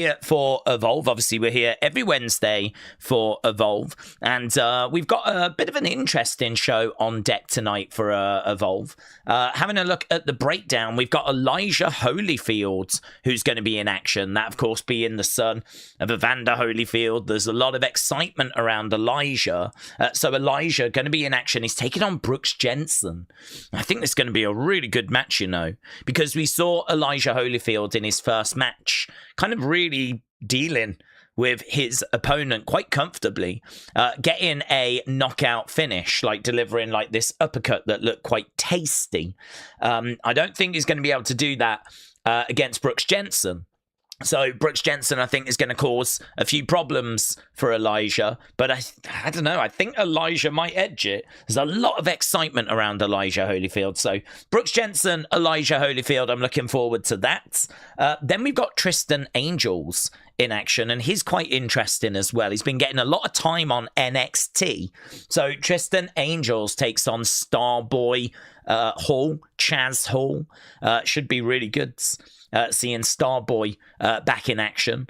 here for Evolve. Obviously, we're here every Wednesday for Evolve, and we've got a bit of an interesting show on deck tonight for Evolve. Having a look at the breakdown, we've got Elijah Holyfield, who's going to be in action. That, of course, being the son of Evander Holyfield. There's a lot of excitement around Elijah. So Elijah going to be in action. He's taking on Brooks Jensen. I think this is going to be a really good match, you know, because we saw Elijah Holyfield in his first match kind of really dealing with his opponent quite comfortably, getting a knockout finish, like delivering like this uppercut that looked quite tasty. I don't think he's going to be able to do that against Brooks Jensen. So Brooks Jensen, I think, is going to cause a few problems for Elijah. But I don't know. I think Elijah might edge it. There's a lot of excitement around Elijah Holyfield. So Brooks Jensen, Elijah Holyfield, I'm looking forward to that. Then we've got Tristan Angels in action, and he's quite interesting as well. He's been getting a lot of time on NXT. So Tristan Angels takes on Starboy Chaz Hall. Should be really good. Seeing Starboy back in action.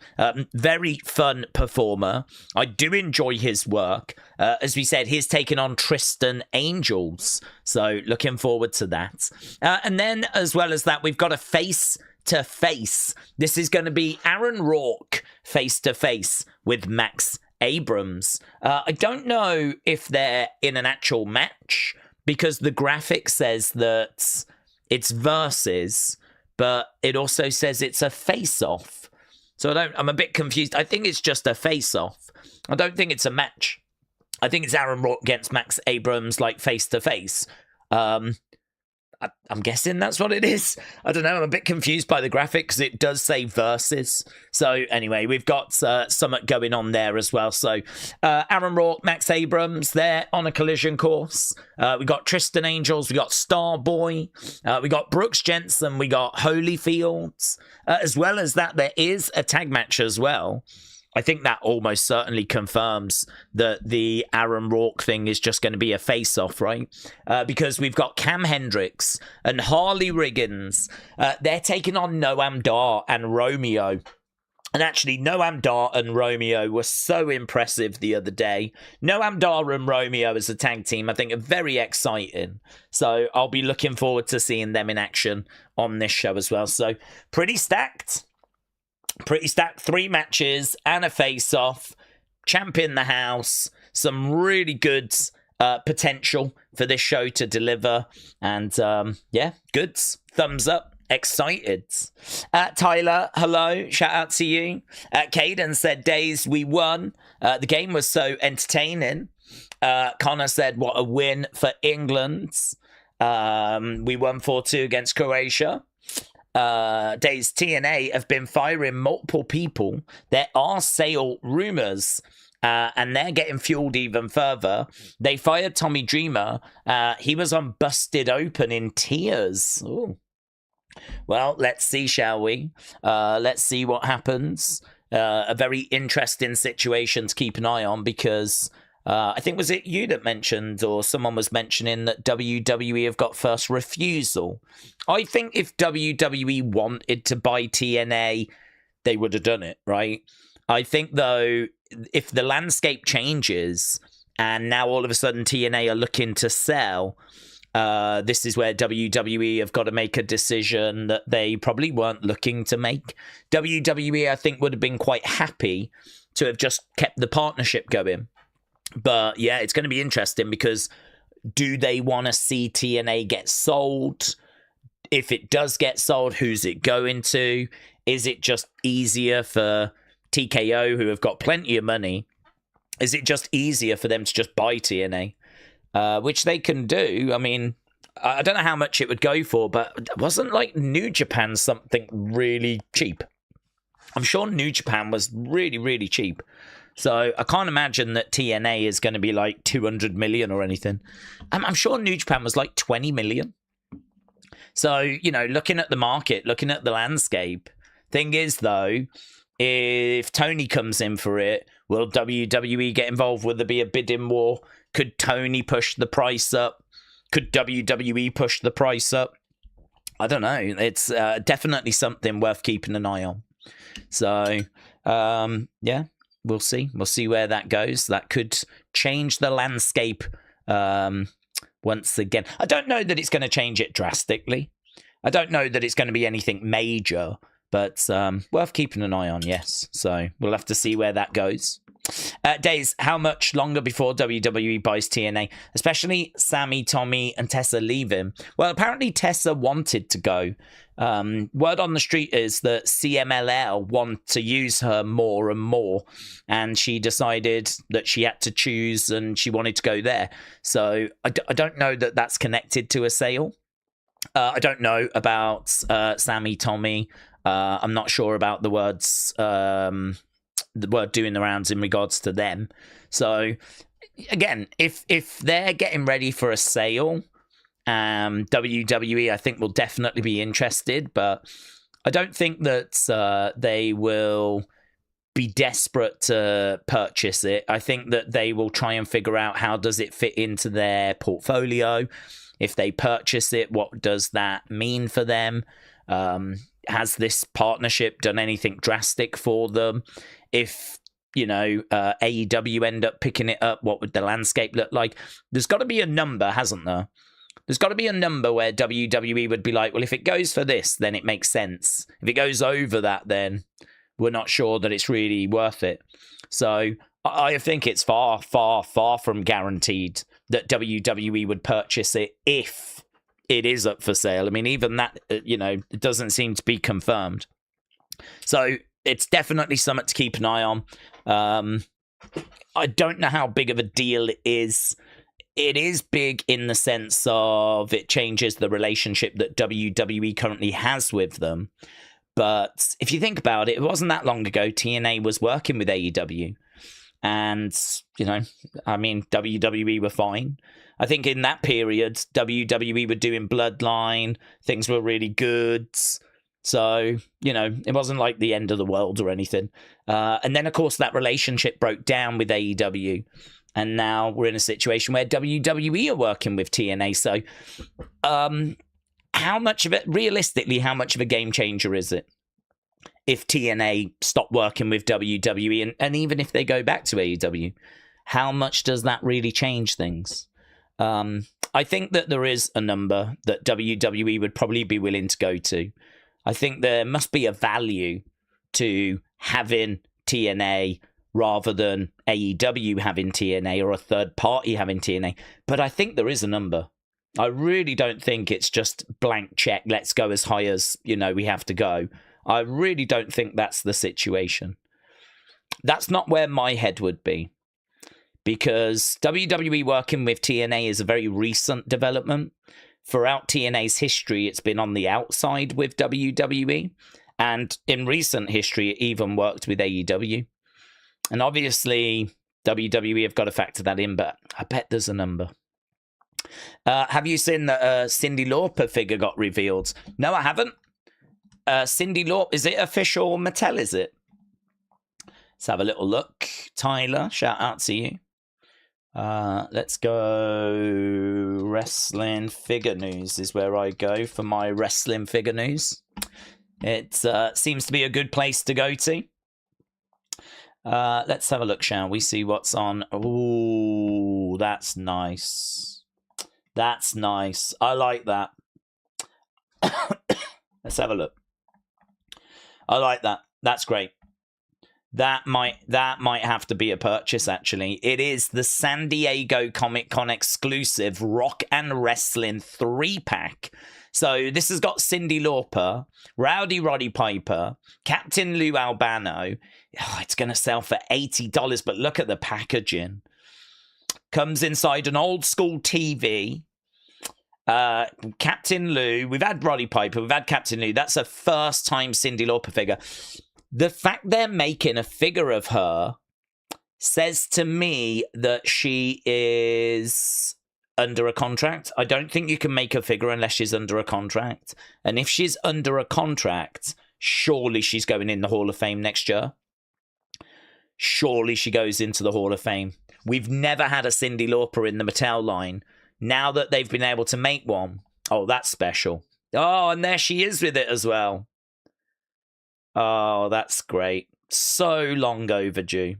Very fun performer. I do enjoy his work. As we said, he's taken on Tristan Angels. So looking forward to that. And then as well as that, we've got a face-to-face. This is going to be Aaron Rourke face-to-face with Max Abrams. I don't know if they're in an actual match because the graphic says that it's versus, but it also says it's a face-off. So I'm a bit confused. I think it's just a face-off. I don't think it's a match. I think it's Aaron Rourke against Max Abrams, like face-to-face. I'm guessing that's what it is. I don't know. I'm a bit confused by the graphic because it does say versus. So anyway, we've got something going on there as well. So Aaron Rourke, Max Abrams, they're on a collision course. We got Tristan Angels, we got Starboy, we got Brooks Jensen, we got Holyfield. As well as that, there is a tag match as well. I think that almost certainly confirms that the Aaron Rourke thing is just going to be a face-off, right? Because we've got Cam Hendricks and Harley Riggins. They're taking on Noam Dar and Romeo. And actually, Noam Dar and Romeo were so impressive the other day. Noam Dar and Romeo as a tag team, I think, are very exciting. So I'll be looking forward to seeing them in action on this show as well. So pretty stacked. Pretty stacked. 3 matches and a face-off. Champ in the house. Some really good potential for this show to deliver. And yeah, goods. Thumbs up. Excited. Tyler, hello. Shout out to you. Caden said, Daze, we won. The game was so entertaining. Connor said, what a win for England. We won 4-2 against Croatia. Days TNA have been firing multiple people. There are sale rumors, and they're getting fueled even further. They fired Tommy Dreamer. He was on Busted Open in tears. Ooh. Well, let's see, shall we? Let's see what happens. A very interesting situation to keep an eye on because I think, was it you that mentioned, or someone was mentioning that WWE have got first refusal? I think if WWE wanted to buy TNA, they would have done it, right? I think, though, if the landscape changes and now all of a sudden TNA are looking to sell, this is where WWE have got to make a decision that they probably weren't looking to make. WWE, I think, would have been quite happy to have just kept the partnership going. But yeah, it's going to be interesting because do they want to see TNA get sold? If it does get sold, who's it going to? Is it just easier for TKO, who have got plenty of money? Is it just easier for them to just buy TNA? Which they can do. I mean, I don't know how much it would go for, but wasn't like New Japan something really cheap? I'm sure New Japan was really, really cheap. So I can't imagine that TNA is going to be like 200 million or anything. I'm sure New Japan was like 20 million. So, you know, looking at the market, looking at the landscape, thing is, though, if Tony comes in for it, will WWE get involved? Will there be a bidding war? Could Tony push the price up? Could WWE push the price up? I don't know. It's definitely something worth keeping an eye on. So, yeah, we'll see. We'll see where that goes. That could change the landscape once again. I don't know that it's going to change it drastically. I don't know that it's going to be anything major, but worth keeping an eye on, yes. So we'll have to see where that goes. Daze, how much longer before WWE buys TNA? Especially Sammy, Tommy, and Tessa leaving. Well, apparently Tessa wanted to go. Word on the street is that CMLL want to use her more and more, and she decided that she had to choose and she wanted to go there. So I don't know that that's connected to a sale. I don't know about Sammy, Tommy. I'm not sure about the words, the word doing the rounds in regards to them. So again, if they're getting ready for a sale, WWE I think will definitely be interested, but I don't think that they will be desperate to purchase it. I think that they will try and figure out how does it fit into their portfolio. If they purchase it, what does that mean for them? Has this partnership done anything drastic for them? If, AEW end up picking it up, what would the landscape look like? There's got to be a number, hasn't there? There's got to be a number where WWE would be like, well, if it goes for this, then it makes sense. If it goes over that, then we're not sure that it's really worth it. So I think it's far, far, far from guaranteed that WWE would purchase it if it is up for sale. I mean, even that, it doesn't seem to be confirmed. So it's definitely something to keep an eye on. I don't know how big of a deal it is. It is big in the sense of it changes the relationship that WWE currently has with them. But if you think about it, it wasn't that long ago TNA was working with AEW. And, WWE were fine. I think in that period, WWE were doing Bloodline. Things were really good. So, it wasn't like the end of the world or anything. And then, of course, that relationship broke down with AEW. And now we're in a situation where WWE are working with TNA. So, how much of it, realistically, how much of a game changer is it? If TNA stop working with WWE and even if they go back to AEW, how much does that really change things? I think that there is a number that WWE would probably be willing to go to. I think there must be a value to having TNA rather than AEW having TNA or a third party having TNA. But I think there is a number. I really don't think it's just blank check, let's go as high as, we have to go. I really don't think that's the situation. That's not where my head would be. Because WWE working with TNA is a very recent development. Throughout TNA's history, it's been on the outside with WWE. And in recent history, it even worked with AEW. And obviously, WWE have got to factor that in, but I bet there's a number. Have you seen that Cyndi Lauper figure got revealed? No, I haven't. Cyndi Lauper, is it official Mattel, is it? Let's have a little look. Tyler, shout out to you. Let's go wrestling figure news is where I go for my wrestling figure news. It seems to be a good place to go to. Let's have a look, shall we? See what's on. Ooh, that's nice. That's nice. I like that. Let's have a look. I like that. That's great. That might have to be a purchase, actually. It is the San Diego Comic-Con exclusive Rock and Wrestling 3-pack. So this has got Cyndi Lauper, Rowdy Roddy Piper, Captain Lou Albano. Oh, it's going to sell for $80, but look at the packaging. Comes inside an old school TV. Captain Lou, we've had Roddy Piper, we've had Captain Lou. That's a first time Cyndi Lauper figure. The fact they're making a figure of her says to me that she is under a contract. I don't think you can make a figure unless she's under a contract. And if she's under a contract, surely she's going in the Hall of Fame next year. Surely she goes into the Hall of Fame. We've never had a Cyndi Lauper in the Mattel line. Now that they've been able to make one, oh, that's special. Oh, and there she is with it as well. Oh, that's great. So long overdue.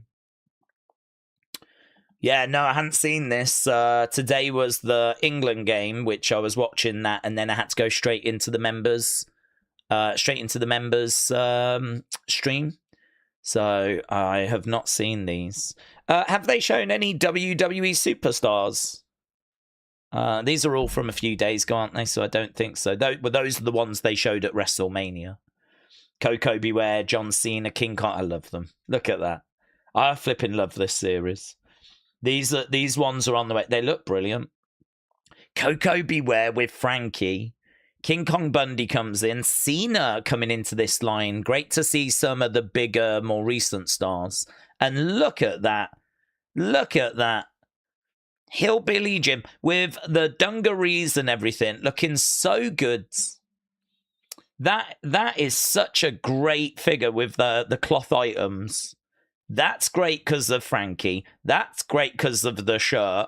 Yeah, no, I hadn't seen this. Today was the England game, which I was watching that, and then I had to go straight into the members, stream. So I have not seen these. Have they shown any WWE superstars? These are all from a few days ago, aren't they? So I don't think so. Those are the ones they showed at WrestleMania. Coco Beware, John Cena, King Kong. I love them. Look at that. I flipping love this series. These ones are on the way. They look brilliant. Coco Beware with Frankie. King Kong Bundy comes in. Cena coming into this line. Great to see some of the bigger, more recent stars. And look at that. Look at that. Hillbilly Jim with the dungarees and everything looking so good. That is such a great figure with the cloth items. That's great because of Frankie. That's great because of the shirt.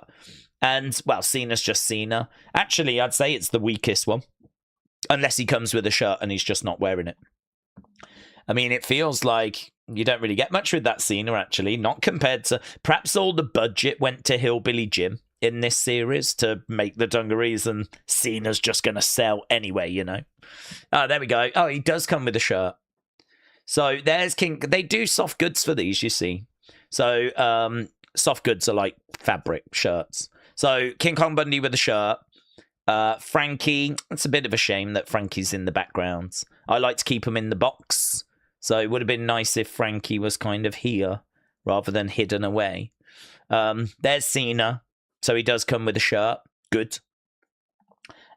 And, well, Cena's just Cena. Actually, I'd say it's the weakest one. Unless he comes with a shirt and he's just not wearing it. I mean, it feels like you don't really get much with that Cena, actually. Not compared to... Perhaps all the budget went to Hillbilly Jim in this series to make the dungarees, and Cena's just going to sell anyway, you know. Oh, there we go. Oh, he does come with a shirt. So there's King... They do soft goods for these, you see. So soft goods are like fabric shirts. So King Kong Bundy with a shirt. Frankie, it's a bit of a shame that Frankie's in the background. I like to keep him in the box. So it would have been nice if Frankie was kind of here rather than hidden away. There's Cena. So he does come with a shirt. Good.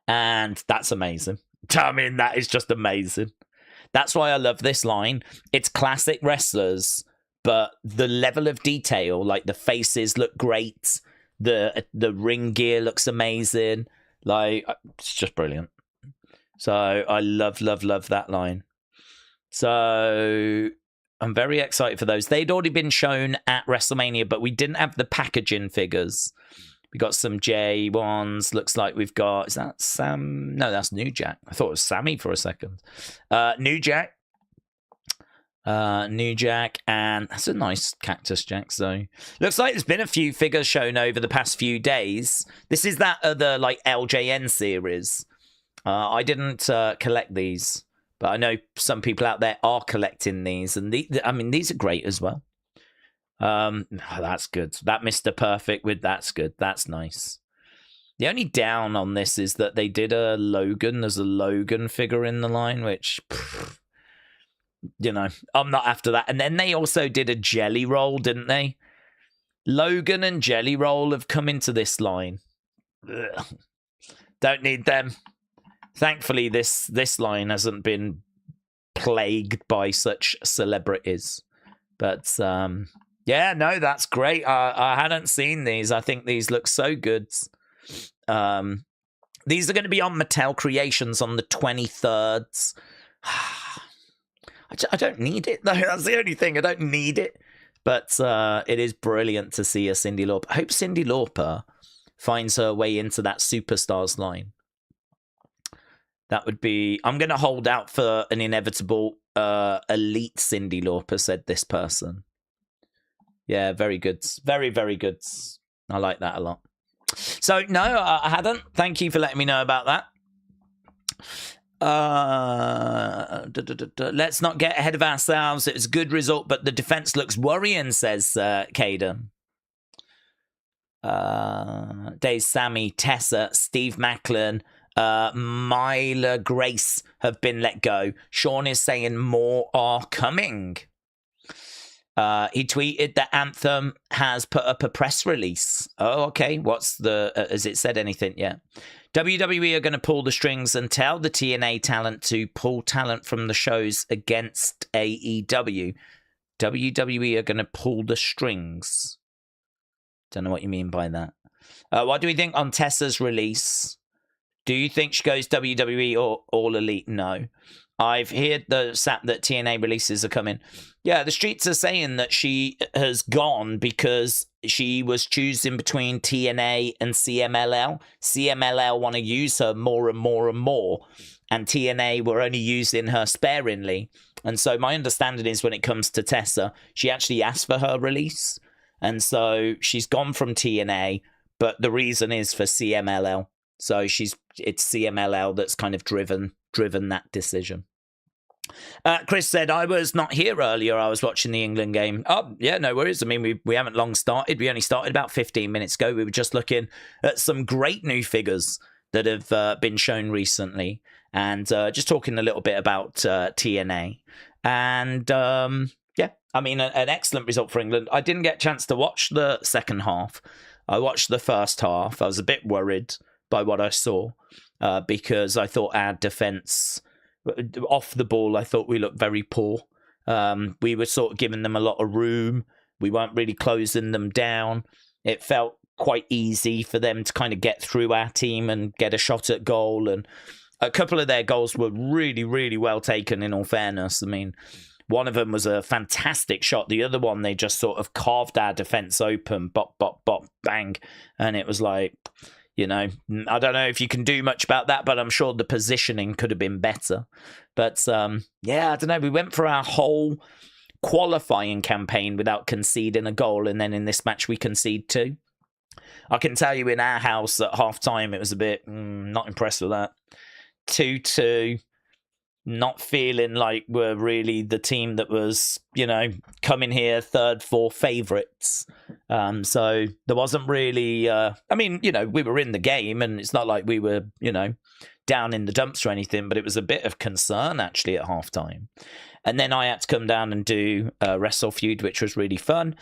And that's amazing. I mean, that is just amazing. That's why I love this line. It's classic wrestlers, but the level of detail, like the faces look great. The ring gear looks amazing. Like, it's just brilliant. So I love that line. So I'm very excited for those. They'd already been shown at WrestleMania, but we didn't have the packaging figures. We got some J1s. Looks like we've got... Is that Sam? No, that's New Jack. I thought it was Sammy for a second. New Jack. New Jack. And that's a nice Cactus Jack. So looks like there's been a few figures shown over the past few days. This is that other like LJN series. I didn't collect these, but I know some people out there are collecting these. And I mean, these are great as well. That's good. That Mr. Perfect with that's good. That's nice. The only down on this is that they did a Logan. There's a Logan figure in the line, which, you know, I'm not after that. And then they also did a Jelly Roll, didn't they? Logan and Jelly Roll have come into this line. Ugh. Don't need them. Thankfully, this line hasn't been plagued by such celebrities. But, yeah, no, that's great. I hadn't seen these. I think these look so good. These are going to be on Mattel Creations on the 23rd. I don't need it, though. That's the only thing. I don't need it. But it is brilliant to see a Cyndi Lauper. I hope Cyndi Lauper finds her way into that Superstars line. That would be... I'm going to hold out for an inevitable elite Cyndi Lauper, said this person. Yeah, very good. Very, very good. I like that a lot. So, no, I hadn't. Thank you for letting me know about that. Let's not get ahead of ourselves. It was a good result, but the defense looks worrying, says Caden. Daze, Sammy, Tessa, Steve Macklin, Myla Grace have been let go. Sean is saying more are coming. He tweeted that Anthem has put up a press release. Oh, okay. What's the... has it said anything yet? WWE are going to pull the strings and tell the TNA talent to pull talent from the shows against AEW. WWE are going to pull the strings. Don't know what you mean by that. What do we think on Tessa's release? Do you think she goes WWE or All Elite? No. I've heard the sap that TNA releases are coming. Yeah, the streets are saying that she has gone because she was choosing between TNA and CMLL. CMLL want to use her more and more and more, and TNA were only using her sparingly. And so my understanding is when it comes to Tessa, she actually asked for her release. And so she's gone from TNA, but the reason is for CMLL. So it's CMLL that's kind of driven that decision. Chris said, I was not here earlier. I was watching the England game. Oh, yeah, no worries. I mean, we haven't long started. We only started about 15 minutes ago. We were just looking at some great new figures that have been shown recently, and just talking a little bit about TNA. And yeah, I mean, an excellent result for England. I didn't get a chance to watch the second half. I watched the first half. I was a bit worried by what I saw because I thought our defence, off the ball, I thought we looked very poor. We were sort of giving them a lot of room. We weren't really closing them down. It felt quite easy for them to kind of get through our team and get a shot at goal. And a couple of their goals were really, really well taken, in all fairness. I mean, one of them was a fantastic shot. The other one, they just sort of carved our defence open, bop, bop, bop, bang. And it was like, you know, I don't know if you can do much about that, but I'm sure the positioning could have been better. But yeah, I don't know. We went for our whole qualifying campaign without conceding a goal, and then in this match we concede 2. I can tell you in our house at half-time it was a bit not impressed with that. 2-2, not feeling like we're really the team that was, you know, coming here third, fourth favourites. So there wasn't really, I mean, you know, we were in the game and it's not like we were, you know, down in the dumps or anything, but it was a bit of concern actually at half-time. And then I had to come down and do Wrestle Feud, which was really fun.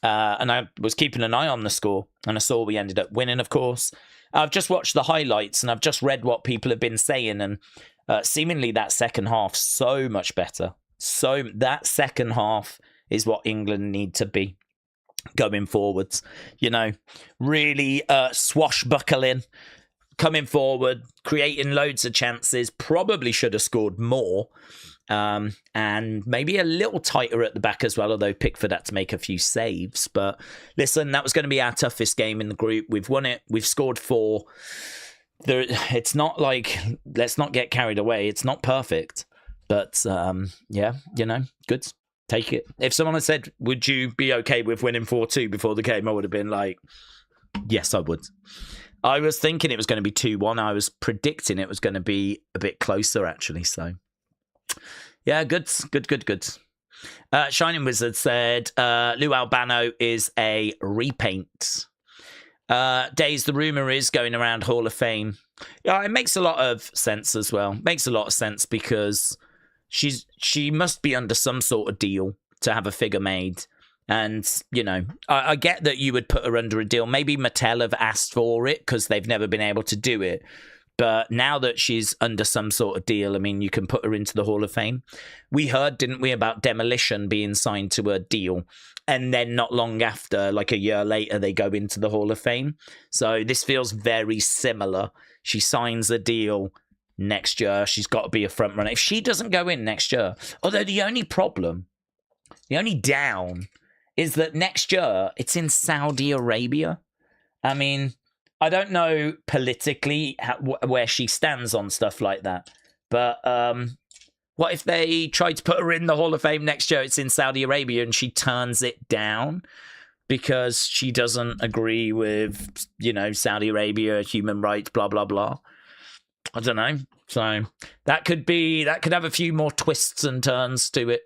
And I was keeping an eye on the score, and I saw we ended up winning, of course. I've just watched the highlights, and I've just read what people have been saying, and seemingly that second half so much better. So that second half is what England need to be going forwards. You know, really swashbuckling, coming forward, creating loads of chances. Probably should have scored more. And maybe a little tighter at the back as well, although Pickford had to make a few saves. But listen, that was going to be our toughest game in the group. We've won it. We've scored 4. It's not like, let's not get carried away. It's not perfect. But yeah, you know, good. Take it. If someone had said, would you be okay with winning 4-2 before the game, I would have been like, yes, I would. I was thinking it was going to be 2-1. I was predicting it was going to be a bit closer, actually. So yeah, good. Shining Wizard said Lou Albano is a repaint. Daze, the rumor is going around Hall of Fame. Yeah, it makes a lot of sense as well. Makes a lot of sense because she must be under some sort of deal to have a figure made. And, you know, I get that you would put her under a deal. Maybe Mattel have asked for it because they've never been able to do it. But now that she's under some sort of deal, I mean, you can put her into the Hall of Fame. We heard, didn't we, about Demolition being signed to a deal. And then not long after, like a year later, they go into the Hall of Fame. So this feels very similar. She signs a deal next year. She's got to be a front runner. If she doesn't go in next year, although the only problem, the only down, is that next year it's in Saudi Arabia. I mean, I don't know politically where she stands on stuff like that. But what if they try to put her in the Hall of Fame next year? It's in Saudi Arabia and she turns it down because she doesn't agree with, you know, Saudi Arabia, human rights, blah, blah, blah. I don't know. So that could have a few more twists and turns to it.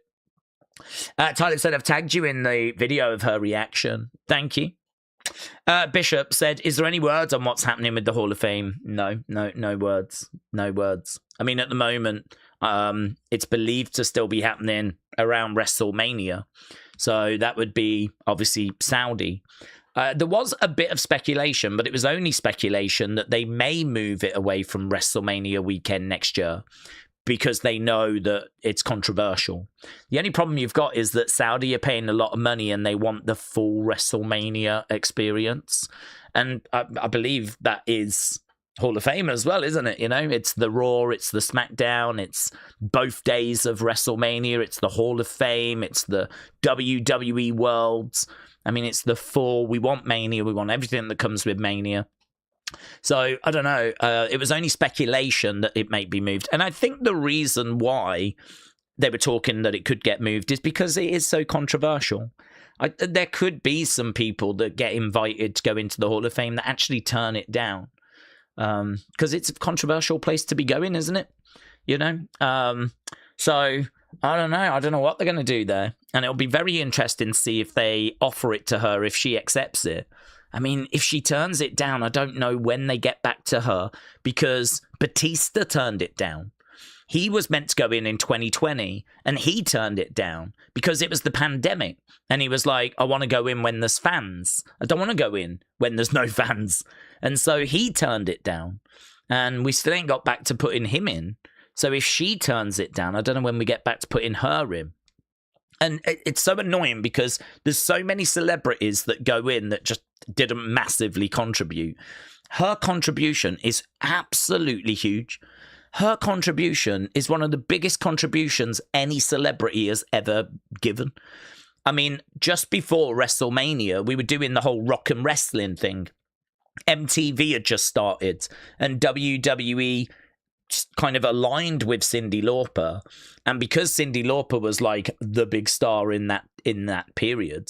Tyler said, I've tagged you in the video of her reaction. Thank you. Bishop said, is there any words on what's happening with the Hall of Fame? No words. No words. I mean, at the moment, it's believed to still be happening around WrestleMania. So that would be, obviously, Saudi. There was a bit of speculation, but it was only speculation that they may move it away from WrestleMania weekend next year because they know that it's controversial. The only problem you've got is that Saudi are paying a lot of money and they want the full WrestleMania experience. And I believe that is Hall of Fame as well, isn't it? You know, it's the Raw, it's the SmackDown, it's both days of WrestleMania, it's the Hall of Fame, it's the WWE Worlds. I mean, it's the full, we want Mania, we want everything that comes with Mania. So, I don't know, it was only speculation that it may be moved. And I think the reason why they were talking that it could get moved is because it is so controversial. There could be some people that get invited to go into the Hall of Fame that actually turn it down. Because it's a controversial place to be going, isn't it? You know? So, I don't know. I don't know what they're going to do there. And it'll be very interesting to see if they offer it to her, if she accepts it. I mean, if she turns it down, I don't know when they get back to her, because Batista turned it down. He was meant to go in 2020, and he turned it down because it was the pandemic. And he was like, I want to go in when there's fans. I don't want to go in when there's no fans. And so he turned it down. And we still ain't got back to putting him in. So if she turns it down, I don't know when we get back to putting her in. And it's so annoying because there's so many celebrities that go in that just didn't massively contribute. Her contribution is absolutely huge. Her contribution is one of the biggest contributions any celebrity has ever given. I mean, just before WrestleMania, we were doing the whole rock and wrestling thing. MTV had just started, and WWE kind of aligned with Cyndi Lauper. And because Cyndi Lauper was like the big star in that period,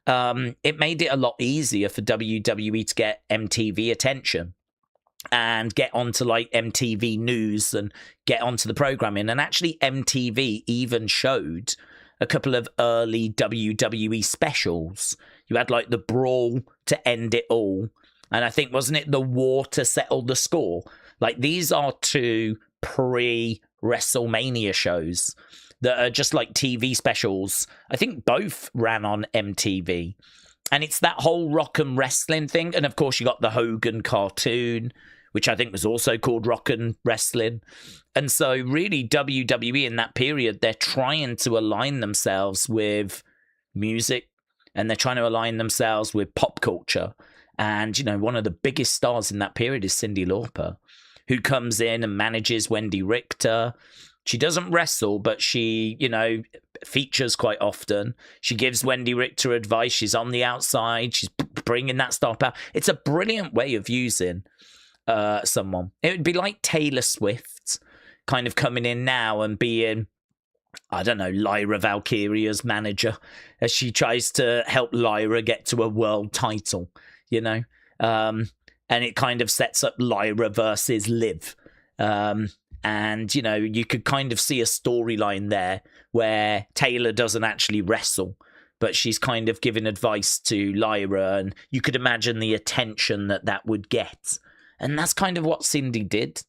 it made it a lot easier for WWE to get MTV attention and get onto like MTV News and get onto the programming. And actually MTV even showed a couple of early WWE specials. You had like the Brawl to end it all, and I think, wasn't it the War to settle the score? Like, these are two pre-WrestleMania shows that are just like TV specials. I think both ran on MTV. And it's that whole rock and wrestling thing. And of course, you got the Hogan cartoon, which I think was also called Rock and Wrestling. And so really WWE in that period, they're trying to align themselves with music, and they're trying to align themselves with pop culture. And, you know, one of the biggest stars in that period is Cyndi Lauper, who comes in and manages Wendy Richter. She doesn't wrestle, but she, you know, features quite often. She gives Wendy Richter advice. She's on the outside. She's bringing that star power. It's a brilliant way of using someone. It would be like Taylor Swift kind of coming in now and being, I don't know, Lyra Valkyria's manager as she tries to help Lyra get to a world title, you know. And it kind of sets up Lyra versus Liv. And, you know, you could kind of see a storyline there where Taylor doesn't actually wrestle, but she's kind of giving advice to Lyra, and you could imagine the attention that would get. And that's kind of what Cyndi did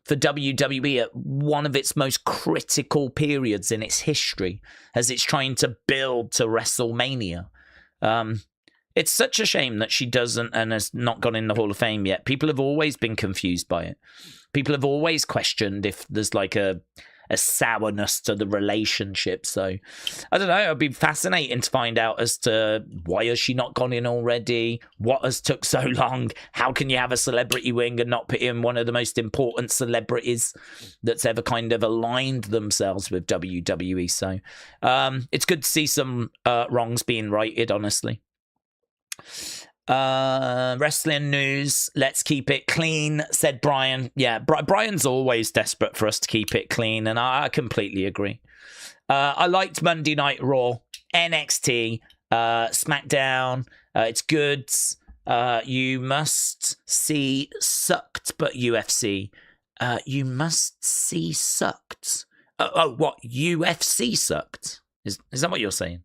for WWE at one of its most critical periods in its history, as it's trying to build to WrestleMania. It's such a shame that she doesn't and has not gone in the Hall of Fame yet. People have always been confused by it. People have always questioned if there's like a sourness to the relationship. So I don't know. It'll be fascinating to find out as to why has she not gone in already? What has took so long? How can you have a celebrity wing and not put in one of the most important celebrities that's ever kind of aligned themselves with WWE? So it's good to see some wrongs being righted, honestly. Wrestling news, let's keep it clean, said Brian. Yeah, Brian's always desperate for us to keep it clean, and I completely agree. I liked Monday Night Raw, NXT, SmackDown. It's good. You must see sucked, but UFC. You must see sucked. What? UFC sucked? Is that what you're saying?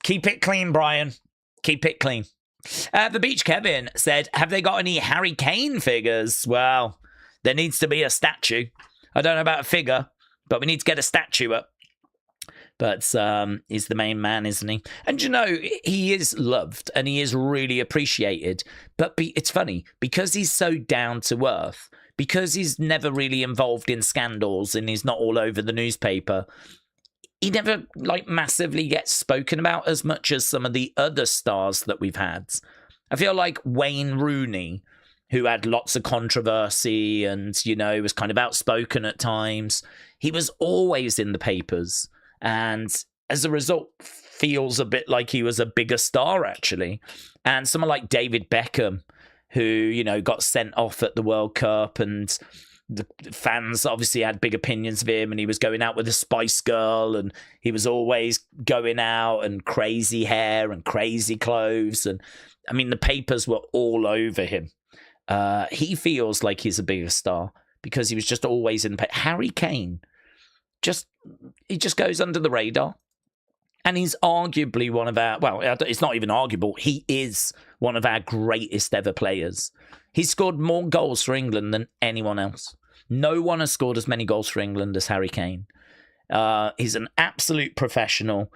Keep it clean, Brian. Keep it clean. The Beach Kevin said, have they got any Harry Kane figures? Well, there needs to be a statue. I don't know about a figure, but we need to get a statue up. But he's the main man, isn't he? And, you know, he is loved and he is really appreciated. But it's funny, because he's so down to earth, because he's never really involved in scandals and he's not all over the newspaper, he never, like, massively gets spoken about as much as some of the other stars that we've had. I feel like Wayne Rooney, who had lots of controversy and, you know, was kind of outspoken at times, he was always in the papers. And as a result, feels a bit like he was a bigger star, actually. And someone like David Beckham, who, you know, got sent off at the World Cup and the fans obviously had big opinions of him, and he was going out with a Spice Girl, and he was always going out and crazy hair and crazy clothes. And I mean, the papers were all over him. He feels like he's a bigger star because he was just always in the Harry Kane, he just goes under the radar. And he's arguably one of our, well, it's not even arguable, he is one of our greatest ever players. He's scored more goals for England than anyone else. No one has scored as many goals for England as Harry Kane. He's an absolute professional.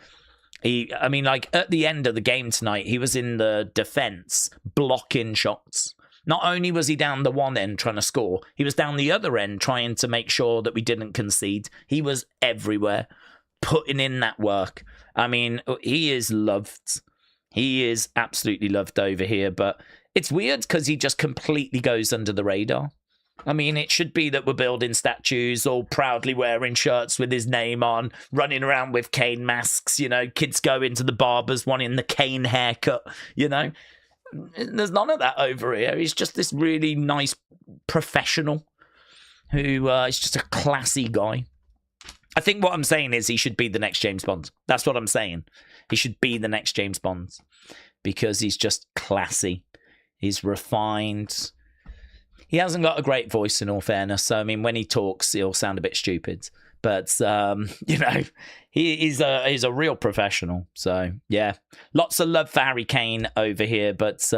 I mean, like, at the end of the game tonight, he was in the defence, blocking shots. Not only was he down the one end trying to score, he was down the other end trying to make sure that we didn't concede. He was everywhere, putting in that work. I mean, he is loved. He is absolutely loved over here, but it's weird because he just completely goes under the radar. I mean, it should be that we're building statues, all proudly wearing shirts with his name on, running around with Kane masks, you know, kids go into the barbers wanting the Kane haircut, you know. There's none of that over here. He's just this really nice professional who is just a classy guy. I think what I'm saying is he should be the next James Bond. That's what I'm saying. He should be the next James Bond because he's just classy. He's refined. He hasn't got a great voice, in all fairness. So, I mean, when he talks, he'll sound a bit stupid. But, you know, he's a real professional. So, yeah, lots of love for Harry Kane over here. But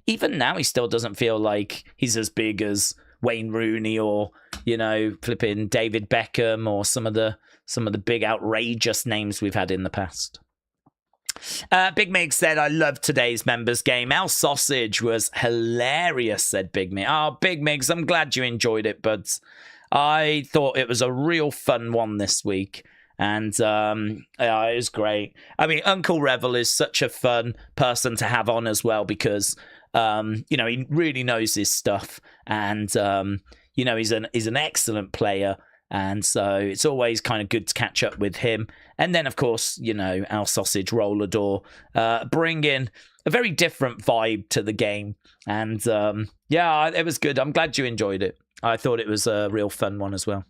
even now, he still doesn't feel like he's as big as Wayne Rooney or, you know, flipping David Beckham or some of the big outrageous names we've had in the past. Big Mig said, I loved today's members game. Our sausage was hilarious, said Big Mig. Oh, Big Migs, I'm glad you enjoyed it, but I thought it was a real fun one this week. And yeah, it was great. I mean, Uncle Revel is such a fun person to have on as well because you know, he really knows his stuff, and you know, he's an excellent player, and so it's always kind of good to catch up with him. And then, of course, you know, our sausage roller door bring in a very different vibe to the game, and yeah, it was good. I'm glad you enjoyed it. I thought it was a real fun one as well.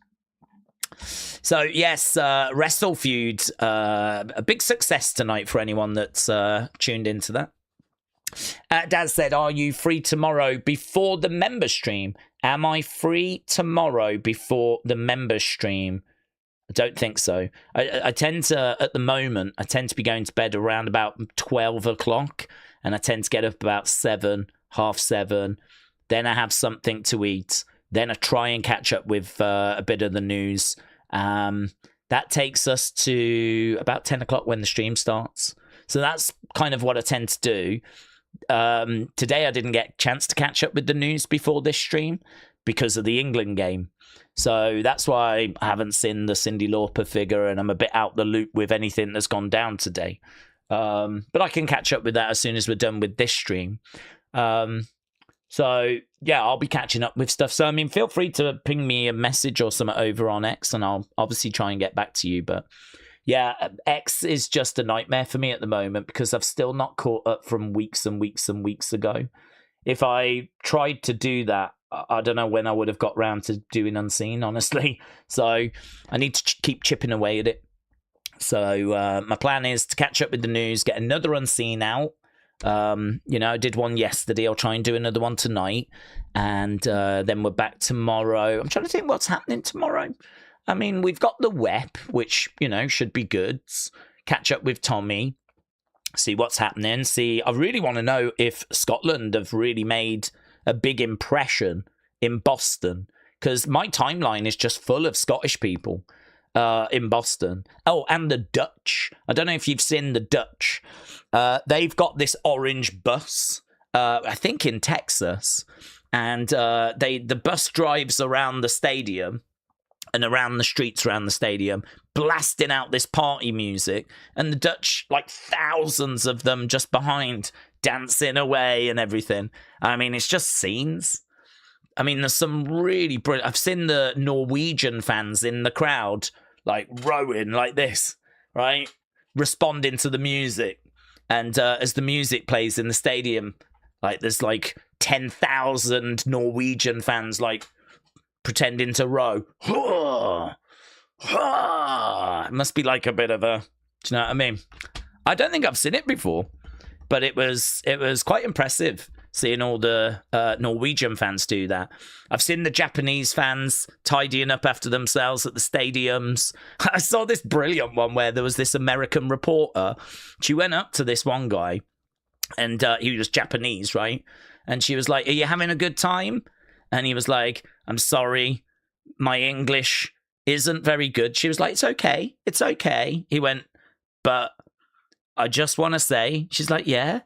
So yes, Wrestle Feud, a big success tonight for anyone that's tuned into that. Dad said, are you free tomorrow before the member stream? Am I free tomorrow before the member stream? I don't think so. I tend to, at the moment, I tend to be going to bed around about 12 o'clock, and I tend to get up about 7, half 7. Then I have something to eat. Then I try and catch up with a bit of the news. That takes us to about 10 o'clock when the stream starts. So that's kind of what I tend to do. Today I didn't get a chance to catch up with the news before this stream because of the England game. So that's why I haven't seen the Cyndi Lauper figure, and I'm a bit out the loop with anything that's gone down today. But I can catch up with that as soon as we're done with this stream. So yeah, I'll be catching up with stuff. So I mean, feel free to ping me a message or something over on X, and I'll obviously try and get back to you. But yeah, X is just a nightmare for me at the moment because I've still not caught up from weeks and weeks and weeks ago. If I tried to do that, I don't know when I would have got round to doing Unseen, honestly. So I need to keep chipping away at it. So my plan is to catch up with the news, get another Unseen out. You know, I did one yesterday. I'll try and do another one tonight. And then we're back tomorrow. I'm trying to think what's happening tomorrow. I mean, we've got the WEP, which, you know, should be good. Catch up with Tommy. See what's happening. See, I really want to know if Scotland have really made a big impression in Boston. Because my timeline is just full of Scottish people in Boston. Oh, and the Dutch. I don't know if you've seen the Dutch. They've got this orange bus, I think in Texas. And the bus drives around the stadium and around the streets around the stadium, blasting out this party music. And the Dutch, like thousands of them just behind, dancing away and everything. I mean, it's just scenes. I mean, there's some really brilliant... I've seen the Norwegian fans in the crowd, like, rowing like this, right? Responding to the music. And as the music plays in the stadium, like, there's, like, 10,000 Norwegian fans, like, pretending to row. It must be like a bit of a, do you know what I mean? I don't think I've seen it before, but it was quite impressive seeing all the Norwegian fans do that. I've seen the Japanese fans tidying up after themselves at the stadiums. I saw this brilliant one where there was this American reporter. She went up to this one guy, and he was Japanese, right? And she was like, "Are you having a good time?" And he was like, "I'm sorry, my English isn't very good." She was like, "It's okay. It's okay." He went, "But I just want to say," she's like, yeah,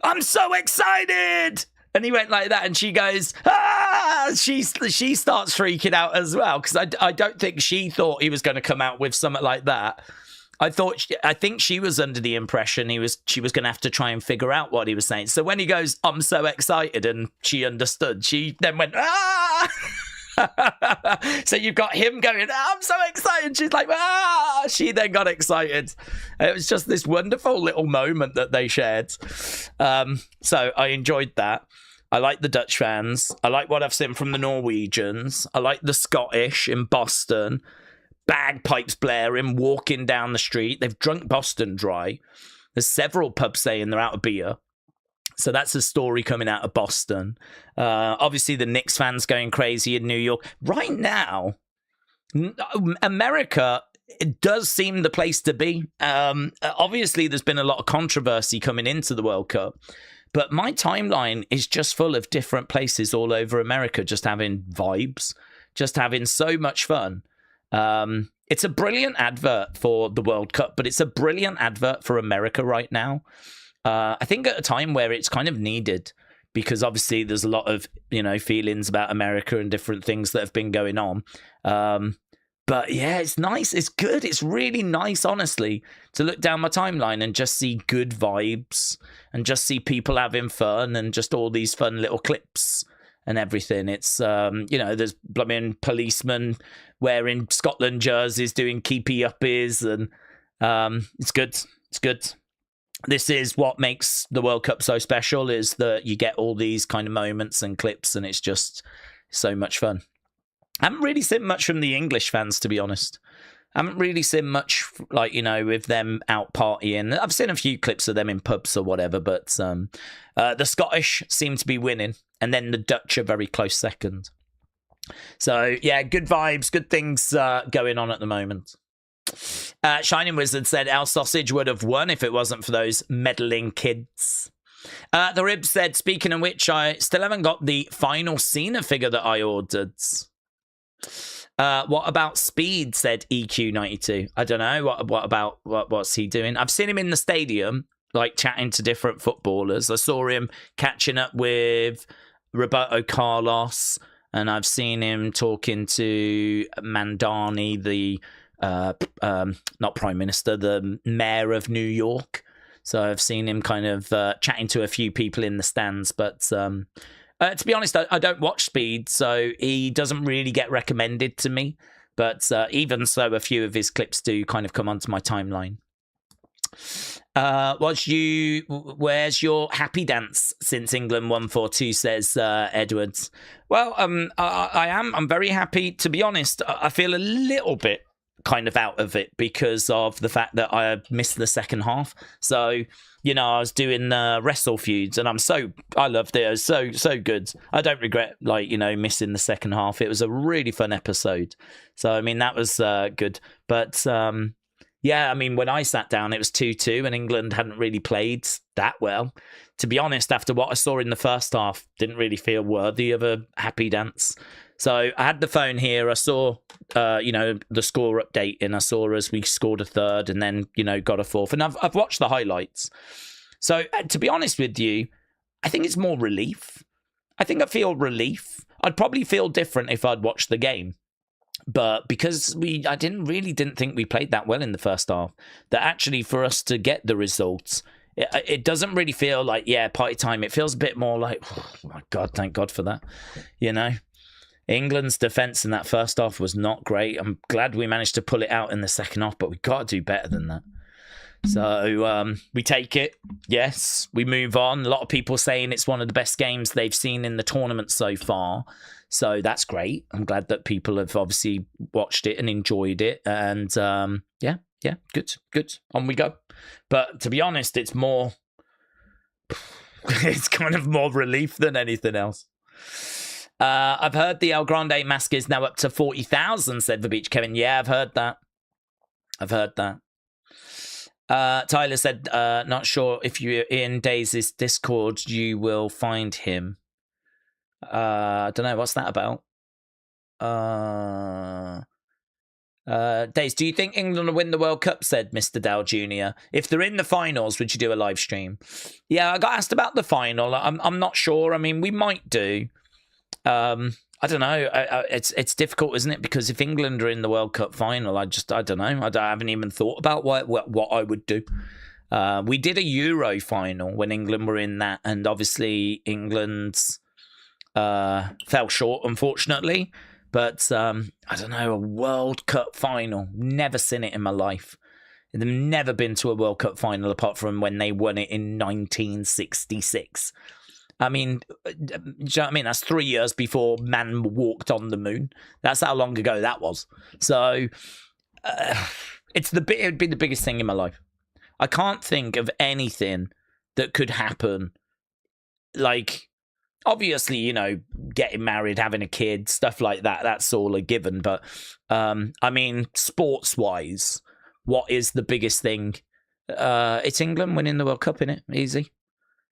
"I'm so excited." And he went like that, and she goes, "Ah!" She starts freaking out as well, because I don't think she thought he was going to come out with something like that. I think she was under the impression she was going to have to try and figure out what he was saying. So when he goes, "I'm so excited," and she understood, she then went, "Ah!" So you've got him going, "I'm so excited." She's like, "Ah!" She then got excited. It was just this wonderful little moment that they shared. So I enjoyed that. I like the Dutch fans. I like what I've seen from the Norwegians. I like the Scottish in Boston. Bagpipes blaring, walking down the street. They've drunk Boston dry. There's several pubs saying they're out of beer. So that's a story coming out of Boston. Obviously, the Knicks fans going crazy in New York. Right now, America, it does seem the place to be. Obviously, there's been a lot of controversy coming into the World Cup. But my timeline is just full of different places all over America, just having vibes, just having so much fun. It's a brilliant advert for the World Cup, but it's a brilliant advert for America right now. I think at a time where it's kind of needed, because obviously there's a lot of, feelings about America and different things that have been going on. But yeah, it's nice. It's good. It's really nice, honestly, to look down my timeline and just see good vibes and just see people having fun and just all these fun little clips and everything. It's, there's blooming policemen wearing Scotland jerseys doing keepy uppies, and it's good. It's good. This is what makes the World Cup so special, is that you get all these kind of moments and clips, and it's just so much fun. I haven't really seen much from the English fans, to be honest. I haven't really seen much, with them out partying. I've seen a few clips of them in pubs or whatever, but the Scottish seem to be winning, and then the Dutch are very close second. So, yeah, good vibes, good things going on at the moment. Shining Wizard said Our Sausage would have won if it wasn't for those meddling kids. The Rib said, speaking of which, I still haven't got the final Cena figure that I ordered. What about Speed, said EQ92. I don't know. What's he doing? I've seen him in the stadium, chatting to different footballers. I saw him catching up with Roberto Carlos, and I've seen him talking to Mandani, the not Prime Minister, the Mayor of New York. So I've seen him kind of chatting to a few people in the stands. But to be honest, I don't watch Speed, so he doesn't really get recommended to me. But even so, a few of his clips do kind of come onto my timeline. Where's your happy dance since England won 4-2, says Edwards. Well, I'm very happy. To be honest, I feel a little bit kind of out of it because of the fact that I missed the second half. So, I was doing wrestle feuds, and I loved it. It was so good. I don't regret missing the second half. It was a really fun episode. So I mean, that was good. But yeah, I mean, when I sat down, it was 2-2, and England hadn't really played that well. To be honest, after what I saw in the first half, didn't really feel worthy of a happy dance. So I had the phone here. I saw, the score update, and I saw as we scored a third and then, got a fourth. And I've watched the highlights. So to be honest with you, I think it's more relief. I think I feel relief. I'd probably feel different if I'd watched the game. But because I didn't think we played that well in the first half, that actually for us to get the results, it doesn't really feel like, party time. It feels a bit more like, oh my God, thank God for that, England's defence in that first half was not great. I'm glad we managed to pull it out in the second half, but we've got to do better than that. So we take it. Yes, we move on. A lot of people saying it's one of the best games they've seen in the tournament so far. So that's great. I'm glad that people have obviously watched it and enjoyed it. And yeah, good. On we go. But to be honest, it's more... it's kind of more relief than anything else. I've heard the El Grande mask is now up to 40,000, said the Beach Kevin. Yeah, I've heard that. Tyler said, not sure if you're in Daze's Discord, you will find him. I don't know, what's that about? Daze, do you think England will win the World Cup, said Mr. Dow Jr. If they're in the finals, would you do a live stream? Yeah, I got asked about the final. I'm not sure. I mean, we might do. I don't know. It's difficult, isn't it? Because if England are in the World Cup final, I don't know. I haven't even thought about what I would do. We did a Euro final when England were in that, and obviously England's fell short, unfortunately. But I don't know, a World Cup final. Never seen it in my life. They've never been to a World Cup final apart from when they won it in 1966. I mean, do you know what I mean? That's 3 years before man walked on the moon. That's how long ago that was. So it would be the biggest thing in my life. I can't think of anything that could happen. Like, obviously, you know, getting married, having a kid, stuff like that. That's all a given. But I mean, sports-wise, what is the biggest thing? It's England winning the World Cup, innit? Easy.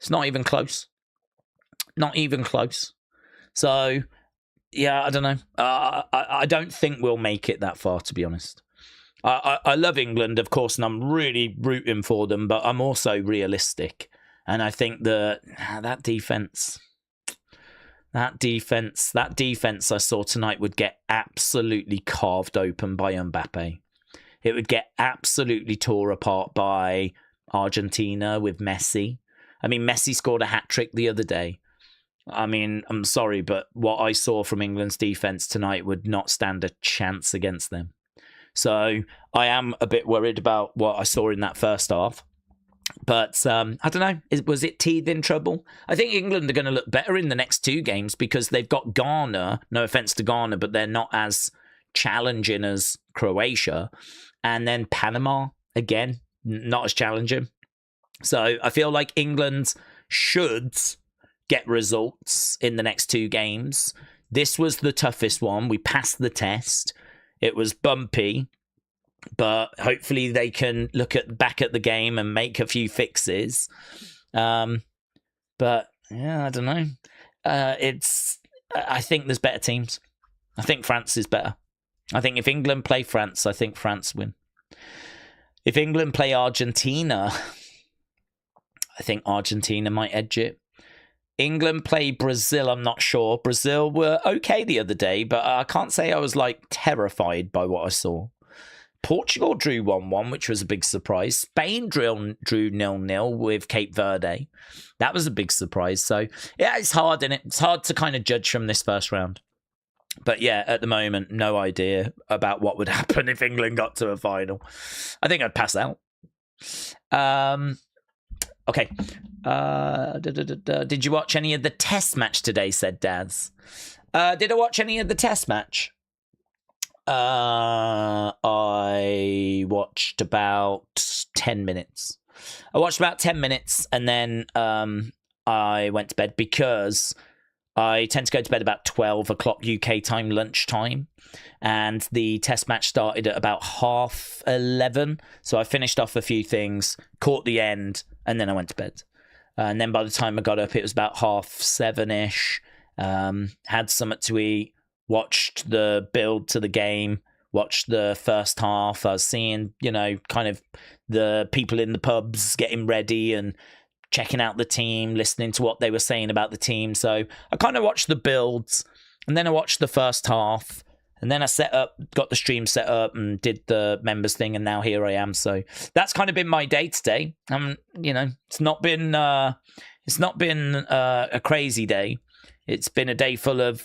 It's not even close. Not even close. So, yeah, I don't know. I don't think we'll make it that far, to be honest. I love England, of course, and I'm really rooting for them, but I'm also realistic. And I think that defense I saw tonight would get absolutely carved open by Mbappe. It would get absolutely tore apart by Argentina with Messi. I mean, Messi scored a hat-trick the other day. I mean, I'm sorry, but what I saw from England's defence tonight would not stand a chance against them. So I am a bit worried about what I saw in that first half. But I don't know. Was it teeth in trouble? I think England are going to look better in the next two games because they've got Ghana. No offence to Ghana, but they're not as challenging as Croatia. And then Panama, again, not as challenging. So I feel like England should get results in the next two games. This was the toughest one. We passed the test. It was bumpy, but hopefully they can look back at the game and make a few fixes. But yeah, I don't know. I think there's better teams. I think France is better. I think if England play France, I think France win. If England play Argentina, I think Argentina might edge it. England play Brazil, I'm not sure. Brazil were okay the other day, but I can't say I was like terrified by what I saw. Portugal drew 1-1, which was a big surprise. Spain drew 0-0 with Cape Verde. That was a big surprise. So yeah, it's hard, isn't it? It's hard to kind of judge from this first round. But yeah, at the moment, no idea about what would happen if England got to a final. I think I'd pass out. Okay. Did you watch any of the test match today, said Daz. Did I watch any of the test match? I watched about 10 minutes. I watched about 10 minutes and then I went to bed because I tend to go to bed about 12 o'clock UK time, lunchtime. And the test match started at about 11:30. So I finished off a few things, caught the end, and then I went to bed. And then by the time I got up, it was about 7:30-ish. Had something to eat, watched the build to the game, watched the first half. I was seeing, kind of the people in the pubs getting ready and checking out the team, listening to what they were saying about the team. So I kind of watched the builds, and then I watched the first half, and then I got the stream set up and did the members thing, and now here I am. So that's kind of been my day today. It's not been a crazy day. It's been a day full of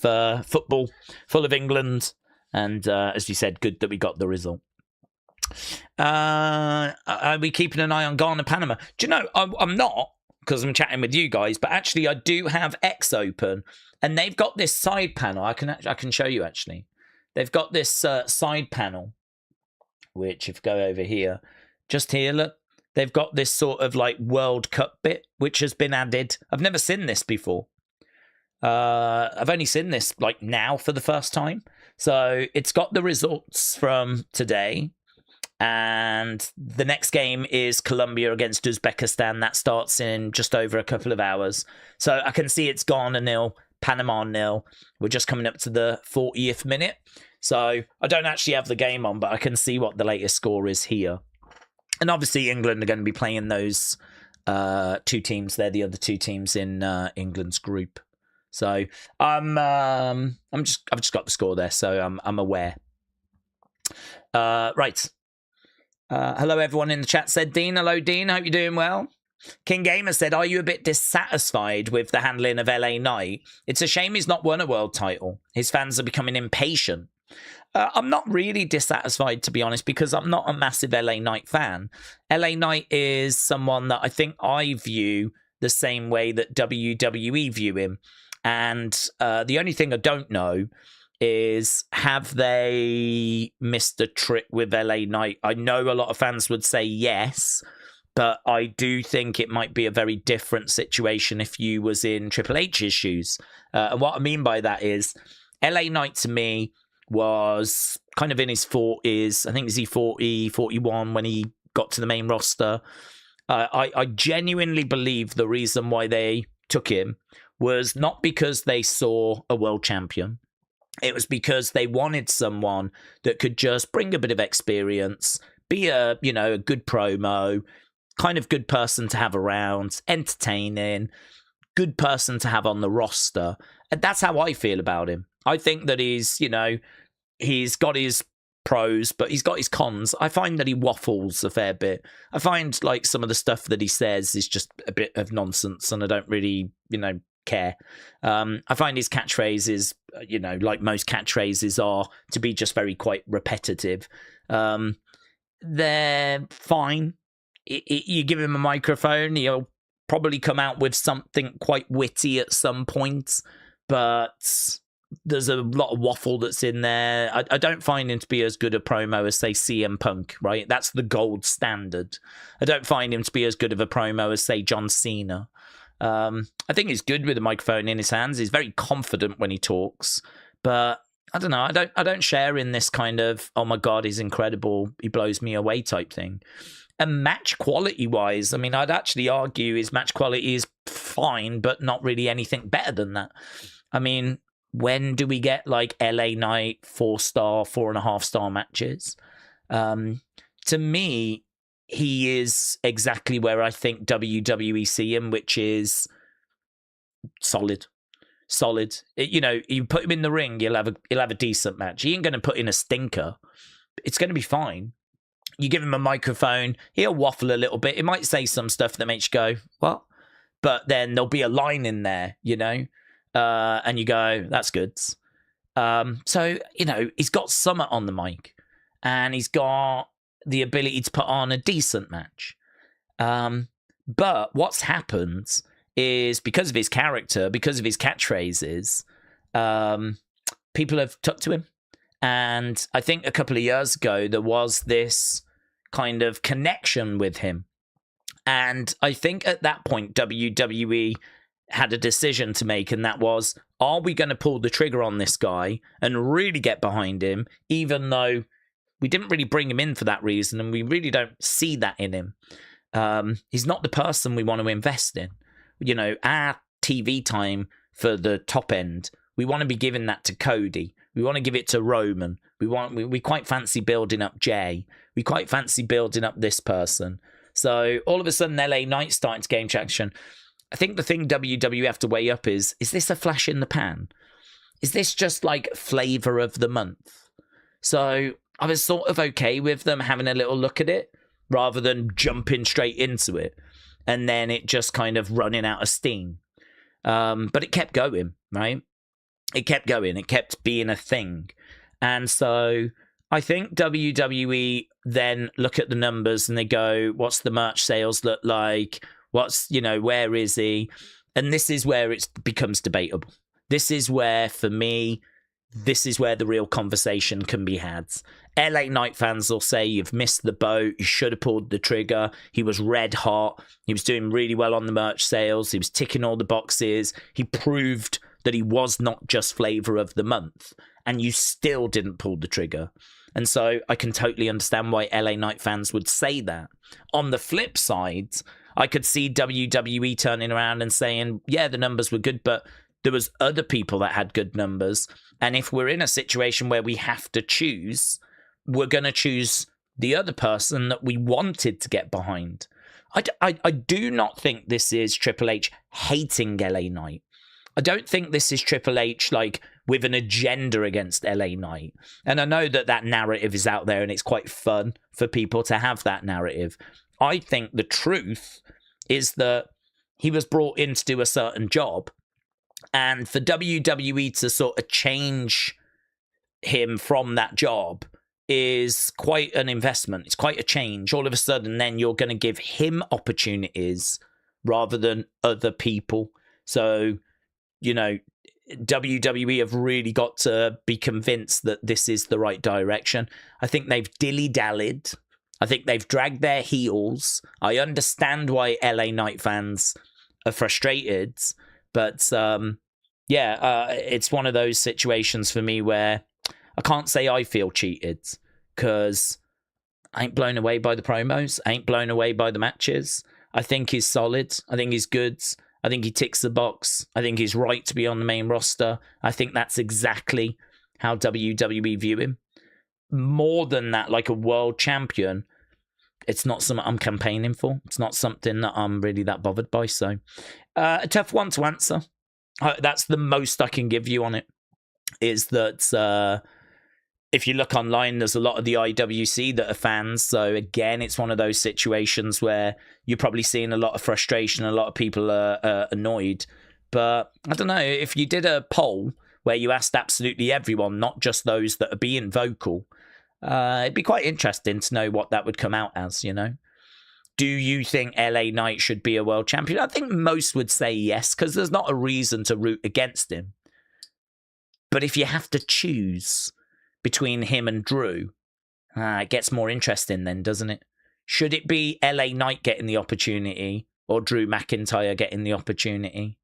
football, full of England, and as you said, good that we got the result. Are we keeping an eye on Ghana, Panama? Do you know, I'm not. because I'm chatting with you guys, but actually I do have X open, and they've got this side panel. I can show you actually. They've got this side panel, which if you go over here, just here, look, they've got this sort of like World Cup bit, which has been added. I've never seen this before. I've only seen this like now for the first time. So it's got the results from today. And the next game is Colombia against Uzbekistan. That starts in just over a couple of hours. So I can see it's Ghana 0, Panama 0. We're just coming up to the 40th minute. So I don't actually have the game on, but I can see what the latest score is here. And obviously England are going to be playing those two teams. They're the other two teams in England's group. So I've just got the score there, so I'm aware. Right. Hello everyone in the chat, said Dean. Hello Dean, hope you're doing well. King Gamer said, are you a bit dissatisfied with the handling of LA Knight? It's a shame he's not won a world title. His fans are becoming impatient. I'm not really dissatisfied, to be honest, because I'm not a massive LA Knight fan. LA Knight is someone that I think I view the same way that WWE view him. And the only thing I don't know is, have they missed a trick with LA Knight? I know a lot of fans would say yes, but I do think it might be a very different situation if you was in Triple H's shoes. And what I mean by that is, LA Knight to me was kind of in his 40s. I think is he 40, 41 when he got to the main roster. I genuinely believe the reason why they took him was not because they saw a world champion. It was because they wanted someone that could just bring a bit of experience, be a good promo, kind of good person to have around, entertaining, good person to have on the roster. And that's how I feel about him. I think that he's got his pros, but he's got his cons. I find that he waffles a fair bit. I find like some of the stuff that he says is just a bit of nonsense, and I don't really, care. I find his catchphrases, like most catchphrases are, to be just very quite repetitive. They're fine. You give him a microphone, he'll probably come out with something quite witty at some point, but there's a lot of waffle that's in there. I don't find him to be as good a promo as, say, CM Punk, right? That's the gold standard. I don't find him to be as good of a promo as, say, John Cena. I think he's good with a microphone in his hands. He's very confident when he talks, but I don't know. I don't share in this kind of, oh my God, he's incredible, he blows me away type thing. And match quality wise, I mean, I'd actually argue his match quality is fine, but not really anything better than that. I mean, when do we get like LA Knight 4-star, 4.5-star matches? To me, he is exactly where I think WWE see him, which is solid. You put him in the ring, he'll have a decent match. He ain't going to put in a stinker. It's going to be fine. You give him a microphone, he'll waffle a little bit. It might say some stuff that makes you go, what? But then there'll be a line in there, and you go, that's good. So, he's got Summit on the mic, and he's got the ability to put on a decent match. But what's happened is, because of his character, because of his catchphrases, people have took to him. And I think a couple of years ago, there was this kind of connection with him. And I think at that point, WWE had a decision to make, and that was, are we going to pull the trigger on this guy and really get behind him, even though we didn't really bring him in for that reason, and we really don't see that in him. He's not the person we want to invest in. Our TV time for the top end, we want to be giving that to Cody. We want to give it to Roman. We quite fancy building up Jay. We quite fancy building up this person. So all of a sudden, LA Knight's starting to gain traction. I think the thing WWE have to weigh up is this a flash in the pan? Is this just like flavor of the month? So I was sort of okay with them having a little look at it rather than jumping straight into it and then it just kind of running out of steam. But it kept going, right? It kept going. It kept being a thing. And so I think WWE then look at the numbers and they go, what's the merch sales look like? Where is he? And this is where it becomes debatable. This is where, for me, this is where the real conversation can be had. LA Knight fans will say, you've missed the boat. You should have pulled the trigger. He was red hot. He was doing really well on the merch sales. He was ticking all the boxes. He proved that he was not just flavor of the month. And you still didn't pull the trigger. And so I can totally understand why LA Knight fans would say that. On the flip side, I could see WWE turning around and saying, yeah, the numbers were good, but there was other people that had good numbers. And if we're in a situation where we have to choose, we're going to choose the other person that we wanted to get behind. I do not think this is Triple H hating LA Knight. I don't think this is Triple H like with an agenda against LA Knight. And I know that narrative is out there and it's quite fun for people to have that narrative. I think the truth is that he was brought in to do a certain job. And for WWE to sort of change him from that job is quite an investment. It's quite a change. All of a sudden, then you're going to give him opportunities rather than other people. So, WWE have really got to be convinced that this is the right direction. I think they've dilly-dallied. I think they've dragged their heels. I understand why LA Knight fans are frustrated. But, it's one of those situations for me where I can't say I feel cheated because I ain't blown away by the promos. I ain't blown away by the matches. I think he's solid. I think he's good. I think he ticks the box. I think he's right to be on the main roster. I think that's exactly how WWE view him. More than that, like a world champion, it's not something I'm campaigning for. It's not something that I'm really that bothered by. So, a tough one to answer. That's the most I can give you on it, is that if you look online, there's a lot of the IWC that are fans. So again, it's one of those situations where you're probably seeing a lot of frustration. A lot of people are annoyed. But I don't know, if you did a poll where you asked absolutely everyone, not just those that are being vocal, it'd be quite interesting to know what that would come out as, Do you think LA Knight should be a world champion? I think most would say yes, because there's not a reason to root against him. But if you have to choose between him and Drew, it gets more interesting then, doesn't it? Should it be LA Knight getting the opportunity or Drew McIntyre getting the opportunity?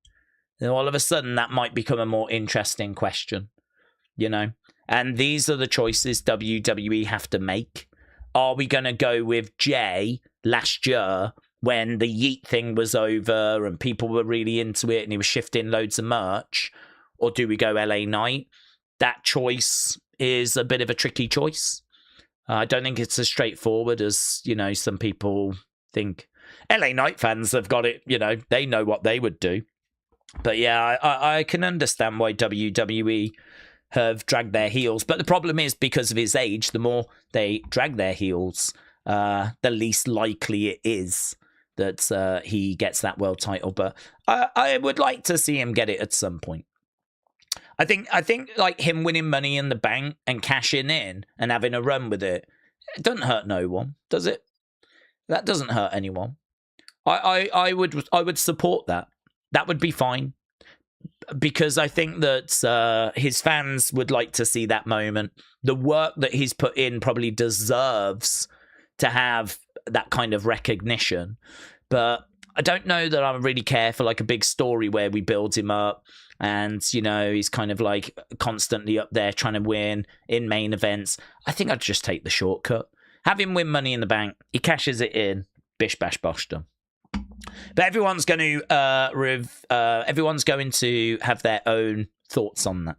Then all of a sudden, that might become a more interesting question, And these are the choices WWE have to make. Are we going to go with Jay last year when the Yeet thing was over and people were really into it and he was shifting loads of merch? Or do we go LA Knight? That choice is a bit of a tricky choice. I don't think it's as straightforward as, some people think. LA Knight fans have got it, they know what they would do. But yeah, I can understand why WWE have dragged their heels. But the problem is, because of his age, the more they drag their heels, the least likely it is that he gets that world title. But I would like to see him get it at some point. I think like him winning Money in the Bank and cashing in and having a run with it doesn't hurt no one, does it? That doesn't hurt anyone. I would support that. That would be fine. Because I think that his fans would like to see that moment. The work that he's put in probably deserves to have that kind of recognition. But I don't know that I really care for like a big story where we build him up and, he's kind of like constantly up there trying to win in main events. I think I'd just take the shortcut. Have him win Money in the Bank. He cashes it in. Bish, bash, bosh, done. But everyone's going to have their own thoughts on that.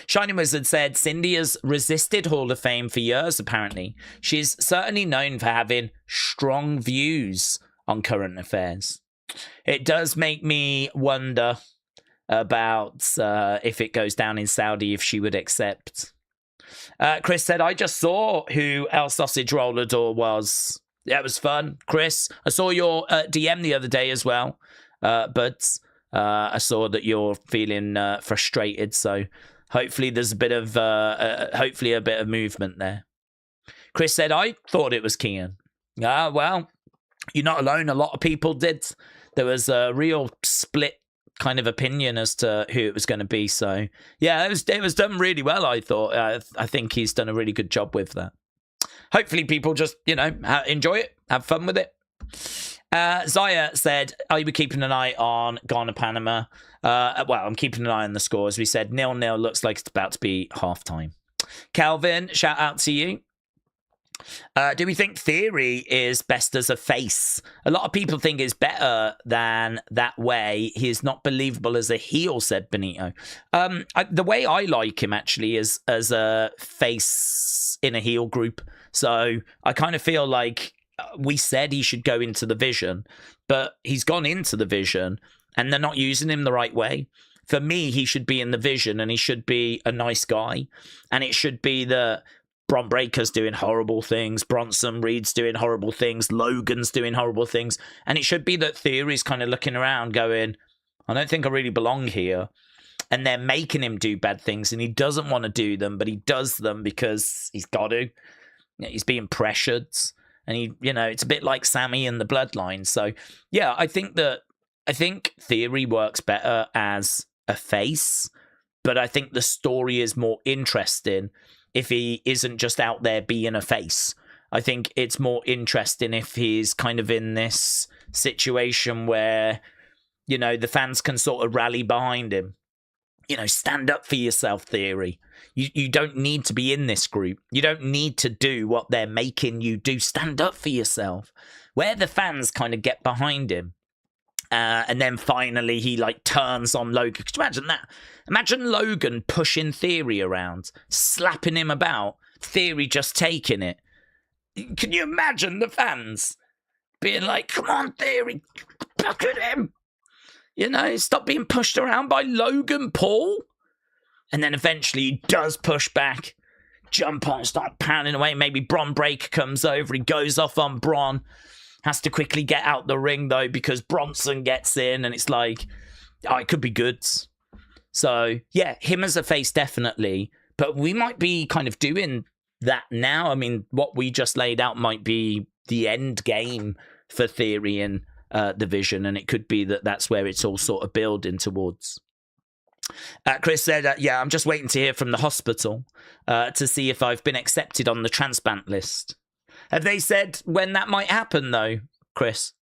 Shining Wizard said, Cindy has resisted Hall of Fame for years, apparently. She's certainly known for having strong views on current affairs. It does make me wonder about if it goes down in Saudi, if she would accept. Chris said, I just saw who El Sausage Rollador was. Yeah, it was fun. Chris, I saw your DM the other day as well, but I saw that you're feeling frustrated, so hopefully there's a bit of movement there. Chris said, I thought it was Kian. Well, You're not alone. A lot of people did. There was a real split kind of opinion as to who it was going to be. So yeah, it was done really well. I thought. I think he's done a really good job with that. Hopefully, people just enjoy it, have fun with it. Zaya said, "Are you keeping an eye on Ghana Panama?" Well, I'm keeping an eye on the score. As we said, 0-0 looks like it's about to be halftime. Calvin, shout out to you. Do we think Theory is best as a face? A lot of people think he's better than that way. He is not believable as a heel, said Benito. The way I like him, actually, is as a face in a heel group. So I kind of feel like we said he should go into the Vision, but he's gone into the Vision, and they're not using him the right way. For me, he should be in the Vision, and he should be a nice guy. And it should be the Bron Breakker's doing horrible things, Bronson Reed's doing horrible things, Logan's doing horrible things, and it should be that Theory's kind of looking around going, I don't think I really belong here, and they're making him do bad things, and he doesn't want to do them, but he does them because he's got to. He's being pressured, and it's a bit like Sammy and the Bloodline. So yeah, I think Theory works better as a face, but I think the story is more interesting if he isn't just out there being a face. I think it's more interesting if he's kind of in this situation where, the fans can sort of rally behind him. Stand up for yourself, Theory. You don't need to be in this group. You don't need to do what they're making you do. Stand up for yourself. Where the fans kind of get behind him. And then finally he turns on Logan. Could you imagine that? Imagine Logan pushing Theory around, slapping him about, Theory just taking it. Can you imagine the fans being like, come on, Theory, look at him. Stop being pushed around by Logan Paul. And then eventually he does push back, jump on, start pounding away. Maybe Bron Breakker comes over, he goes off on Bron. Has to quickly get out the ring, though, because Bronson gets in, and it's like, it could be good. So, yeah, him as a face, definitely. But we might be kind of doing that now. I mean, what we just laid out might be the end game for Theory in the Vision, and it could be that that's where it's all sort of building towards. Chris said, I'm just waiting to hear from the hospital to see if I've been accepted on the transplant list. Have they said when that might happen, though, Chris?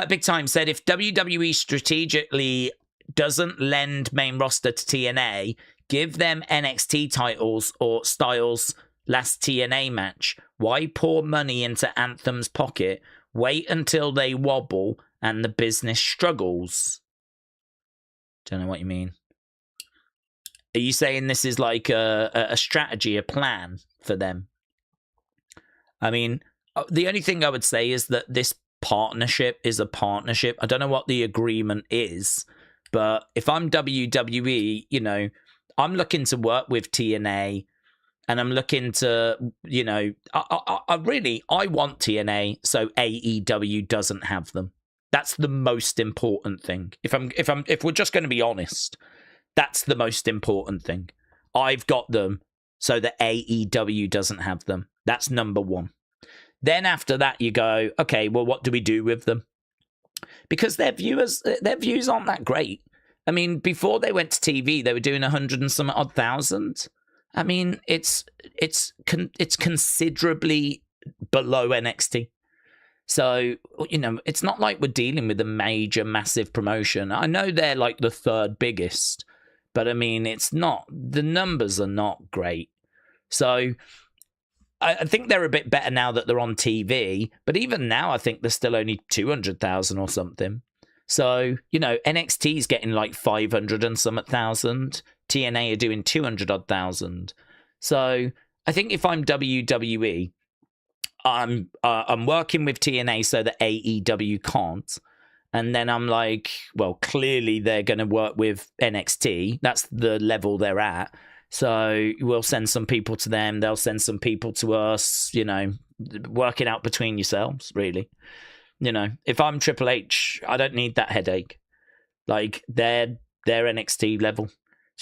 Big Time said, if WWE strategically doesn't lend main roster to TNA, give them NXT titles or Styles' last TNA match. Why pour money into Anthem's pocket? Wait until they wobble and the business struggles. Don't know what you mean. Are you saying this is like a strategy, a plan for them? I mean, the only thing I would say is that this partnership is a partnership. I don't know what the agreement is, but if I'm WWE, I'm looking to work with TNA, and I'm looking to, I want TNA so AEW doesn't have them. That's the most important thing. If we're just going to be honest, that's the most important thing. I've got them so that AEW doesn't have them. That's number one. Then after that, you go, okay, well, what do we do with them? Because their views aren't that great. I mean, before they went to TV, they were doing 100 and some odd thousand. I mean, it's considerably below NXT. So, it's not like we're dealing with a major, massive promotion. I know they're like the third biggest, but I mean, the numbers are not great. So I think they're a bit better now that they're on TV, but even now I think they're still only 200,000 or something. So, NXT is getting like 500 and some thousand. TNA are doing 200 odd thousand. So I think if I'm WWE, I'm working with TNA so that AEW can't. And then I'm like, well, clearly they're going to work with NXT. That's the level they're at. So we'll send some people to them. They'll send some people to us, work it out between yourselves, really. If I'm Triple H, I don't need that headache. Like, they're NXT level.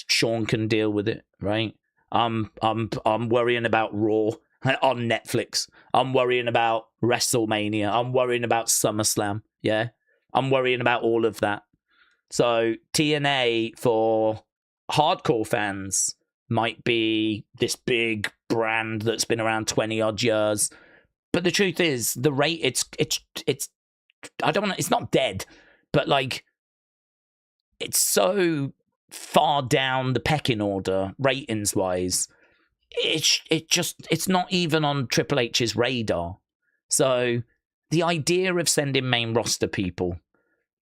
Sean can deal with it, right? I'm worrying about Raw on Netflix. I'm worrying about WrestleMania. I'm worrying about SummerSlam. Yeah. I'm worrying about all of that. So TNA for hardcore fans might be this big brand that's been around 20 odd years. But the truth is, the rate, it's I don't want to, it's not dead, but like, it's so far down the pecking order, ratings wise. It's not even on Triple H's radar. So the idea of sending main roster people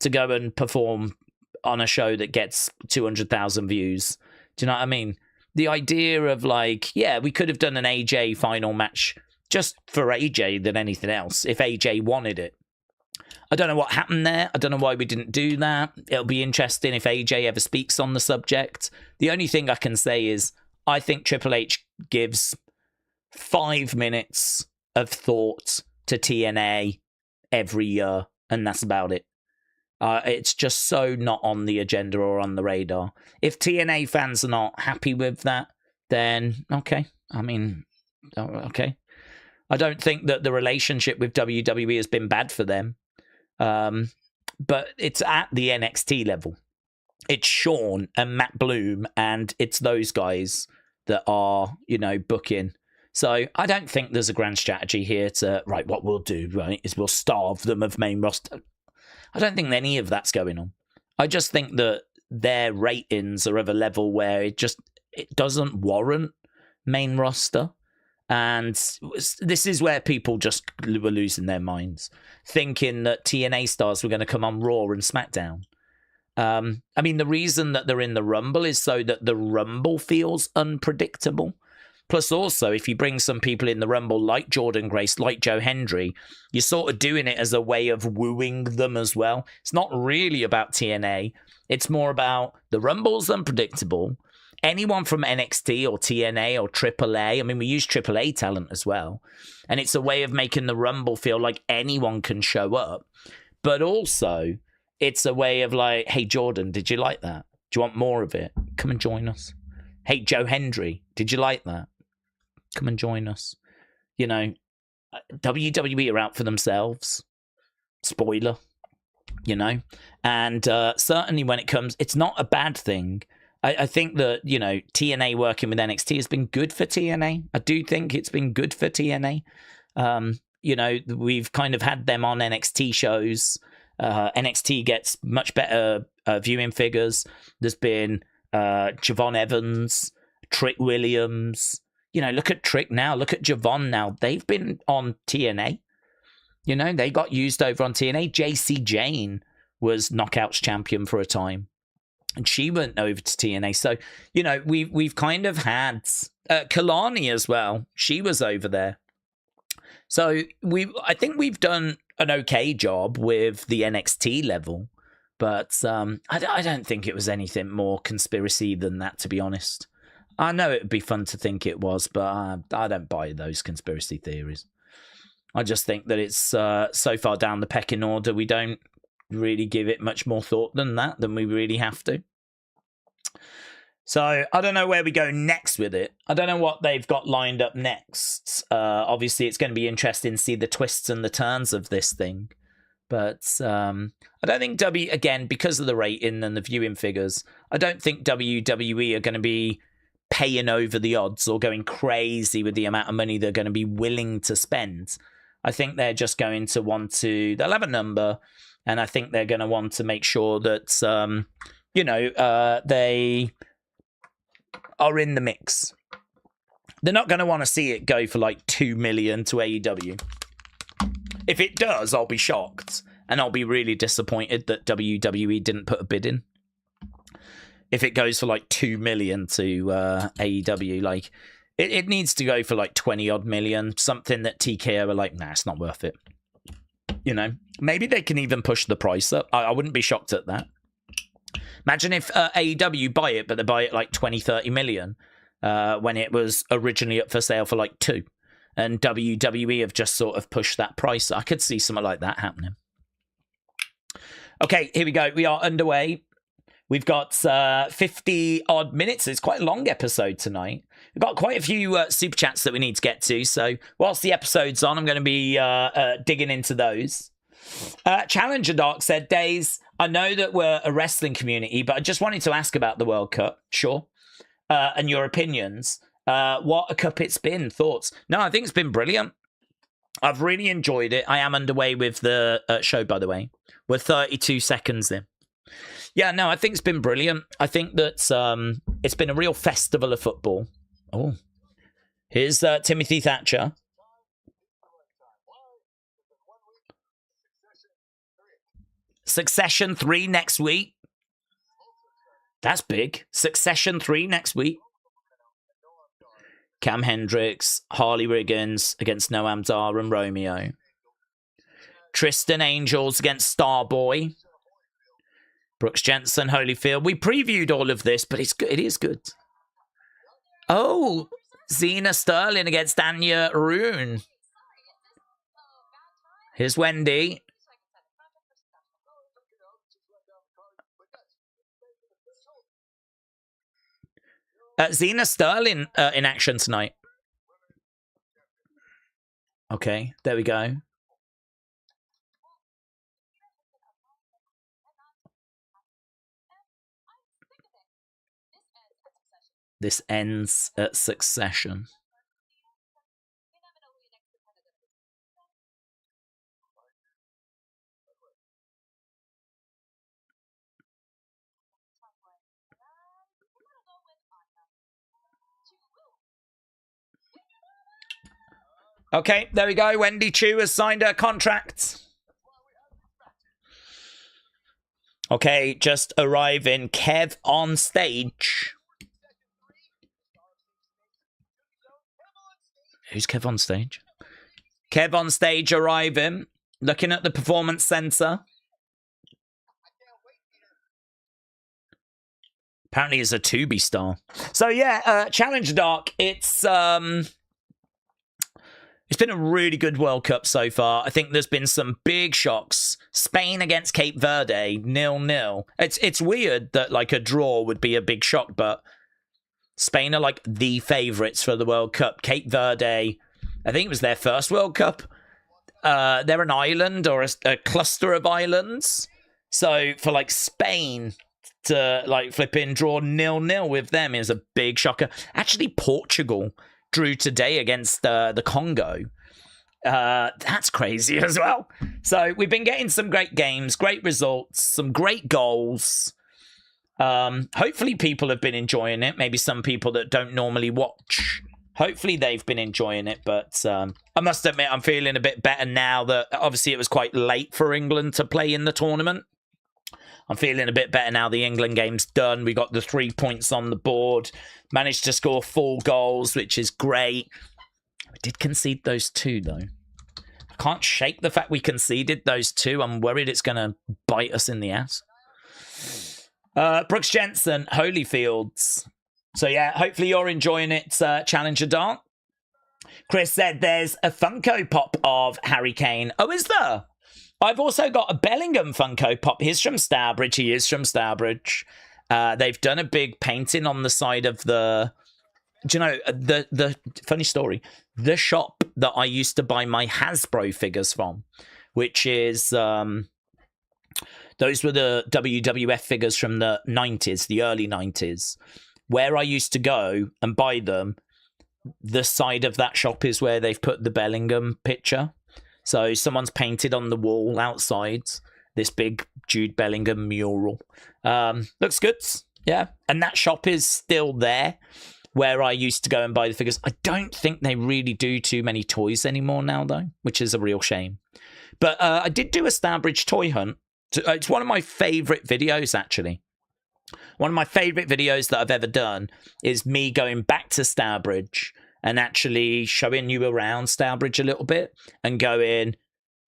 to go and perform on a show that gets 200,000 views, do you know what I mean? The idea of like, yeah, we could have done an AJ final match just for AJ than anything else if AJ wanted it. I don't know what happened there. I don't know why we didn't do that. It'll be interesting if AJ ever speaks on the subject. The only thing I can say is I think Triple H gives 5 minutes of thought to TNA every year, and that's about it. It's just so not on the agenda or on the radar. If TNA fans are not happy with that, then okay. I mean, okay. I don't think that the relationship with WWE has been bad for them. But it's at the NXT level. It's Sean and Matt Bloom, and it's those guys that are, you know, booking. So I don't think there's a grand strategy here to, right, what we'll do, right, is we'll starve them of main roster. I don't think any of that's going on. I just think that their ratings are of a level where it doesn't warrant main roster. And this is where people just were losing their minds, thinking that TNA stars were going to come on Raw and SmackDown. I mean, the reason that they're in the Rumble is so that the Rumble feels unpredictable. Plus, also, if you bring some people in the Rumble like Jordan Grace, like Joe Hendry, you're sort of doing it as a way of wooing them as well. It's not really about TNA. It's more about the Rumble's unpredictable. Anyone from NXT or TNA or AAA, I mean, we use AAA talent as well. And it's a way of making the Rumble feel like anyone can show up. But also, it's a way of like, hey, Jordan, did you like that? Do you want more of it? Come and join us. Hey, Joe Hendry, did you like that? Come and join us. You know, WWE are out for themselves. Spoiler, you know. And certainly when it comes, it's not a bad thing. I think that, you know, TNA working with NXT has been good for TNA. I do think it's been good for TNA. You know, we've kind of had them on NXT shows. NXT gets much better viewing figures. There's been Javon Evans, Trick Williams. You know, look at Trick now. Look at Javon now. They've been on TNA. You know, they got used over on TNA. JC Jane was Knockouts champion for a time. And she went over to TNA. So, you know, we've kind of had Kalani as well. She was over there. So I think we've done an okay job with the NXT level. But I don't think it was anything more conspiracy than that, to be honest. I know it would be fun to think it was, but I don't buy those conspiracy theories. I just think that it's so far down the pecking order, we don't really give it much more thought than we really have to. So I don't know where we go next with it. I don't know what they've got lined up next. Obviously, it's going to be interesting to see the twists and the turns of this thing. But I don't think again, because of the rating and the viewing figures, I don't think WWE are going to be paying over the odds or going crazy with the amount of money they're going to be willing to spend. I think they're just going to they'll have a number, and I think they're going to want to make sure that, they are in the mix. They're not going to want to see it go for like 2 million to AEW. If it does, I'll be shocked, and I'll be really disappointed that WWE didn't put a bid in. If it goes for like 2 million to AEW, like it needs to go for like 20 odd million, something that TKO are like, nah, it's not worth it. You know, maybe they can even push the price up. I wouldn't be shocked at that. Imagine if AEW buy it, but they buy it like 20, 30 million when it was originally up for sale for like 2. And WWE have just sort of pushed that price. I could see something like that happening. Okay, here we go. We are underway. We've got 50 odd minutes. It's quite a long episode tonight. We've got quite a few super chats that we need to get to. So whilst the episode's on, I'm going to be digging into those. Challenger Dark said, Daze, I know that we're a wrestling community, but I just wanted to ask about the World Cup. Sure. And your opinions. What a cup it's been. Thoughts? No, I think it's been brilliant. I've really enjoyed it. I am underway with the show, by the way. We're 32 seconds in. Yeah, no, I think it's been brilliant. I think that it's been a real festival of football. Oh, here's Timothy Thatcher. Succession 3 next week. That's big. Succession 3 next week. Cam Hendricks, Harley Riggins against Noam Dar and Romeo. Tristan Angels against Starboy. Brooks Jensen, Holyfield. We previewed all of this, but it's good. It is good. Oh, Xena Sterling against Anya Rune. Here's Wendy. Xena Sterling in action tonight. Okay, there we go. This ends at Succession. Okay, there we go. Wendy Choo has signed her contract. Okay, just arriving. Kev on stage. Who's Kev on stage? Kev on stage arriving. Looking at the performance center. Apparently it's a Tubi star. So yeah, Challenger Dark. It's been a really good World Cup so far. I think there's been some big shocks. Spain against Cape Verde, 0-0. It's weird that like a draw would be a big shock, but Spain are like the favourites for the World Cup. Cape Verde, I think it was their first World Cup. They're an island or a cluster of islands. So for like Spain to like flipping draw 0-0 with them is a big shocker. Actually, Portugal drew today against the Congo. That's crazy as well. So we've been getting some great games, great results, some great goals. Hopefully people have been enjoying it. Maybe some people that don't normally watch. Hopefully they've been enjoying it. But I must admit, I'm feeling a bit better now that obviously it was quite late for England to play in the tournament. I'm feeling a bit better now the England game's done. We got the 3 points on the board. Managed to score 4 goals, which is great. We did concede those 2, though. I can't shake the fact we conceded those 2. I'm worried it's going to bite us in the ass. Brooks Jensen, Holyfields. So, yeah, hopefully you're enjoying it, Challenger Dark. Chris said there's a Funko Pop of Harry Kane. Oh, is there? I've also got a Bellingham Funko Pop. He's from Stourbridge. He is from Stourbridge. They've done a big painting on the side of the... Do you know, the funny story, the shop that I used to buy my Hasbro figures from, which is... those were the WWF figures from the 90s, the early 90s. Where I used to go and buy them, the side of that shop is where they've put the Bellingham picture. So someone's painted on the wall outside this big Jude Bellingham mural. Looks good. Yeah. And that shop is still there where I used to go and buy the figures. I don't think they really do too many toys anymore now, though, which is a real shame. But I did do a Stourbridge toy hunt. It's one of my favourite videos, actually. One of my favourite videos that I've ever done is me going back to Stourbridge and actually showing you around Stourbridge a little bit and going,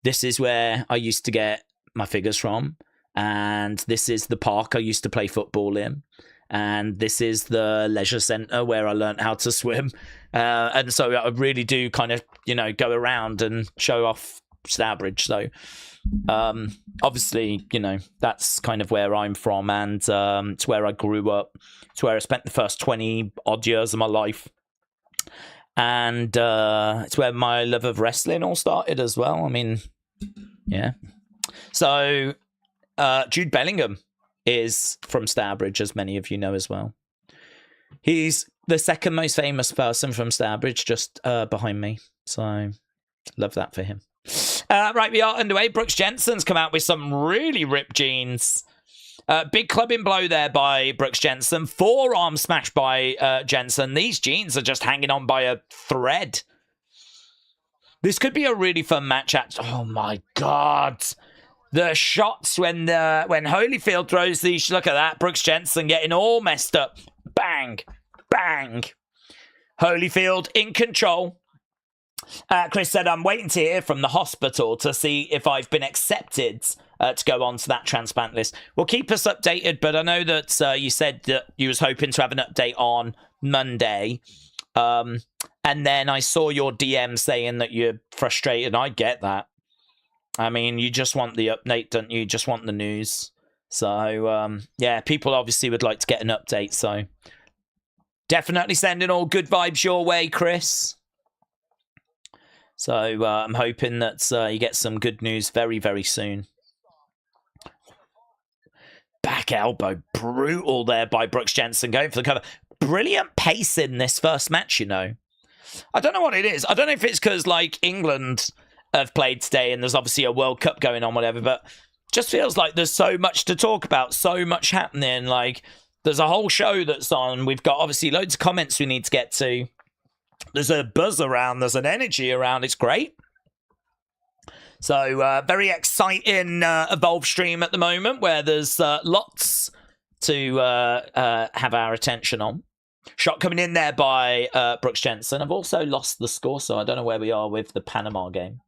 this is where I used to get my figures from, and this is the park I used to play football in, and this is the leisure centre where I learned how to swim. And so I really do kind of, you know, go around and show off Stourbridge. So Obviously, you know, that's kind of where I'm from, and it's where I grew up. It's where I spent the first 20 odd years of my life. And it's where my love of wrestling all started as well. I mean, yeah. So Jude Bellingham is from Stourbridge, as many of you know as well. He's the second most famous person from Stourbridge, just behind me. So love that for him. Right, we are underway. Brooks Jensen's come out with some really ripped jeans. Big clubbing blow there by Brooks Jensen. Forearm smash by Jensen. These jeans are just hanging on by a thread. This could be a really fun match. Oh my God. The shots when Holyfield throws these. Look at that. Brooks Jensen getting all messed up. Bang. Bang. Holyfield in control. Chris said, I'm waiting to hear from the hospital to see if I've been accepted to go on to that transplant list. Well, keep us updated, but I know that you said that you was hoping to have an update on Monday. And then I saw your DM saying that you're frustrated. I get that. I mean, you just want the update, don't you? You just want the news. So, yeah, people obviously would like to get an update. So, definitely sending all good vibes your way, Chris. So I'm hoping that you get some good news very, very soon. Back elbow. Brutal there by Brooks Jensen going for the cover. Brilliant pace in this first match, you know. I don't know what it is. I don't know if it's because, like, England have played today and there's obviously a World Cup going on, whatever, but just feels like there's so much to talk about, so much happening. Like, there's a whole show that's on. We've got, obviously, loads of comments we need to get to. There's a buzz around. There's an energy around. It's great. So, very exciting Evolve stream at the moment where there's lots to have our attention on. Shot coming in there by Brooks Jensen. I've also lost the score, so I don't know where we are with the Panama game.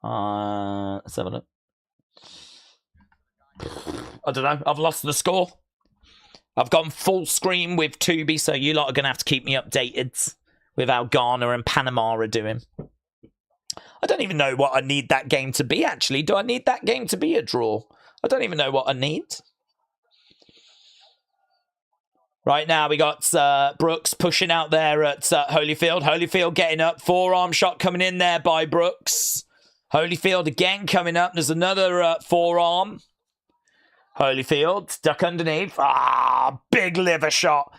Let's have a look. I don't know. I've lost the score. I've gone full screen with Tubi, so you lot are going to have to keep me updated with how Ghana and Panama are doing. I don't even know what I need that game to be, actually. Do I need that game to be a draw? I don't even know what I need. Right now, we got Brooks pushing out there at Holyfield. Holyfield getting up. Forearm shot coming in there by Brooks. Holyfield again coming up. There's another forearm. Holyfield, duck underneath. Big liver shot.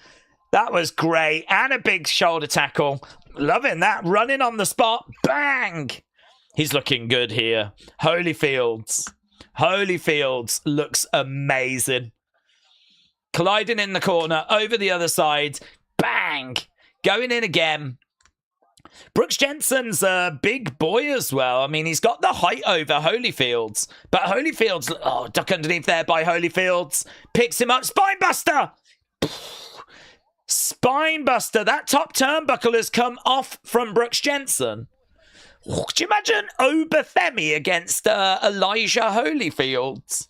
That was great. And a big shoulder tackle. Loving that. Running on the spot. Bang! He's looking good here. Holyfield looks amazing. Colliding in the corner. Over the other side. Bang! Going in again. Brooks Jensen's a big boy as well. I mean, he's got the height over Holyfield's. But Holyfield's... Oh, duck underneath there by Holyfield's. Picks him up. Spinebuster! Spinebuster. That top turnbuckle has come off from Brooks Jensen. Could you imagine Obafemi against Elijah Holyfield?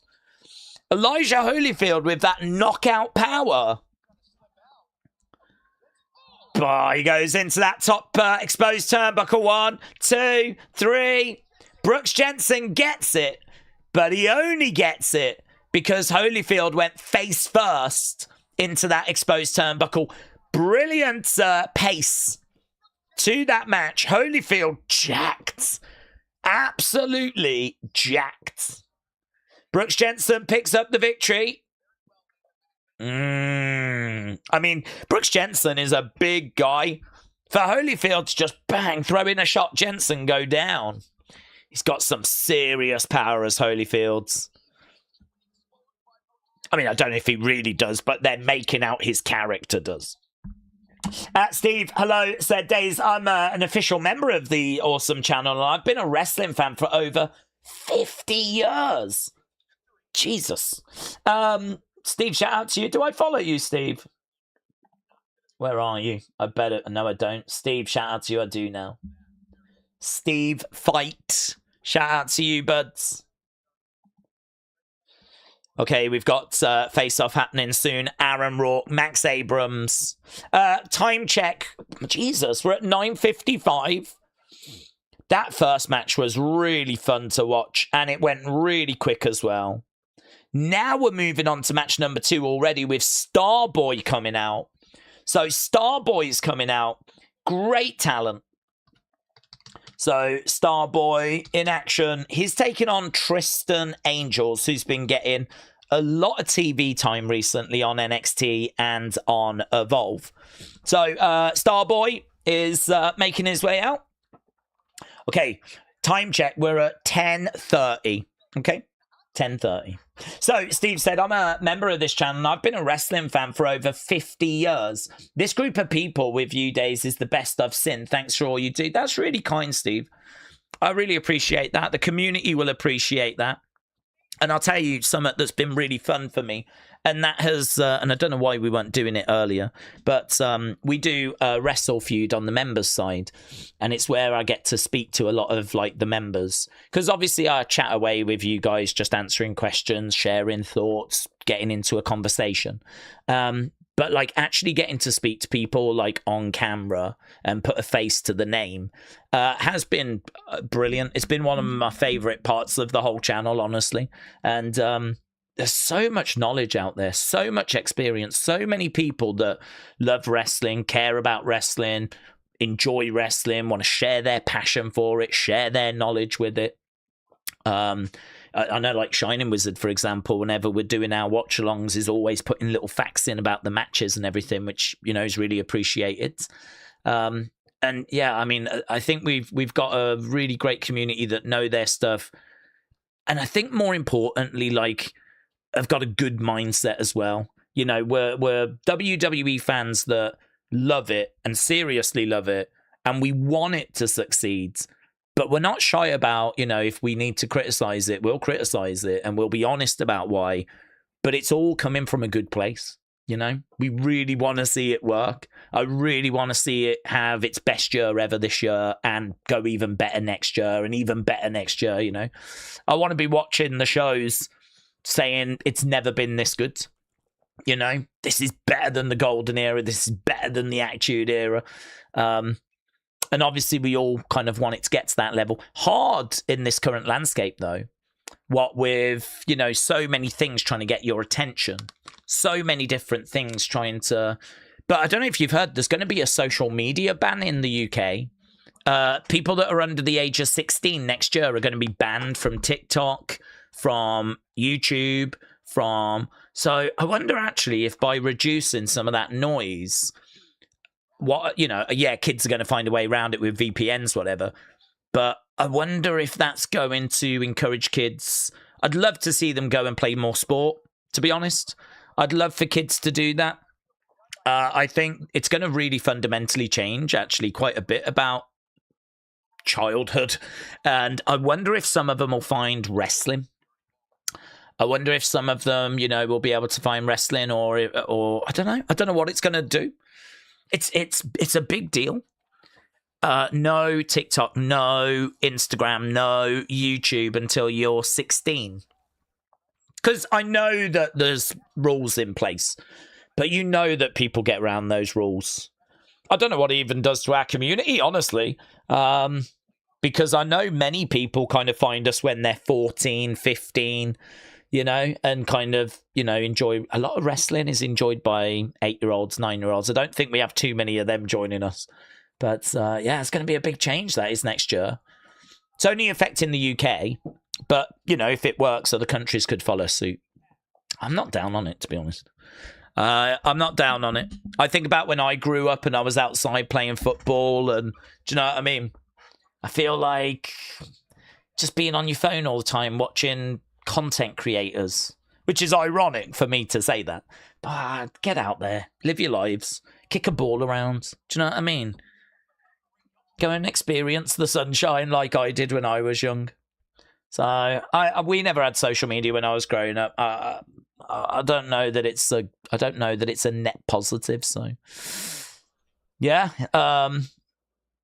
Elijah Holyfield with that knockout power. He goes into that top exposed turnbuckle. 1, 2, 3. Brooks Jensen gets it, but he only gets it because Holyfield went face first into that exposed turnbuckle. Brilliant pace to that match. Holyfield jacked. Absolutely jacked. Brooks Jensen picks up the victory. I mean, Brooks Jensen is a big guy. For Holyfield to just bang, throw in a shot, Jensen go down. He's got some serious power as Holyfield's. I mean, I don't know if he really does, but they're making out his character does. Steve, hello, said Daze. I'm an official member of the awesome channel, and I've been a wrestling fan for over 50 years. Jesus. Steve, shout out to you. Do I follow you, Steve? Where are you? I better. No, I don't. Steve, shout out to you. I do now. Steve, fight. Shout out to you, buds. Okay, we've got face-off happening soon. Aaron Rourke, Max Abrams. Time check. Jesus, we're at 9:55. That first match was really fun to watch, and it went really quick as well. Now we're moving on to match number 2 already with Starboy coming out. So Starboy's coming out. Great talent. So Starboy in action. He's taking on Tristan Angels, who's been getting a lot of TV time recently on NXT and on Evolve. So Starboy is making his way out. Okay, time check. We're at 10:30. Okay, 10:30. So Steve said, I'm a member of this channel and I've been a wrestling fan for over 50 years. This group of people with you, Daze, is the best I've seen. Thanks for all you do. That's really kind, Steve. I really appreciate that. The community will appreciate that. And I'll tell you something that's been really fun for me. And that has, and I don't know why we weren't doing it earlier, but we do Wrestle Feud on the members side. And it's where I get to speak to a lot of like the members. Because obviously I chat away with you guys, just answering questions, sharing thoughts, getting into a conversation. But like actually getting to speak to people like on camera and put a face to the name has been brilliant. It's been one of my favorite parts of the whole channel, honestly. And there's so much knowledge out there, so much experience, so many people that love wrestling, care about wrestling, enjoy wrestling, want to share their passion for it, share their knowledge with it. I know like Shining Wizard, for example, whenever we're doing our watch-alongs, is always putting little facts in about the matches and everything, which, you know, is really appreciated. And yeah, I mean, I think we've got a really great community that know their stuff. And I think more importantly, like, have got a good mindset as well. You know, we're WWE fans that love it and seriously love it, and we want it to succeed. But we're not shy about, you know, if we need to criticize it, we'll criticize it and we'll be honest about why. But it's all coming from a good place, you know? We really want to see it work. I really want to see it have its best year ever this year and go even better next year and even better next year, you know? I want to be watching the shows saying it's never been this good. You know, this is better than the golden era. This is better than the Attitude era. And obviously, we all kind of want it to get to that level. Hard in this current landscape, though. What with, you know, so many things trying to get your attention. So many different things trying to... But I don't know if you've heard, there's going to be a social media ban in the UK. People that are under the age of 16 next year are going to be banned from TikTok, from YouTube, from... So I wonder, actually, if by reducing some of that noise... What, you know, yeah, kids are going to find a way around it with VPNs, whatever. But I wonder if that's going to encourage kids. I'd love to see them go and play more sport, to be honest. I'd love for kids to do that. I think it's going to really fundamentally change, actually, quite a bit about childhood. And I wonder if some of them will find wrestling. I wonder if some of them, you know, will be able to find wrestling or I don't know. I don't know what it's going to do. It's a big deal. No TikTok, no Instagram, no YouTube until you're 16. Because I know that there's rules in place, but you know that people get around those rules. I don't know what it even does to our community, honestly. Because I know many people kind of find us when they're 14, 15, you know, and kind of, you know, enjoy. A lot of wrestling is enjoyed by 8-year-olds, 9-year-olds. I don't think we have too many of them joining us. But yeah, it's going to be a big change, that is, next year. It's only affecting the UK, but, you know, if it works, other countries could follow suit. I'm not down on it, to be honest. I'm not down on it. I think about when I grew up and I was outside playing football, and do you know what I mean? I feel like just being on your phone all the time, watching content creators, which is ironic for me to say that, but get out there, live your lives, kick a ball around. Do you know what I mean? Go and experience the sunshine like I did when I was young. So we never had social media when I was growing up. I don't know that it's a net positive. So yeah,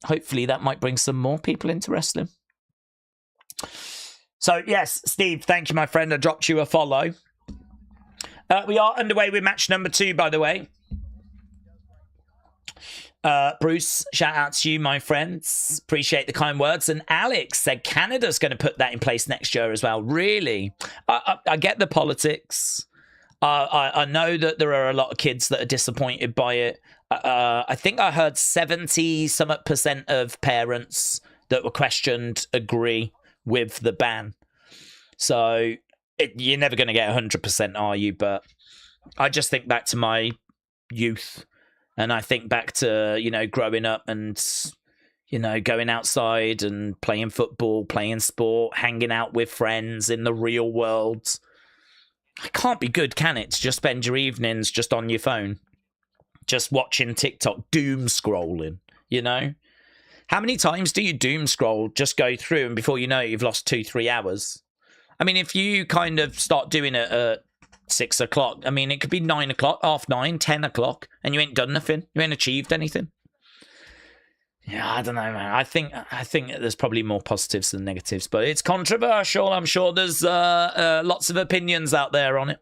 hopefully that might bring some more people into wrestling. So, yes, Steve, thank you, my friend. I dropped you a follow. We are underway with match number 2, by the way. Bruce, shout out to you, my friends. Appreciate the kind words. And Alex said Canada's going to put that in place next year as well. Really? I get the politics. I know that there are a lot of kids that are disappointed by it. I think I heard 70% of parents that were questioned agree with the ban. So you're never going to get 100%, are you? But I just think back to my youth, and I think back to, you know, growing up and, you know, going outside and playing football, playing sport, hanging out with friends in the real world. It can't be good, can it? To just spend your evenings just on your phone, just watching TikTok, doom scrolling, you know? How many times do you doom scroll, just go through, and before you know it, you've lost 2-3 hours? I mean, if you kind of start doing it at 6 o'clock, I mean, it could be 9 o'clock, 9:30, 10 o'clock, and you ain't done nothing. You ain't achieved anything. Yeah, I don't know, man. I think there's probably more positives than negatives, but it's controversial. I'm sure there's lots of opinions out there on it.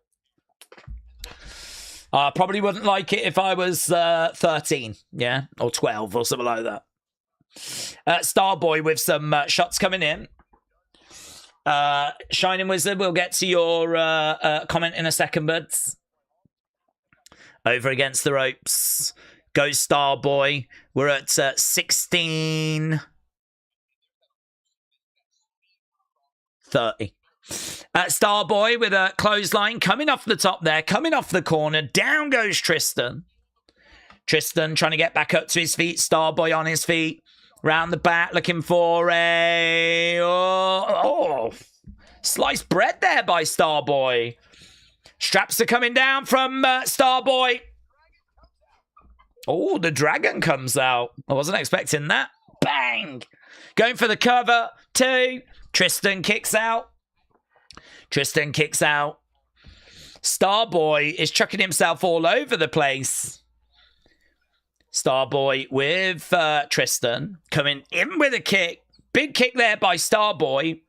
I probably wouldn't like it if I was 13, yeah, or 12 or something like that. Starboy with some shots coming in. Shining Wizard, we'll get to your comment in a second, buds. Over against the ropes goes Starboy. We're at 16:30. Starboy with a clothesline coming off the top there, coming off the corner. Down goes Tristan. Tristan trying to get back up to his feet. Starboy on his feet. Round the back, looking for a... sliced bread there by Starboy. Straps are coming down from Starboy. Oh, the dragon comes out. I wasn't expecting that. Bang! Going for the cover. 2. Tristan kicks out. Tristan kicks out. Starboy is chucking himself all over the place. Starboy with Tristan coming in with a kick. Big kick there by Starboy.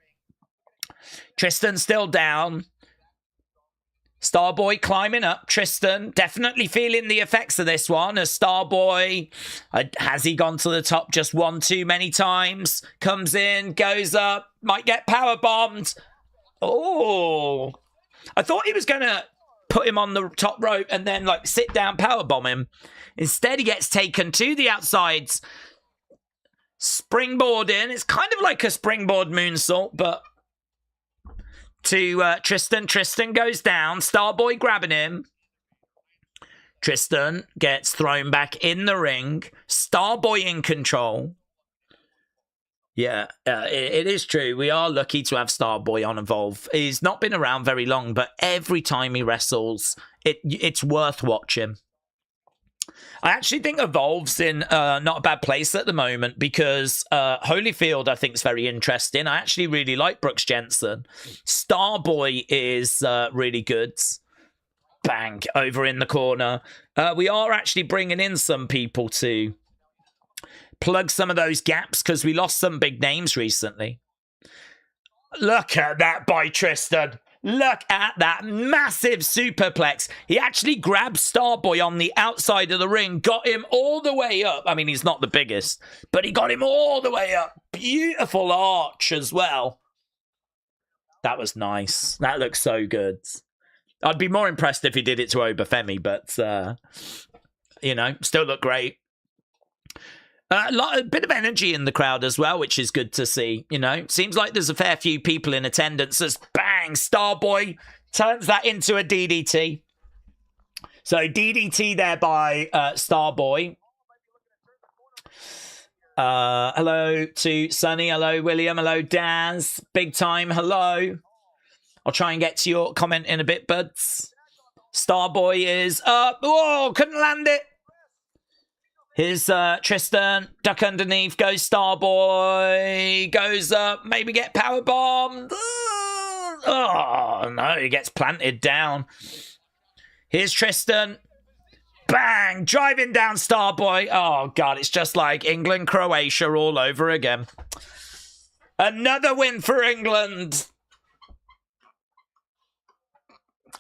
Tristan still down. Starboy climbing up. Tristan definitely feeling the effects of this one as Starboy, has he gone to the top just one too many times? Comes in, goes up, might get power bombed. Oh, I thought he was going to put him on the top rope and then like sit down power bomb him. Instead, he gets taken to the outsides. Springboard in. It's kind of like a springboard moonsault, but to Tristan. Tristan goes down. Starboy grabbing him. Tristan gets thrown back in the ring. Starboy in control. Yeah, it is true. We are lucky to have Starboy on Evolve. He's not been around very long, but every time he wrestles, it's worth watching. I actually think Evolve's in not a bad place at the moment because Holyfield, I think, is very interesting. I actually really like Brooks Jensen. Starboy is really good. Bang, over in the corner. We are actually bringing in some people to plug some of those gaps because we lost some big names recently. Look at that by Tristan. Look at that massive superplex. He actually grabbed Starboy on the outside of the ring, got him all the way up. I mean, he's not the biggest, but he got him all the way up. Beautiful arch as well. That was nice. That looks so good. I'd be more impressed if he did it to Obafemi, but, you know, still look great. A bit of energy in the crowd as well, which is good to see. You know, seems like there's a fair few people in attendance. As bang, Starboy turns that into a DDT. So DDT there by Starboy. Hello to Sunny. Hello, William. Hello, Daz. Big time. Hello. I'll try and get to your comment in a bit, buds. Starboy is up. Whoa, couldn't land it. Here's Tristan, duck underneath, goes Starboy, goes up, maybe get power bombed. Oh, no, he gets planted down. Here's Tristan, bang, driving down Starboy. Oh, God, it's just like England, Croatia all over again. Another win for England.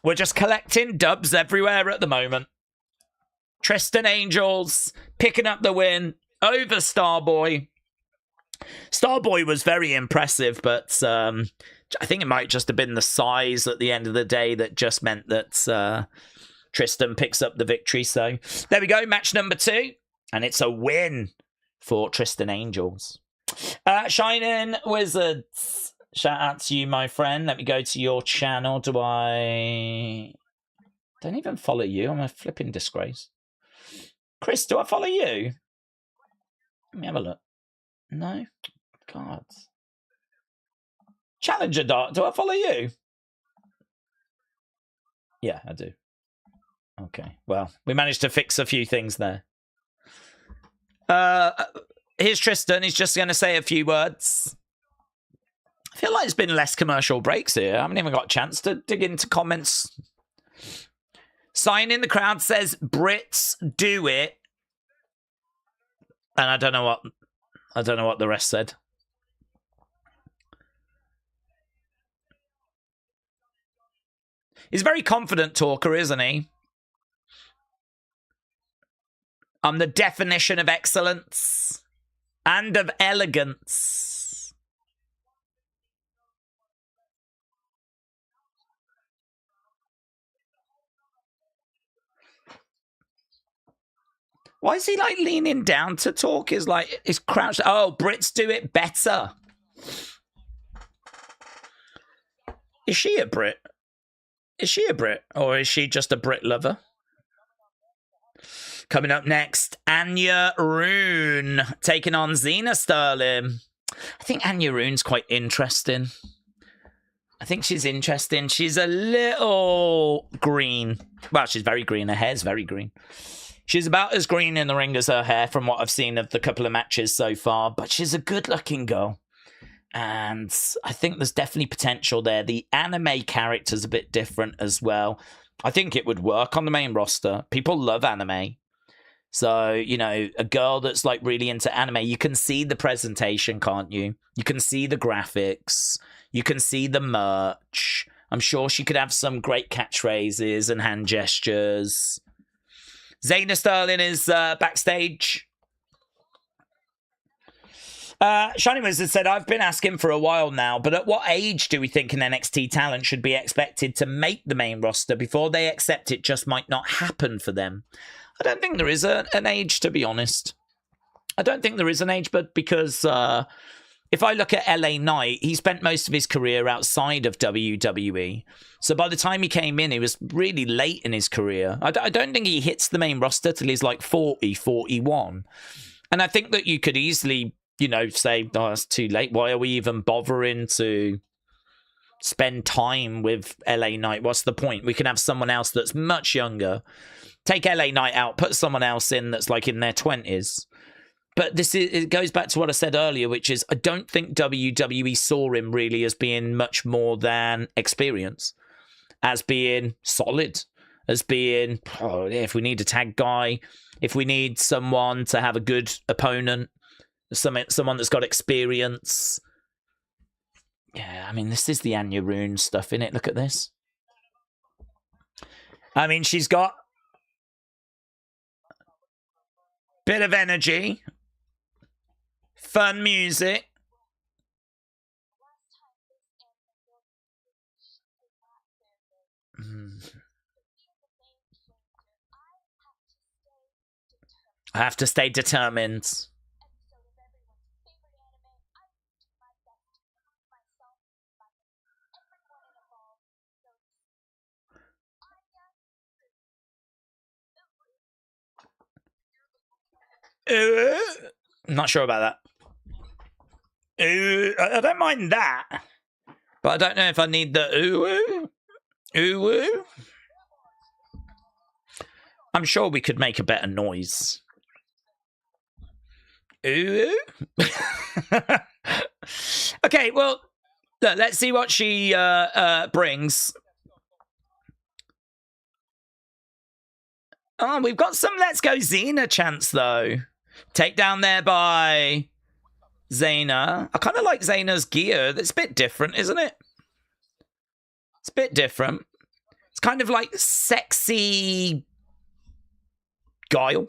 We're just collecting dubs everywhere at the moment. Tristan Angels picking up the win over Starboy. Starboy was very impressive, but I think it might just have been the size at the end of the day that just meant that Tristan picks up the victory. So there we go, match number 2. And it's a win for Tristan Angels. Shining Wizards, shout out to you, my friend. Let me go to your channel. Don't even follow you. I'm a flipping disgrace. Chris, do I follow you? Let me have a look. No? God. Challenger Dart, do I follow you? Yeah, I do. Okay, well, we managed to fix a few things there. Here's Tristan. He's just going to say a few words. I feel like there's been less commercial breaks here. I haven't even got a chance to dig into comments. Sign in the crowd says, Brits do it. And I don't know what the rest said. He's a very confident talker, isn't he? I'm the definition of excellence and of elegance. Why is he like leaning down to talk? Is crouched. Oh, Brits do it better. Is she a Brit? Is she a Brit? Or is she just a Brit lover? Coming up next, Anya Rune taking on Xena Sterling. I think Anya Rune's quite interesting. I think she's interesting. She's a little green. Well, she's very green. Her hair's very green. She's about as green in the ring as her hair from what I've seen of the couple of matches so far. But she's a good-looking girl. And I think there's definitely potential there. The anime character's a bit different as well. I think it would work on the main roster. People love anime. So, you know, a girl that's like really into anime, you can see the presentation, can't you? You can see the graphics. You can see the merch. I'm sure she could have some great catchphrases and hand gestures. Xena Sterling is backstage. Shining Wizard said, I've been asking for a while now, but at what age do we think an NXT talent should be expected to make the main roster before they accept it just might not happen for them? I don't think there is an age, to be honest. I don't think there is an age, but because if I look at LA Knight, he spent most of his career outside of WWE. So by the time he came in, he was really late in his career. I don't think he hits the main roster till he's like 40, 41. And I think that you could easily, you know, say, oh, it's too late. Why are we even bothering to spend time with LA Knight? What's the point? We can have someone else that's much younger. Take LA Knight out, put someone else in that's like in their 20s. But it goes back to what I said earlier, which is I don't think WWE saw him really as being much more than experience, as being solid, as being, oh, yeah, if we need a tag guy, if we need someone to have a good opponent, someone that's got experience. Yeah, I mean, this is the Anya Rune stuff, innit? Look at this. I mean, she's got bit of energy, fun music. I have to stay determined. I'm not sure about that. I don't mind that. But I don't know if I need the ooh. I'm sure we could make a better noise. Ooh. Okay, well, let's see what she brings. Oh, we've got some Let's Go Xena chants, though. Takedown there by Xena. I kind of like Xena's gear. It's a bit different, isn't it? It's a bit different. It's kind of like sexy guile.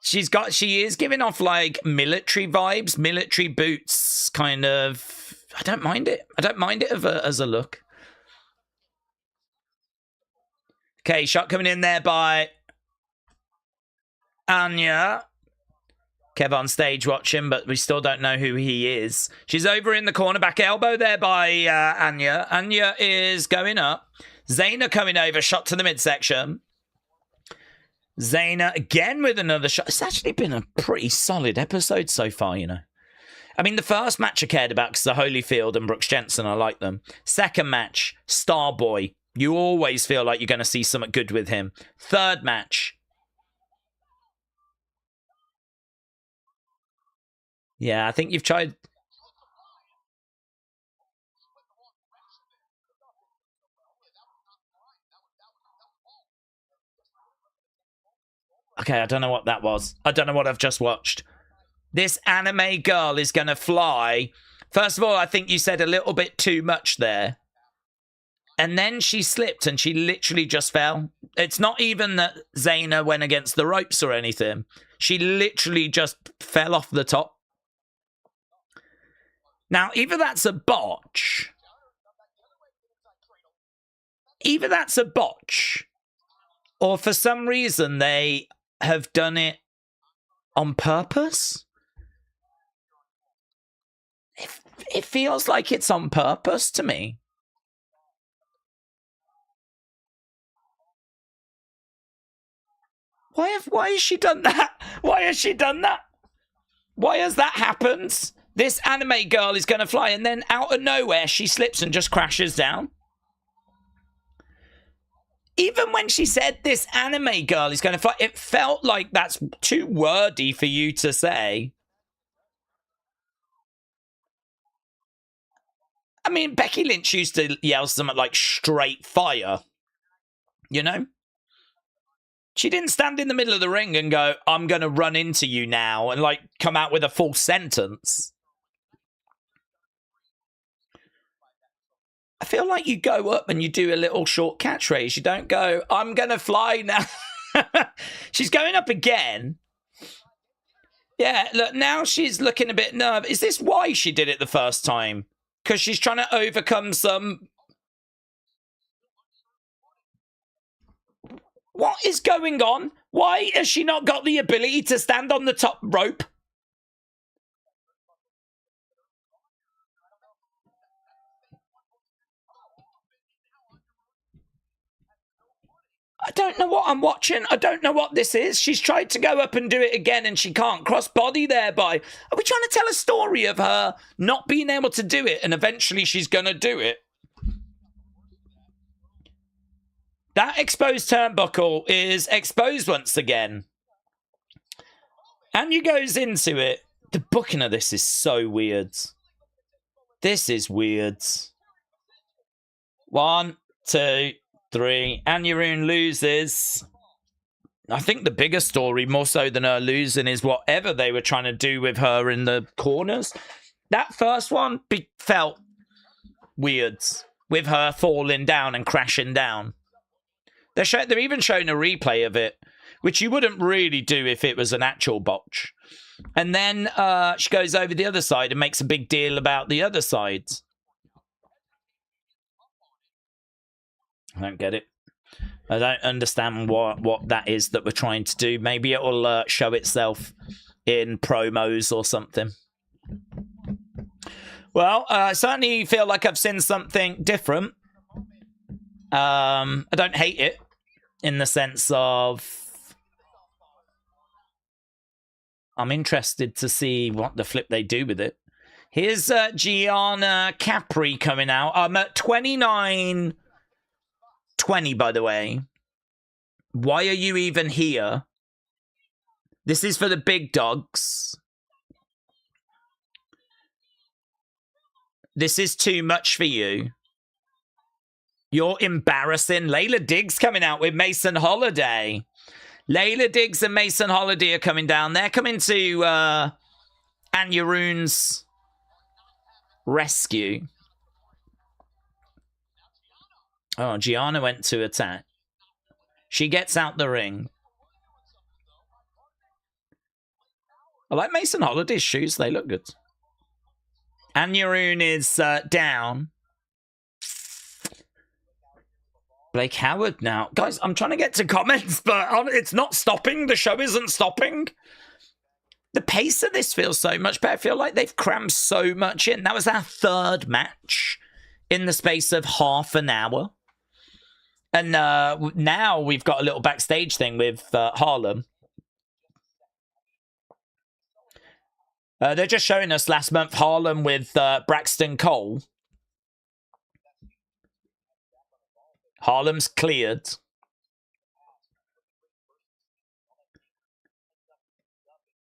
She is giving off like military vibes, military boots, kind of. I don't mind it. I don't mind it as a look. Okay, shot coming in there by Anya. Kev on stage watching, but we still don't know who he is. She's over in the corner, back elbow there by Anya. Anya is going up. Zaina coming over, shot to the midsection. Zaina again with another shot. It's actually been a pretty solid episode so far, you know. I mean, the first match I cared about because of Holyfield and Brooks Jensen, I like them. Second match, Starboy. You always feel like you're going to see something good with him. Third match. Yeah, I think you've tried... Okay, I don't know what that was. I don't know what I've just watched. This anime girl is going to fly. First of all, I think you said a little bit too much there. And then she slipped and she literally just fell. It's not even that Zaina went against the ropes or anything. She literally just fell off the top. Now, either that's a botch. Either that's a botch. Or for some reason they have done it on purpose. It feels like it's on purpose to me. Why has she done that? Why has she done that? Why has that happened? This anime girl is going to fly and then out of nowhere she slips and just crashes down. Even when she said this anime girl is going to fly, it felt like that's too wordy for you to say. I mean, Becky Lynch used to yell something like straight fire. You know? She didn't stand in the middle of the ring and go, I'm going to run into you now, and like come out with a full sentence. I feel like you go up and you do a little short catchphrase. You don't go, I'm going to fly now. She's going up again. Yeah, look, now she's looking a bit nervous. Is this why she did it the first time? Because she's trying to overcome some... What is going on? Why has she not got the ability to stand on the top rope? I don't know what I'm watching. I don't know what this is. She's tried to go up and do it again and she can't. Cross body thereby. Are we trying to tell a story of her not being able to do it and eventually she's going to do it? That exposed turnbuckle is exposed once again. Anya goes into it. The booking of this is so weird. This is weird. 1, 2, 3. Anya Rune loses. I think the bigger story, more so than her losing, is whatever they were trying to do with her in the corners. That first one felt weird, with her falling down and crashing down. They're even showing a replay of it, which you wouldn't really do if it was an actual botch. And then she goes over the other side and makes a big deal about the other side. I don't get it. I don't understand what that is that we're trying to do. Maybe it will show itself in promos or something. Well, I certainly feel like I've seen something different. I don't hate it in the sense of I'm interested to see what the flip they do with it. Here's Gianna Capri coming out. I'm at 29-20, by the way. Why are you even here? This is for the big dogs. This is too much for you. You're embarrassing. Layla Diggs coming out with Mason Holiday. Layla Diggs and Mason Holiday are coming down. They're coming to Anya Rune's rescue. Oh, Gianna went to attack. She gets out the ring. I like Mason Holiday's shoes. They look good. Anyaroon is down. Blake Howard now. Guys, I'm trying to get to comments, but it's not stopping. The show isn't stopping. The pace of this feels so much better. I feel like they've crammed so much in. That was our third match in the space of half an hour. And now we've got a little backstage thing with Harlem. They're just showing us last month Harlem with Braxton Cole. Harlem's cleared.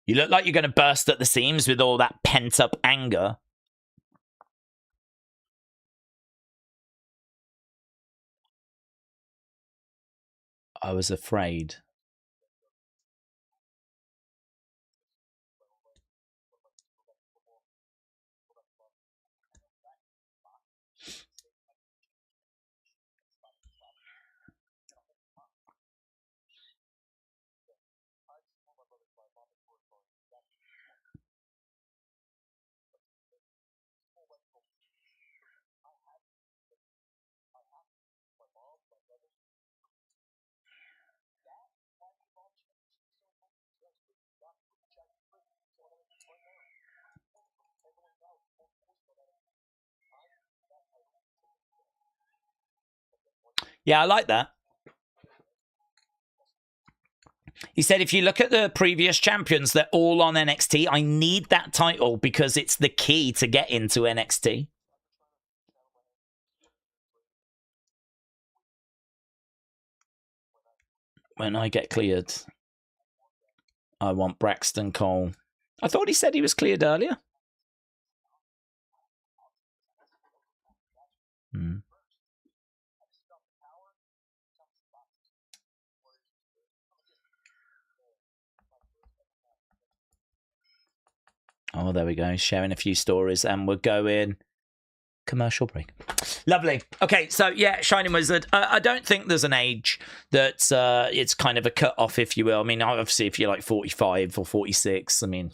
You look like you're going to burst at the seams with all that pent-up anger. I was afraid. Yeah, I like that. He said, if you look at the previous champions, they're all on NXT. I need that title because it's the key to get into NXT. When I get cleared, I want Braxton Cole. I thought he said he was cleared earlier. Oh, there we go. Sharing a few stories, and we're going commercial break. Lovely. Okay, so yeah, Shining Wizard. I don't think there's an age that it's kind of a cut off, if you will. I mean, obviously, if you're like 45 or 46, I mean,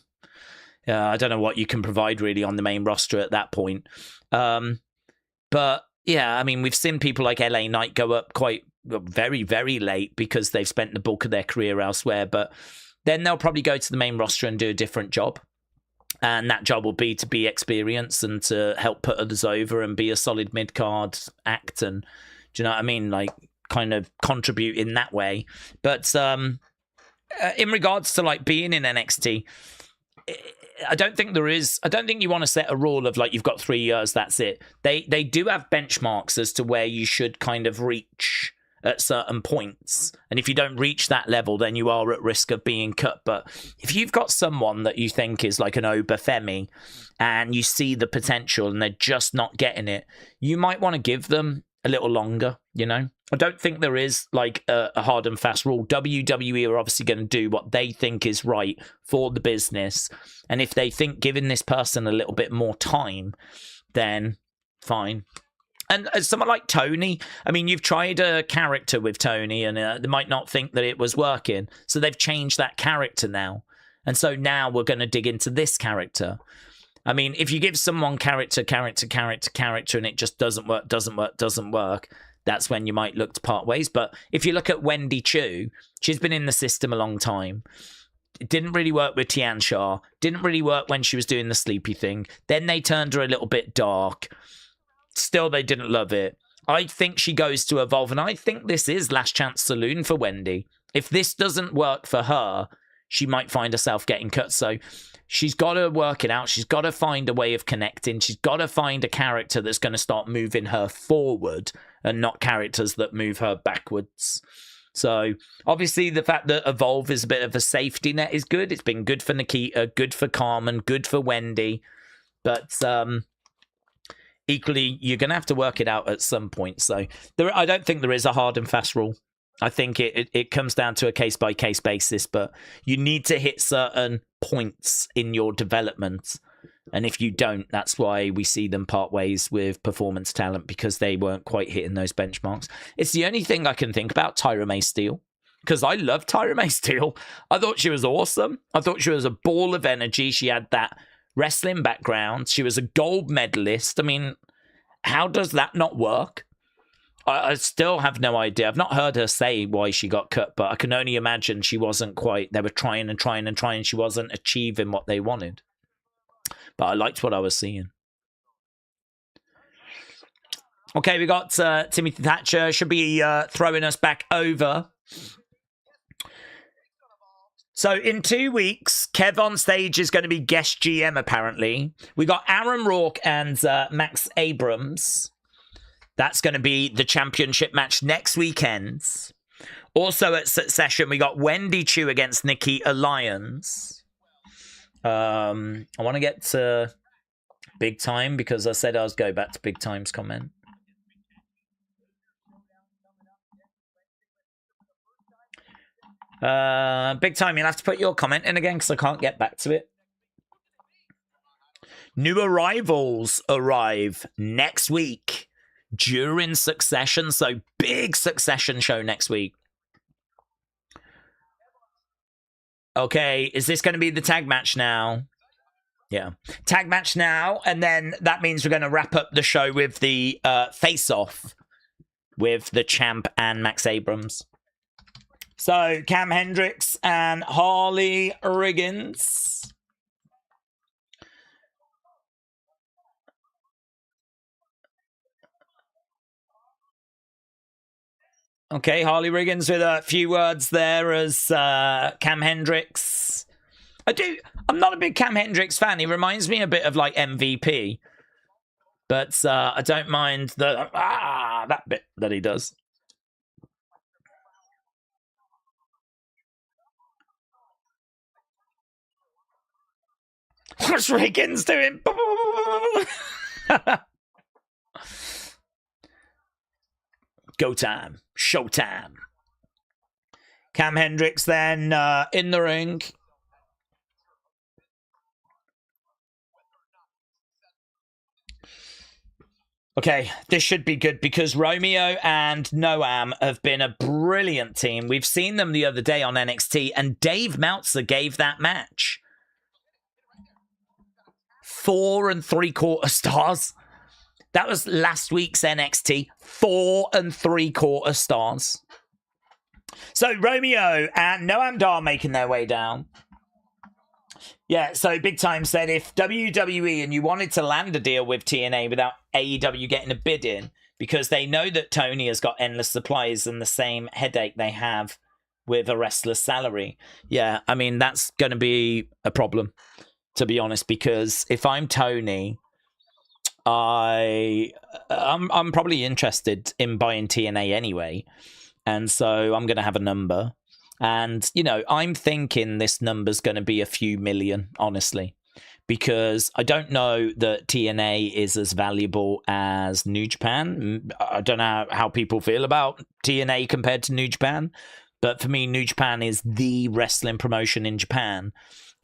I don't know what you can provide really on the main roster at that point. But yeah, I mean, we've seen people like LA Knight go up quite very, very late because they've spent the bulk of their career elsewhere. But then they'll probably go to the main roster and do a different job. And that job will be to be experienced and to help put others over and be a solid mid-card act. And do you know what I mean? Like, kind of contribute in that way. But in regards to, like, being in NXT, I don't think you want to set a rule of, like, you've got 3 years, that's it. They do have benchmarks as to where you should kind of reach at certain points, and if you don't reach that level, then you are at risk of being cut. But if you've got someone that you think is like an Obafemi and you see the potential and they're just not getting it, you might want to give them a little longer, you know? I don't think there is like a hard and fast rule. WWE are obviously going to do what they think is right for the business, and if they think giving this person a little bit more time, then fine. And as someone like Tony, I mean, you've tried a character with Tony and they might not think that it was working. So they've changed that character now. And so now we're going to dig into this character. I mean, if you give someone character, and it just doesn't work, that's when you might look to part ways. But if you look at Wendy Choo, she's been in the system a long time. It didn't really work with Tian Sha. Didn't really work when she was doing the sleepy thing. Then they turned her a little bit dark. Still, they didn't love it. I think she goes to Evolve, and I think this is Last Chance Saloon for Wendy. If this doesn't work for her, she might find herself getting cut. So she's got to work it out. She's got to find a way of connecting. She's got to find a character that's going to start moving her forward and not characters that move her backwards. So obviously the fact that Evolve is a bit of a safety net is good. It's been good for Nikita, good for Carmen, good for Wendy. But equally, you're going to have to work it out at some point. So I don't think there is a hard and fast rule. I think it comes down to a case-by-case basis, but you need to hit certain points in your development And if you don't, that's why we see them part ways with performance talent, because they weren't quite hitting those benchmarks. It's the only thing I can think about Tyra May Steele, because I love Tyra May Steele. I thought she was awesome. I thought she was a ball of energy. She had that wrestling background. She was a gold medalist. I mean, how does that not work? I still have no idea. I've not heard her say why she got cut, but I can only imagine she wasn't quite... They were trying and trying and trying. She wasn't achieving what they wanted. But I liked what I was seeing. Okay, we got Timothy Thatcher. Should be throwing us back over. So in 2 weeks, Kev on stage is going to be guest GM, apparently. We got Aaron Rourke and Max Abrams. That's going to be the championship match next weekend. Also at Succession, we got Wendy Choo against Nikki Alliance. I want to get to Big Time because I said I was going back to Big Time's comment. Big Time, you'll have to put your comment in again because I can't get back to it. New arrivals arrive next week during Succession, so big Succession show next week. Okay, is this going to be the tag match now? Yeah. Tag match now, and then that means we're going to wrap up the show with the face-off with the champ and Max Abrams. So, Cam Hendricks and Harley Riggins. Okay, Harley Riggins with a few words there as Cam Hendricks. I'm not a big Cam Hendricks fan. He reminds me a bit of like MVP. But I don't mind that bit that he does. What's Riggins doing? Go time. Showtime. Cam Hendricks then in the ring. Okay, this should be good because Romeo and Noam have been a brilliant team. We've seen them the other day on NXT, and Dave Meltzer gave that match 4 3/4 stars. That was last week's NXT. 4 3/4 stars. So Romeo and Noam Dar making their way down. Yeah, so Big Time said if WWE and you wanted to land a deal with TNA without AEW getting a bid in, because they know that Tony has got endless supplies and the same headache they have with a wrestler's salary. Yeah, I mean, that's going to be a problem, to be honest, because if I'm Tony, I'm probably interested in buying TNA anyway. And so I'm going to have a number. And, you know, I'm thinking this number's going to be a few million, honestly, because I don't know that TNA is as valuable as New Japan. I don't know how people feel about TNA compared to New Japan, but for me, New Japan is the wrestling promotion in Japan.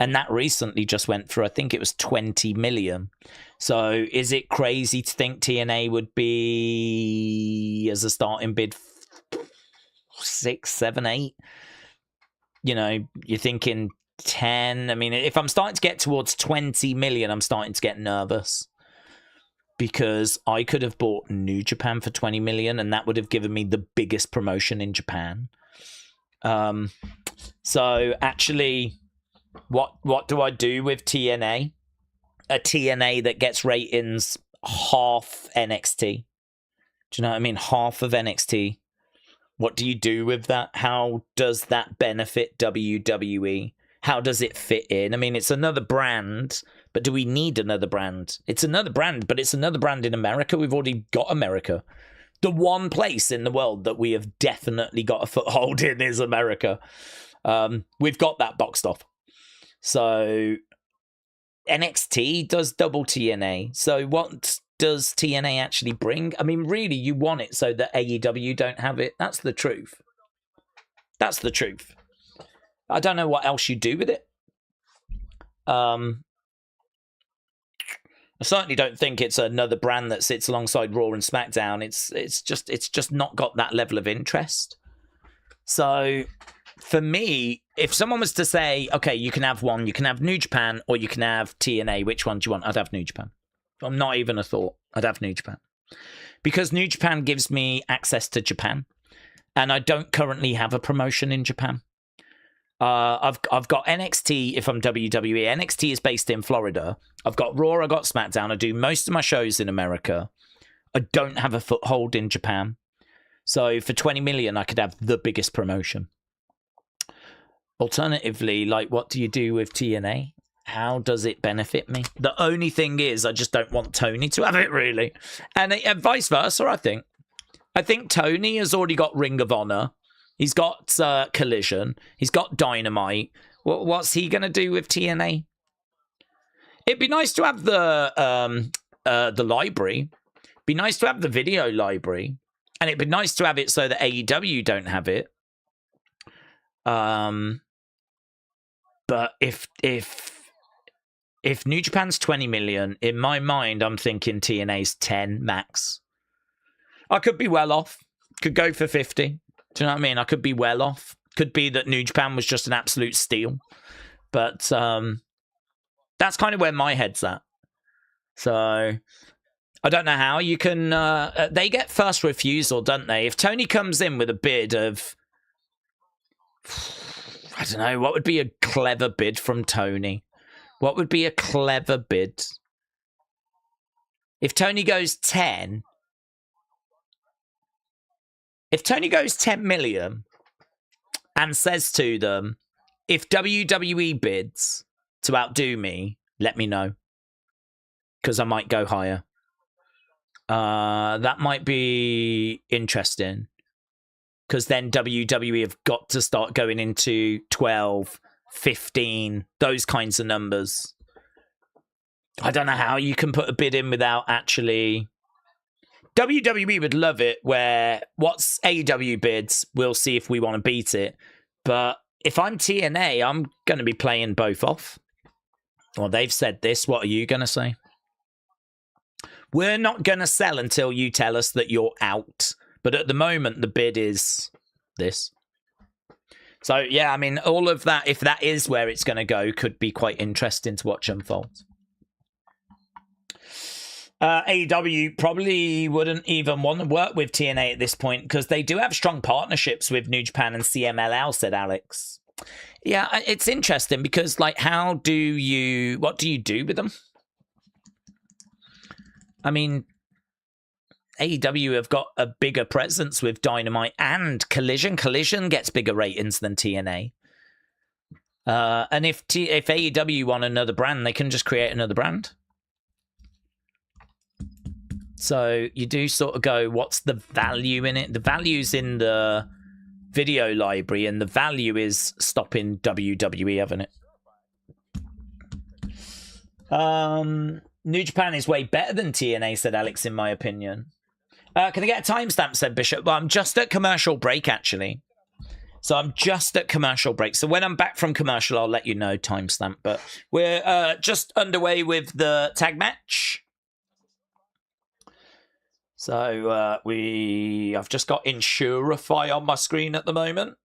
And that recently just went for, I think it was 20 million. So is it crazy to think TNA would be, as a starting bid, 6, 7, 8? You know, you're thinking 10. I mean, if I'm starting to get towards 20 million, I'm starting to get nervous. Because I could have bought New Japan for 20 million, and that would have given me the biggest promotion in Japan. So actually, what do I do with TNA? A TNA that gets ratings half NXT. Do you know what I mean? Half of NXT. What do you do with that? How does that benefit WWE? How does it fit in? I mean, it's another brand, but do we need another brand? It's another brand, but it's another brand in America. We've already got America. The one place in the world that we have definitely got a foothold in is America. We've got that boxed off. So NXT does double TNA. So what does TNA actually bring? I mean, really, you want it so that AEW don't have it. That's the truth. That's the truth. I don't know what else you do with it. I certainly don't think it's another brand that sits alongside Raw and SmackDown. It's just not got that level of interest. So for me, if someone was to say, okay, you can have one, you can have New Japan or you can have TNA, which one do you want? I'd have New Japan. I'm not even a thought. I'd have New Japan. Because New Japan gives me access to Japan. And I don't currently have a promotion in Japan. I've got NXT if I'm WWE. NXT is based in Florida. I've got Raw, I've got SmackDown. I do most of my shows in America. I don't have a foothold in Japan. So for 20 million, I could have the biggest promotion. Alternatively, like, what do you do with TNA? How does it benefit me? The only thing is, I just don't want Tony to have it, really. And vice versa, I think. I think Tony has already got Ring of Honor. He's got Collision. He's got Dynamite. What's he going to do with TNA? It'd be nice to have the library. Be nice to have the video library. And it'd be nice to have it so that AEW don't have it. But if New Japan's 20 million, in my mind, I'm thinking TNA's 10 max. I could be well off. Could go for 50. Do you know what I mean? I could be well off. Could be that New Japan was just an absolute steal. But that's kind of where my head's at. So I don't know how you can... they get first refusal, don't they? If Tony comes in with a bid of... I don't know. What would be a clever bid from Tony? What would be a clever bid? If Tony goes 10... If Tony goes 10 million and says to them, if WWE bids to outdo me, let me know. Because I might go higher. That might be interesting. Because then WWE have got to start going into 12, 15, those kinds of numbers. I don't know how you can put a bid in without actually... WWE would love it where what's AEW bids, we'll see if we want to beat it. But if I'm TNA, I'm going to be playing both off. Well, they've said this. What are you going to say? We're not going to sell until you tell us that you're out. But at the moment, the bid is this. So, yeah, I mean, all of that, if that is where it's going to go, could be quite interesting to watch unfold. AEW probably wouldn't even want to work with TNA at this point because they do have strong partnerships with New Japan and CMLL, said Alex. Yeah, it's interesting because, like, what do you do with them? I mean, AEW have got a bigger presence with Dynamite and Collision. Collision gets bigger ratings than TNA. And if AEW want another brand, they can just create another brand. So you do sort of go, what's the value in it? The value's in the video library, and the value is stopping WWE having it. New Japan is way better than TNA, said Alex, in my opinion. Can I get a timestamp, said Bishop? Well, I'm just at commercial break, actually. So I'm just at commercial break. So when I'm back from commercial, I'll let you know timestamp. But we're just underway with the tag match. So I've just got Insurify on my screen at the moment.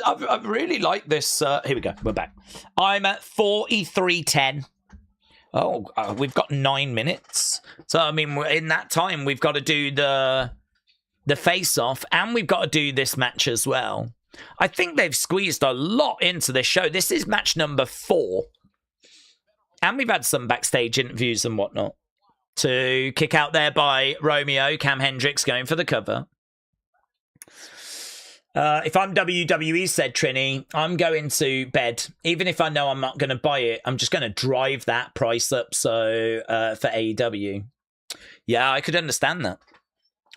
I've really liked this. Here we go. We're back. I'm at 43:10. Oh, we've got 9 minutes. So I mean, in that time, we've got to do the face-off, and we've got to do this match as well. I think they've squeezed a lot into this show. This is match number 4, and we've had some backstage interviews and whatnot. To kick out there by Romeo, Cam Hendricks going for the cover. If I'm WWE, said Trini, I'm going to bed. Even if I know I'm not going to buy it, I'm just going to drive that price up. So for AEW, yeah, I could understand that.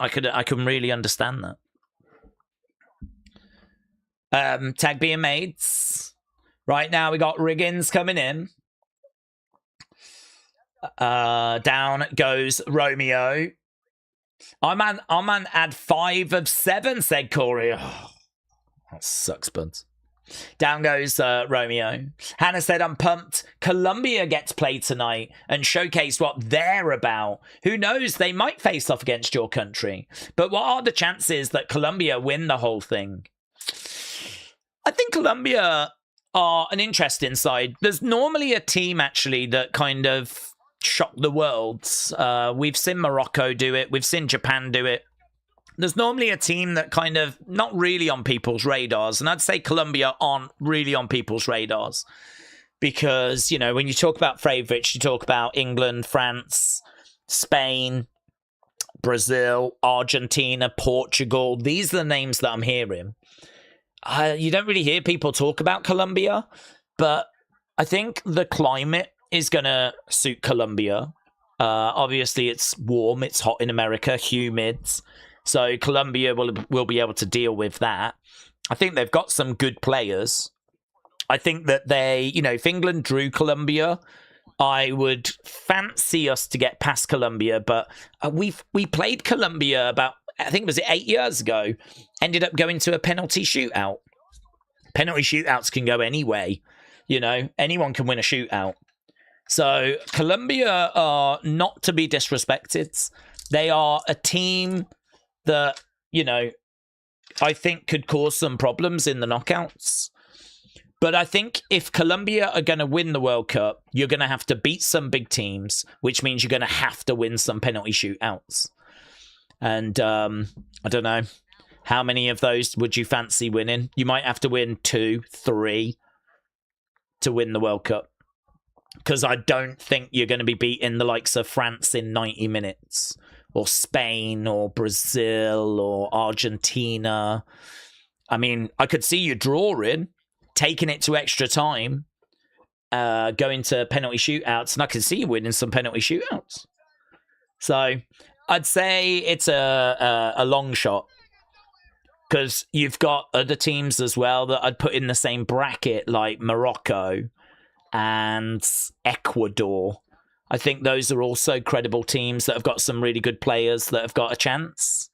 I can really understand that. Tag being made. Right now we got Riggins coming in. Down goes Romeo. I'm on ad 5 of 7, said Corey. Oh, that sucks, buds. Down goes Romeo. Hannah said, I'm pumped. Colombia gets played tonight and showcase what they're about. Who knows? They might face off against your country. But what are the chances that Colombia win the whole thing? I think Colombia are an interesting side. There's normally a team, actually, that kind of shock the world. We've seen Morocco do it. We've seen Japan do it. There's normally a team that kind of not really on people's radars. And I'd say Colombia aren't really on people's radars. Because, you know, when you talk about favourites, you talk about England, France, Spain, Brazil, Argentina, Portugal. These are the names that I'm hearing. You don't really hear people talk about Colombia. But I think the climate is going to suit Colombia. Obviously, it's warm. It's hot in America, humid. So Colombia will be able to deal with that. I think they've got some good players. I think that they, you know, if England drew Colombia, I would fancy us to get past Colombia. But we played Colombia about, I think it was 8 years ago, ended up going to a penalty shootout. Penalty shootouts can go any way. You know, anyone can win a shootout. So Colombia are not to be disrespected. They are a team that, you know, I think could cause some problems in the knockouts. But I think if Colombia are going to win the World Cup, you're going to have to beat some big teams, which means you're going to have to win some penalty shootouts. And I don't know, how many of those would you fancy winning? You might have to win 2, 3 to win the World Cup. Because I don't think you're going to be beating the likes of France in 90 minutes. Or Spain, or Brazil, or Argentina. I mean, I could see you drawing, taking it to extra time, going to penalty shootouts, and I can see you winning some penalty shootouts. So, I'd say it's a long shot. Because you've got other teams as well that I'd put in the same bracket, like Morocco and Ecuador. I think those are also credible teams that have got some really good players that have got a chance.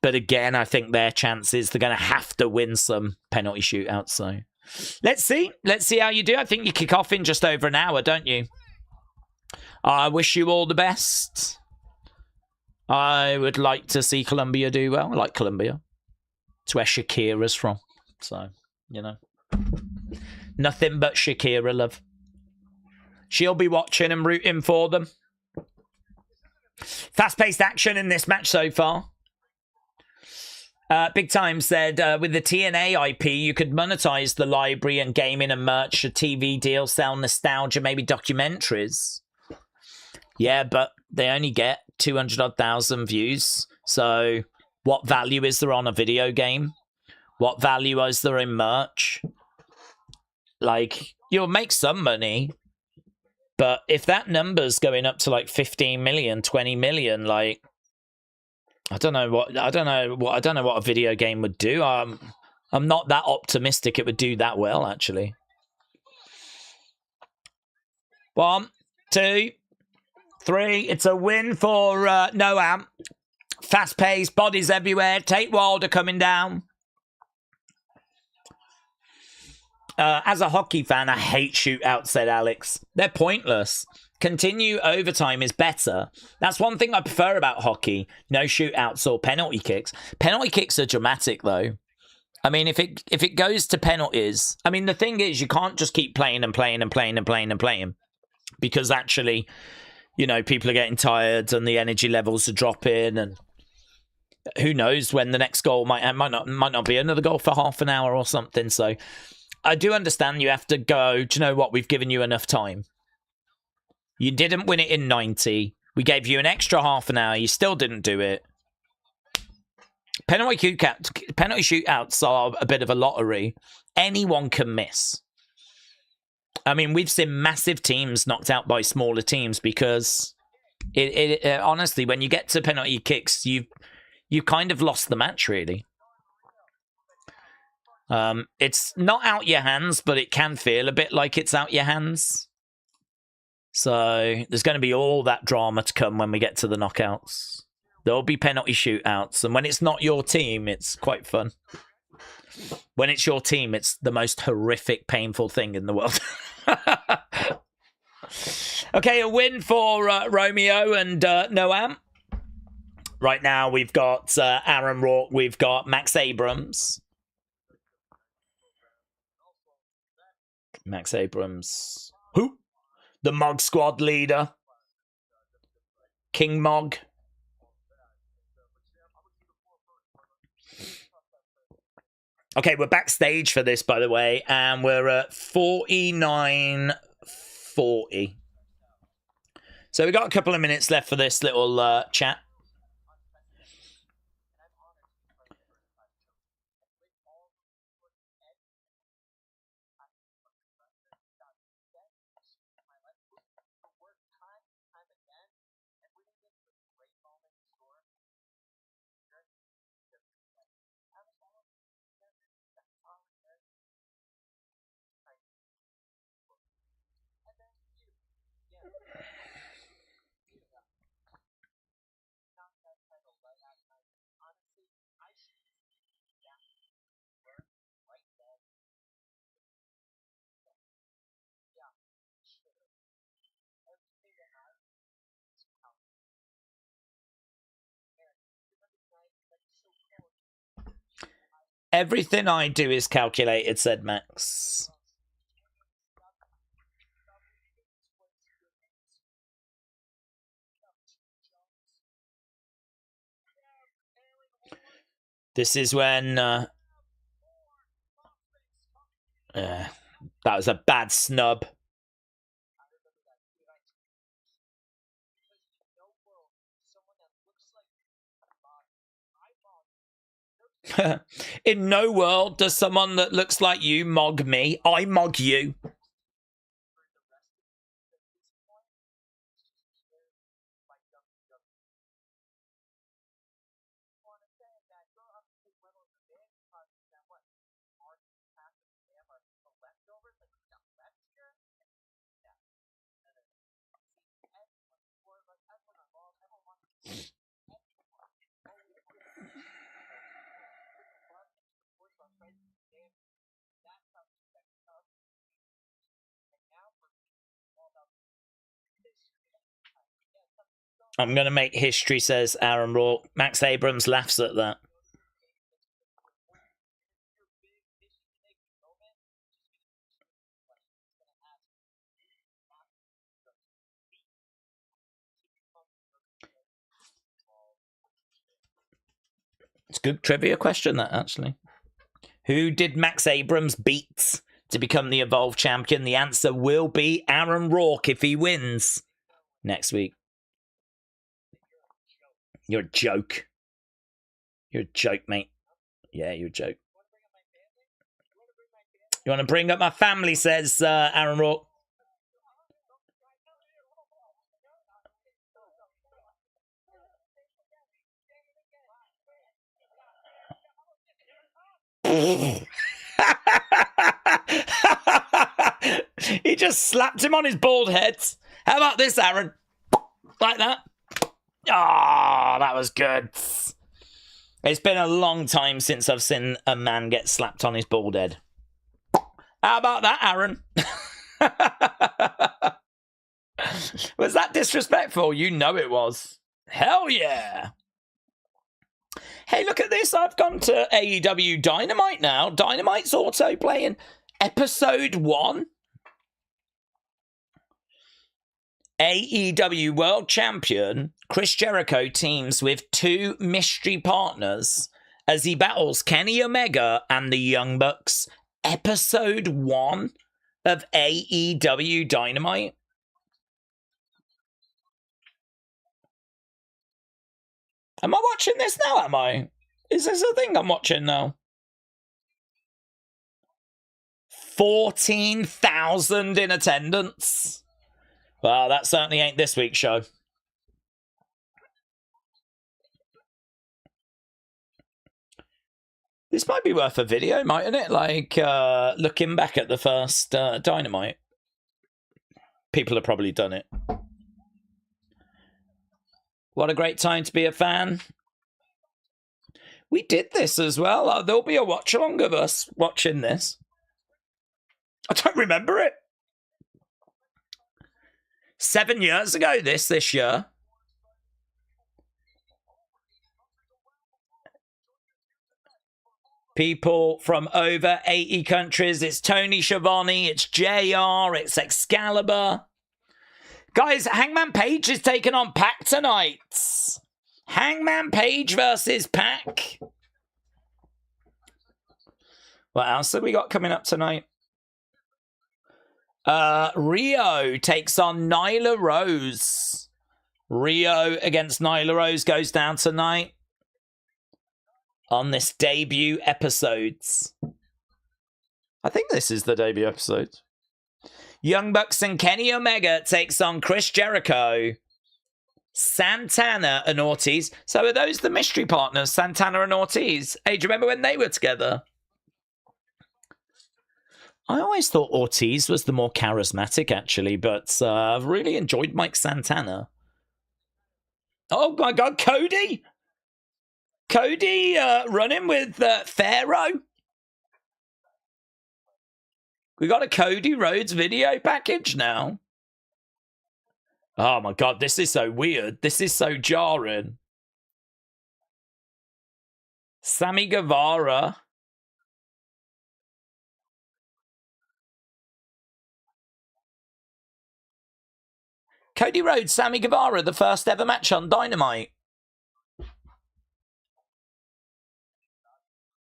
But again, I think their chances, they're going to have to win some penalty shootouts. So let's see. Let's see how you do. I think you kick off in just over an hour, don't you? I wish you all the best. I would like to see Colombia do well. I like Colombia. It's where Shakira's from. So, you know. Nothing but Shakira love. She'll be watching and rooting for them. Fast-paced action in this match so far. Big Time said, with the TNA IP, you could monetize the library and gaming and merch, a TV deal, sell nostalgia, maybe documentaries. Yeah, but they only get 200,000 views. So what value is there on a video game? What value is there in merch? Like, you'll make some money. But if that number's going up to like 15 million, 20 million, like, I don't know what a video game would do. I'm not that optimistic it would do that well, actually. 1, 2, 3. It's a win for Noam. Fast paced, bodies everywhere. Tate Wilder coming down. As a hockey fan, I hate shootouts, said Alex. They're pointless. Continue overtime is better. That's one thing I prefer about hockey. No shootouts or penalty kicks. Penalty kicks are dramatic, though. I mean, if it goes to penalties, I mean, the thing is, you can't just keep playing and playing and playing and playing and playing. Because actually, you know, people are getting tired and the energy levels are dropping, and who knows when the next goal might not be another goal for half an hour or something. So I do understand you have to go, do you know what, we've given you enough time. You didn't win it in 90. We gave you an extra half an hour. You still didn't do it. Penalty shootouts are a bit of a lottery. Anyone can miss. I mean, we've seen massive teams knocked out by smaller teams because, honestly, when you get to penalty kicks, you kind of lost the match, really. It's not out your hands, but it can feel a bit like it's out your hands. So there's going to be all that drama to come when we get to the knockouts. There'll be penalty shootouts, and when it's not your team, it's quite fun. When it's your team, it's the most horrific, painful thing in the world. Okay, a win for Romeo and Noam. Right now, we've got Aaron Rourke. We've got Max Abrams. Max Abrams. Who? The Mog Squad leader. King Mog. Okay, we're backstage for this, by the way, and we're at 49:40. So we've got a couple of minutes left for this little chat. Everything I do is calculated, said Max. This is when... that was a bad snub. In no world does someone that looks like you mog me. I mog you. I'm going to make history, says Aaron Rourke. Max Abrams laughs at that. It's a good trivia question, that, actually. Who did Max Abrams beat to become the Evolve champion? The answer will be Aaron Rourke if he wins next week. You're a joke. You're a joke, mate. Yeah, you're a joke. You want to bring up my family, says Aaron Rourke. He just slapped him on his bald head. How about this, Aaron? Like that. Ah, that was good. It's been a long time since I've seen a man get slapped on his bald head. How about that, Aaron? Was that disrespectful? You know it was. Hell yeah. Hey, look at this. I've gone to AEW Dynamite now. Dynamite's auto playing episode 1. AEW World Champion Chris Jericho teams with 2 mystery partners as he battles Kenny Omega and the Young Bucks. Episode 1 of AEW Dynamite. Am I watching this now, am I? Is this a thing I'm watching now? 14,000 in attendance. Well, that certainly ain't this week's show. This might be worth a video, mightn't it? Like, looking back at the first Dynamite. People have probably done it. What a great time to be a fan. We did this as well. There'll be a watch-along of us watching this. I don't remember it. 7 years ago, this year. People from over 80 countries. It's Tony Schiavone, it's JR, it's Excalibur. Guys, Hangman Page is taking on Pac tonight. Hangman Page versus Pac. What else have we got coming up tonight? Rio takes on Nyla Rose. Rio against Nyla Rose goes down tonight on this debut episodes. I think this is the debut episode. Young Bucks and Kenny Omega takes on Chris Jericho, Santana and Ortiz. So are those the mystery partners, Santana and Ortiz? Hey, do you remember when they were together? I always thought Ortiz was the more charismatic, actually, but I've really enjoyed Mike Santana. Oh my God, Cody! Cody running with Pharaoh. We got a Cody Rhodes video package now. Oh my God, this is so weird. This is so jarring. Sammy Guevara. Cody Rhodes, Sammy Guevara, the first ever match on Dynamite.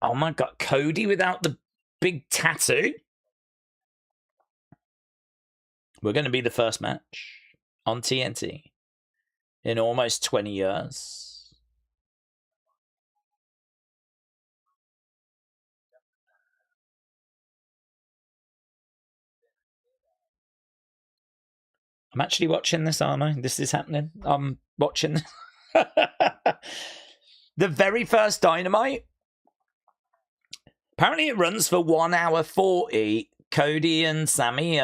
Oh my God, Cody without the big tattoo? We're going to be the first match on TNT in almost 20 years. I'm actually watching this, aren't I? This is happening. I'm watching the very first Dynamite. Apparently it runs for 1 hour 40. Cody and Sammy,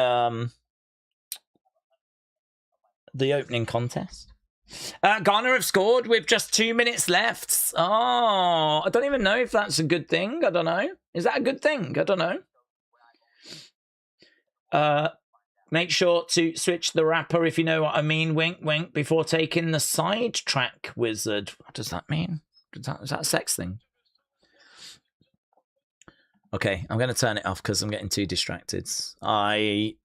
the opening contest. Garner have scored with just 2 minutes left. Oh, I don't even know if that's a good thing. I don't know. Is that a good thing? I don't know. Make sure to switch the rapper, if you know what I mean. Wink, wink, before taking the sidetrack wizard. What does that mean? Is that a sex thing? Okay, I'm going to turn it off because I'm getting too distracted. I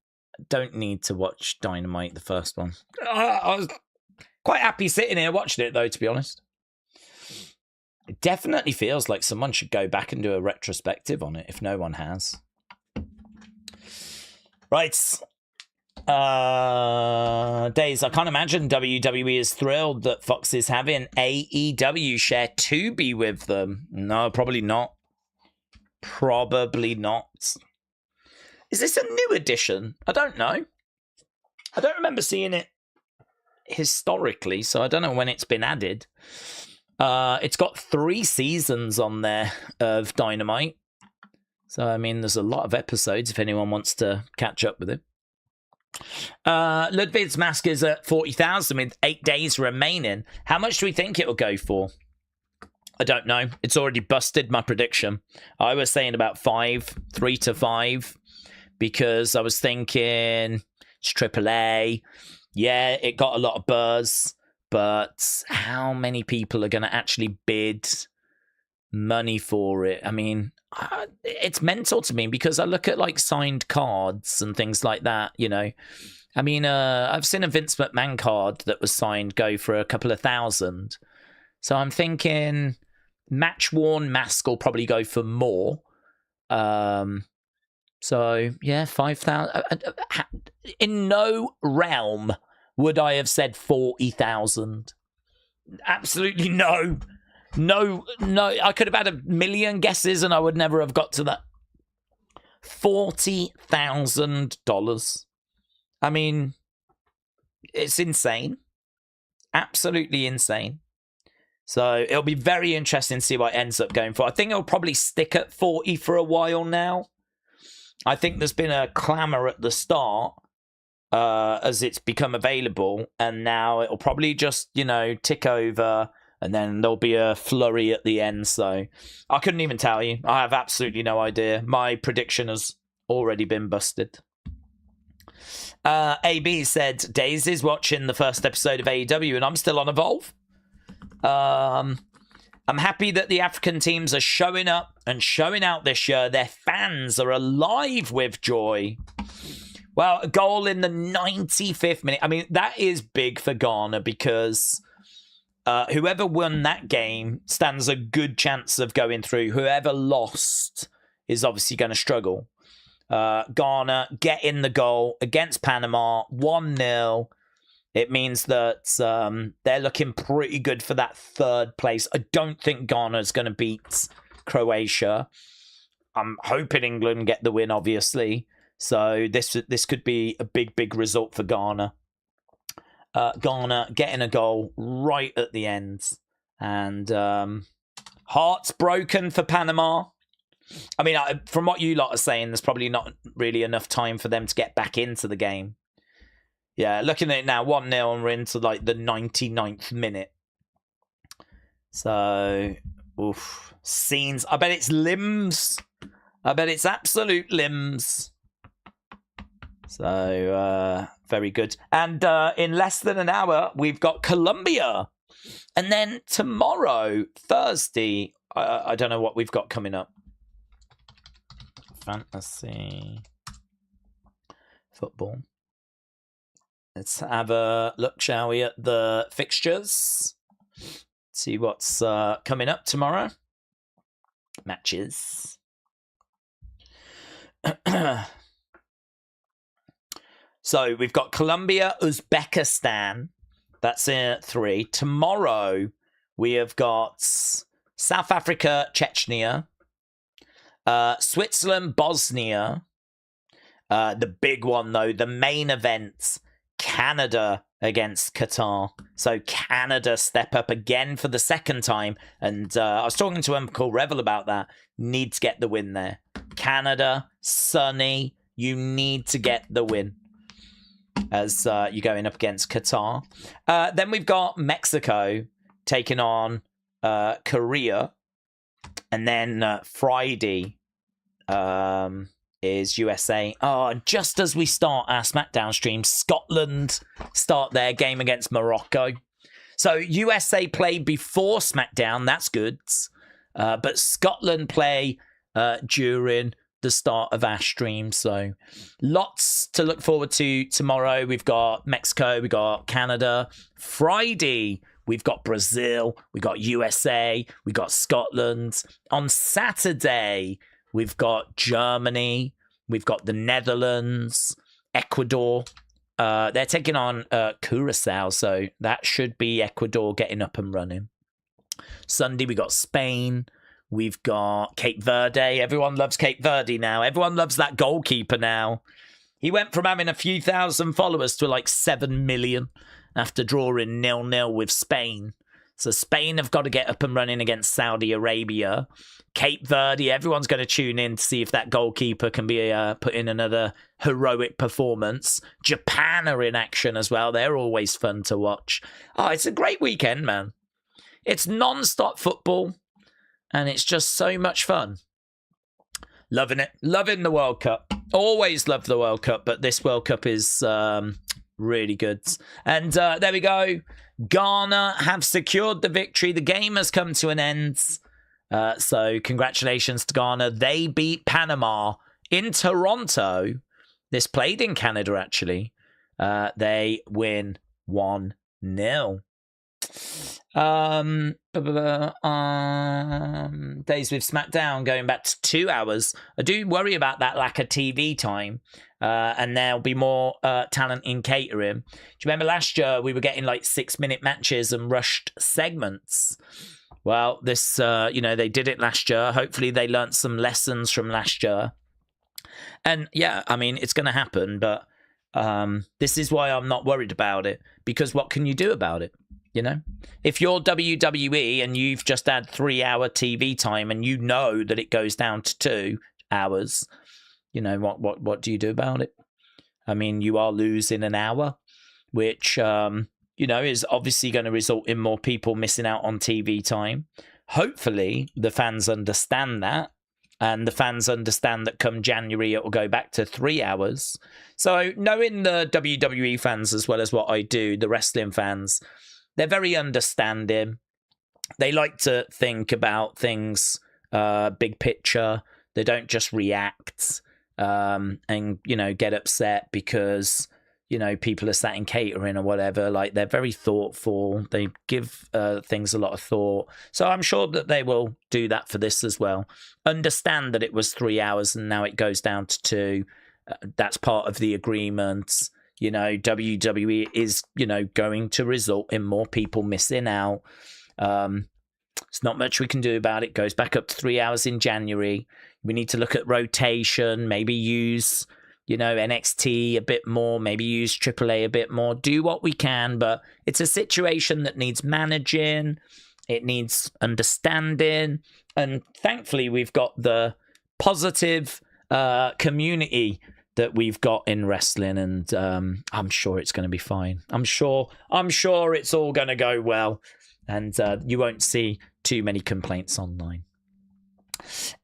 don't need to watch Dynamite, the first one. I was quite happy sitting here watching it, though, to be honest. It definitely feels like someone should go back and do a retrospective on it, if no one has. Right. Daze, I can't imagine WWE is thrilled that Fox is having AEW share Tubi with them. No, probably not. Probably not. Is this a new edition? I don't know. I don't remember seeing it historically, so I don't know when it's been added. It's got 3 seasons on there of Dynamite. So, I mean, there's a lot of episodes if anyone wants to catch up with it. Ludwig's Mask is at 40,000 with 8 days remaining. How much do we think it'll go for? I don't know. It's already busted my prediction. I was saying about 3 to 5, because I was thinking it's AAA. Yeah, it got a lot of buzz, but how many people are going to actually bid money for it? I mean, it's mental to me because I look at like signed cards and things like that, you know. I mean, I've seen a Vince McMahon card that was signed go for a couple of thousand. So I'm thinking match-worn mask will probably go for more. So, yeah, 5,000. In no realm would I have said 40,000. Absolutely no. No. I could have had a million guesses and I would never have got to that. $40,000. I mean, it's insane. Absolutely insane. So it'll be very interesting to see what it ends up going for. I think it'll probably stick at 40 for a while now. I think there's been a clamour at the start as it's become available, and now it'll probably just, you know, tick over and then there'll be a flurry at the end. So I couldn't even tell you. I have absolutely no idea. My prediction has already been busted. AB said, Daze is watching the first episode of AEW and I'm still on Evolve. I'm happy that the African teams are showing up and showing out this year. Their fans are alive with joy. Well, a goal in the 95th minute. I mean, that is big for Ghana because whoever won that game stands a good chance of going through. Whoever lost is obviously going to struggle. Ghana getting the goal against Panama, 1-0. It means that they're looking pretty good for that third place. I don't think Ghana's going to beat Croatia. I'm hoping England get the win, obviously. So this could be a big result for Ghana. Ghana getting a goal right at the end. And hearts broken for Panama. I mean, from what you lot are saying, there's probably not really enough time for them to get back into the game. Yeah, looking at it now, 1-0 and we're into like the 99th minute. So, oof. Scenes. I bet it's limbs. I bet it's absolute limbs. So, very good. And in less than an hour, we've got Colombia. And then tomorrow, Thursday, I don't know what we've got coming up. Fantasy football. Let's have a look, shall we, at the fixtures. See what's coming up tomorrow. Matches. So we've got Colombia, Uzbekistan. That's at 3. Tomorrow we have got South Africa, Chechnya. Switzerland, Bosnia. The big one, though, the main event, Canada against Qatar. So Canada step up again for the second time. And I was talking to Uncle Revel about that. Need to get the win there. Canada, Sonny, you need to get the win as you're going up against Qatar. Then we've got Mexico taking on Korea. And then Friday is USA. Oh, just as we start our SmackDown stream, Scotland start their game against Morocco. So USA play before SmackDown. That's good. But Scotland play during the start of our stream. So lots to look forward to tomorrow. We've got Mexico. We've got Canada. Friday, we've got Brazil, we've got USA, we've got Scotland. On Saturday, we've got Germany, we've got the Netherlands, Ecuador. They're taking on Curacao, so that should be Ecuador getting up and running. Sunday, we got Spain, we've got Cape Verde. Everyone loves Cape Verde now. Everyone loves that goalkeeper now. He went from having a few thousand followers to like 7 million. After drawing 0-0 with Spain. So Spain have got to get up and running against Saudi Arabia. Cape Verde, everyone's going to tune in to see if that goalkeeper can be put in another heroic performance. Japan are in action as well. They're always fun to watch. Oh, it's a great weekend, man. It's non-stop football, and it's just so much fun. Loving it. Loving the World Cup. Always loved the World Cup, but this World Cup is... really good. And there we go. Ghana have secured the victory. The game has come to an end. So congratulations to Ghana. They beat Panama in Toronto. This played in Canada, actually. They win 1-0. Days with SmackDown going back to 2 hours. I do worry about that lack of TV time. And there'll be more talent in catering. Do you remember last year we were getting like 6-minute matches and rushed segments? Well, this, they did it last year. Hopefully they learnt some lessons from last year. And yeah, I mean, it's going to happen, but this is why I'm not worried about it. Because what can you do about it? You know, if you're WWE and you've just had 3-hour TV time and you know that it goes down to 2 hours, you know, what do you do about it? I mean, you are losing an hour, which is obviously going to result in more people missing out on TV time. Hopefully, the fans understand that. And the fans understand that come January, it will go back to 3 hours. So knowing the WWE fans as well as what I do, the wrestling fans, they're very understanding. They like to think about things, big picture. They don't just react and, get upset because, people are sat in catering or whatever. Like, they're very thoughtful. They give things a lot of thought. So I'm sure that they will do that for this as well. Understand that it was 3 hours and now it goes down to 2. That's part of the agreement. WWE is, going to result in more people missing out. There's not much we can do about it. Goes back up to 3 hours in January. We need to look at rotation, maybe use, NXT a bit more, maybe use AAA a bit more, do what we can, but it's a situation that needs managing. It needs understanding. And thankfully, we've got the positive community that we've got in wrestling, and I'm sure it's going to be fine. I'm sure it's all going to go well, and you won't see too many complaints online.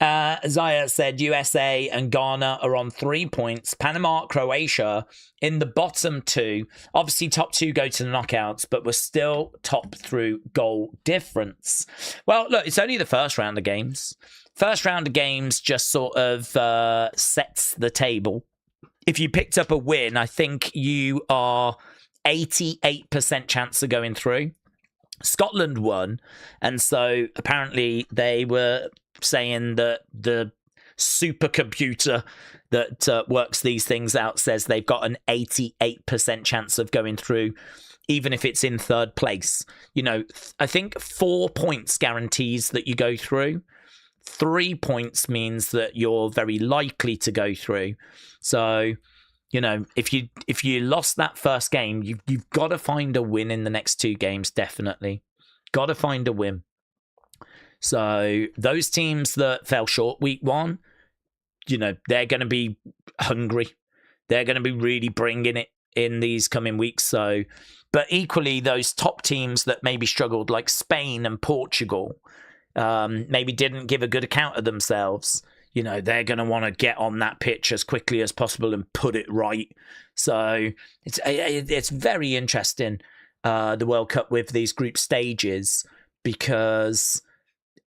Zaya said USA and Ghana are on 3 points. Panama, Croatia in the bottom 2. Obviously, top 2 go to the knockouts, but we're still top through goal difference. Well, look, it's only the first round of games. First round of games just sort of sets the table. If you picked up a win, I think you are 88% chance of going through. Scotland won, and so apparently they were saying that the supercomputer that works these things out says they've got an 88% chance of going through, even if it's in third place. I think 4 points guarantees that you go through. 3 points means that you're very likely to go through. So, if you lost that first game, you've got to find a win in the next 2 games, definitely. Got to find a win. So those teams that fell short week 1, they're going to be hungry. They're going to be really bringing it in these coming weeks. So, but equally, those top teams that maybe struggled, like Spain and Portugal, maybe didn't give a good account of themselves. They're going to want to get on that pitch as quickly as possible and put it right. So it's very interesting, the World Cup with these group stages, because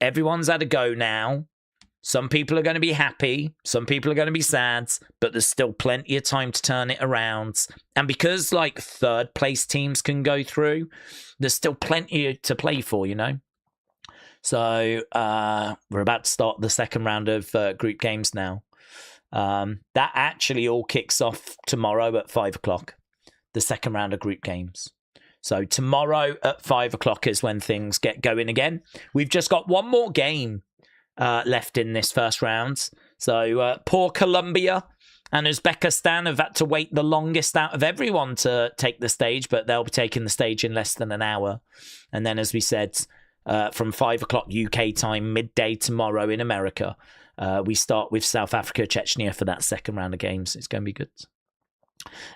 everyone's had a go now. Some people are going to be happy. Some people are going to be sad, but there's still plenty of time to turn it around. And because third place teams can go through, there's still plenty to play for, So we're about to start the second round of group games now. That actually all kicks off tomorrow at 5 o'clock, the second round of group games. So tomorrow at 5 o'clock is when things get going again. We've just got one more game left in this first round. So poor Colombia and Uzbekistan have had to wait the longest out of everyone to take the stage, but they'll be taking the stage in less than an hour. And then, as we said, from 5 o'clock UK time, midday tomorrow in America, we start with South Africa, Chechnya for that second round of games. It's going to be good.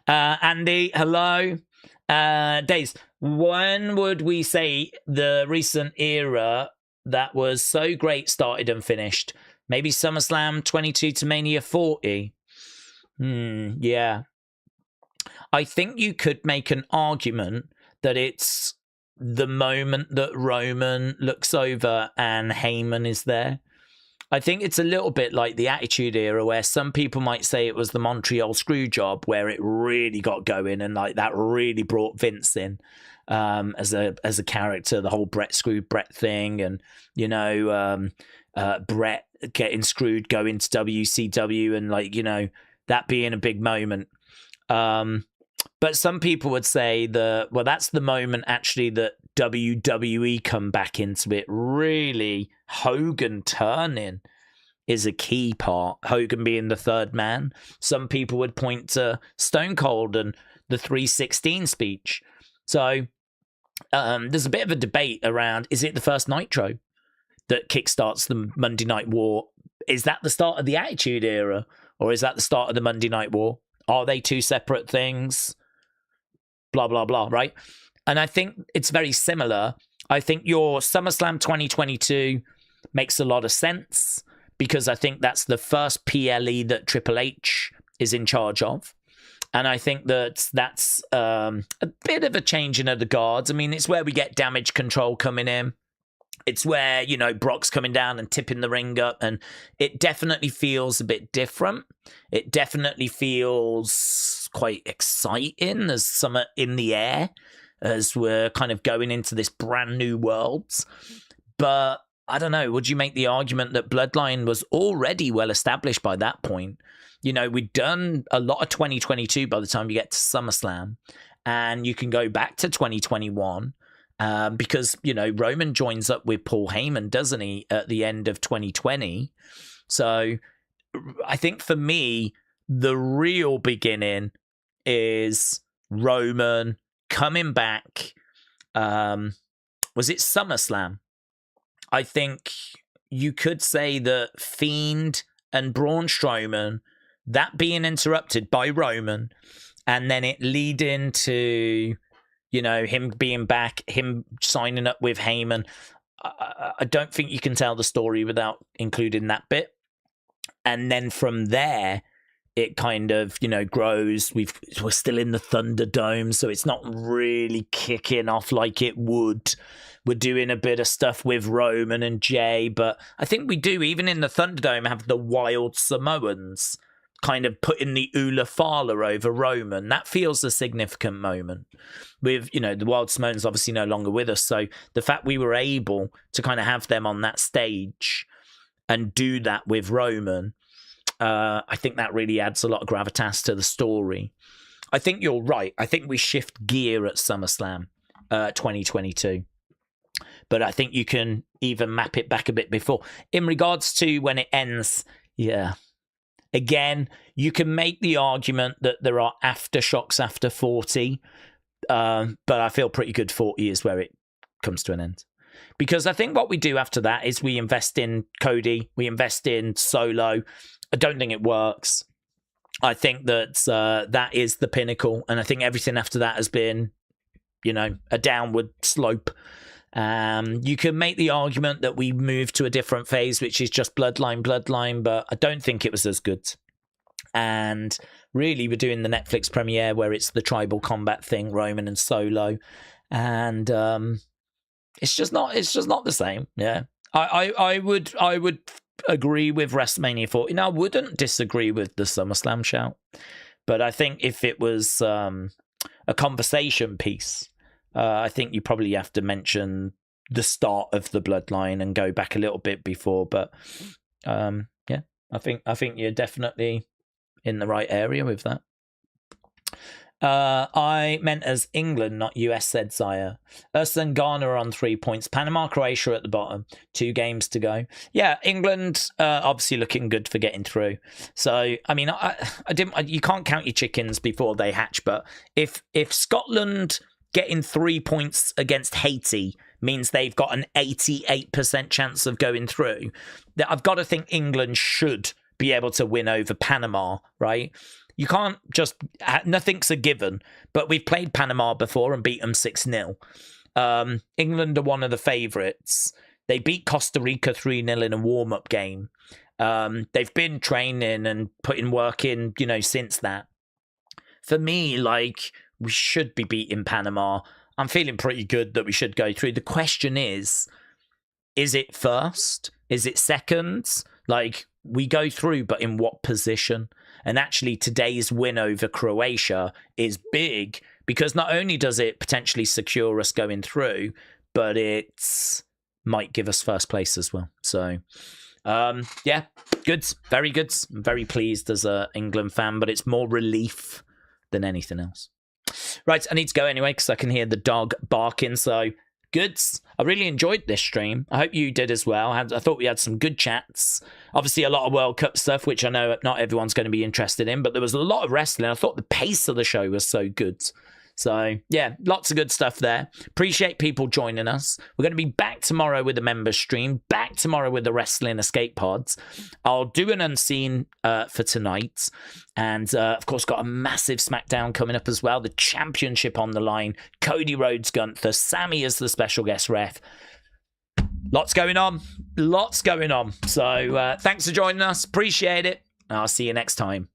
Andy, hello. Daze, when would we say the recent era that was so great started and finished? Maybe SummerSlam 22 to Mania 40? Yeah. I think you could make an argument that it's the moment that Roman looks over and Heyman is there. I think it's a little bit like the Attitude Era, where some people might say it was the Montreal Screwjob, where it really got going and that really brought Vince in as a character, the whole Brett screwed Brett thing, and Brett getting screwed going to WCW, and that being a big moment. But some people would say that's the moment actually that WWE come back into it. Really, Hogan turning is a key part. Hogan being the third man. Some people would point to Stone Cold and the 316 speech. So there's a bit of a debate around, is it the first Nitro that kickstarts the Monday Night War? Is that the start of the Attitude Era? Or is that the start of the Monday Night War? Are they two separate things? Blah, blah, blah, right? And I think it's very similar. I think your SummerSlam 2022 makes a lot of sense because I think that's the first PLE that Triple H is in charge of. And I think that's a bit of a changing of the guards. I mean, it's where we get Damage Control coming in. It's where, you know, Brock's coming down and tipping the ring up. And it definitely feels a bit different. It definitely feels quite exciting. There's summer in the air as we're kind of going into this brand new world. But I don't know, would you make the argument that Bloodline was already well established by that point? You know, we'd done a lot of 2022 by the time you get to SummerSlam, and you can go back to 2021 because, you know, Roman joins up with Paul Heyman, doesn't he, at the end of 2020? So I think for me, the real beginning is Roman coming back. Was it SummerSlam? I think you could say that Fiend and Braun Strowman, that being interrupted by Roman, and then it leading to, you know, him being back, him signing up with Heyman. I don't think you can tell the story without including that bit. And then from there, it kind of, you know, grows. We're still in the Thunderdome, so it's not really kicking off like it would. We're doing a bit of stuff with Roman and Jay, but I think we do, even in the Thunderdome, have the Wild Samoans kind of putting the Ula Fala over Roman. That feels a significant moment. With, you know, the Wild Samoans obviously no longer with us, so the fact we were able to kind of have them on that stage and do that with Roman, I think that really adds a lot of gravitas to the story. I think you're right. I think we shift gear at SummerSlam 2022. But I think you can even map it back a bit before. In regards to when it ends, yeah. Again, you can make the argument that there are aftershocks after 40. But I feel pretty good 40 is where it comes to an end. Because I think what we do after that is we invest in Cody. We invest in Solo. I don't think it works. I think that that is the pinnacle. And I think everything after that has been, you know, a downward slope. You can make the argument that we moved to a different phase, which is just Bloodline, but I don't think it was as good. And really, we're doing the Netflix premiere where it's the tribal combat thing, Roman and Solo, and it's just not the same. Yeah, I would agree with WrestleMania 40. Now, I wouldn't disagree with the SummerSlam shout, but I think if it was a conversation piece, I think you probably have to mention the start of the Bloodline and go back a little bit before. But yeah, I think you're definitely in the right area with that. I meant as England, not US, said Zaya. Us and Ghana are on 3 points. Panama, Croatia at the bottom. 2 games to go. Yeah, England obviously looking good for getting through. So, I mean, you can't count your chickens before they hatch. But if Scotland getting 3 points against Haiti means they've got an 88% chance of going through, I've got to think England should be able to win over Panama, right? You can't just, nothing's a given, but we've played Panama before and beat them 6-0. England are one of the favourites. They beat Costa Rica 3-0 in a warm-up game. They've been training and putting work in, you know, since that. For me, like, we should be beating Panama. I'm feeling pretty good that we should go through. The question is it first? Is it second? Like, we go through, but in what position? And actually, today's win over Croatia is big because not only does it potentially secure us going through, but it might give us first place as well. So, yeah, good. Very good. I'm very pleased as an England fan, but it's more relief than anything else. Right, I need to go anyway because I can hear the dog barking. So, goods. I really enjoyed this stream. I hope you did as well. I thought we had some good chats. Obviously, a lot of World Cup stuff, which I know not everyone's going to be interested in, but there was a lot of wrestling. I thought the pace of the show was so good. So, yeah, lots of good stuff there. Appreciate people joining us. We're going to be back tomorrow with the members stream, back tomorrow with the Wrestling Escape Pods. I'll do an unseen for tonight. And, of course, got a massive SmackDown coming up as well. The championship on the line. Cody Rhodes, Gunther. Sammy is the special guest ref. Lots going on. Lots going on. So, thanks for joining us. Appreciate it. I'll see you next time.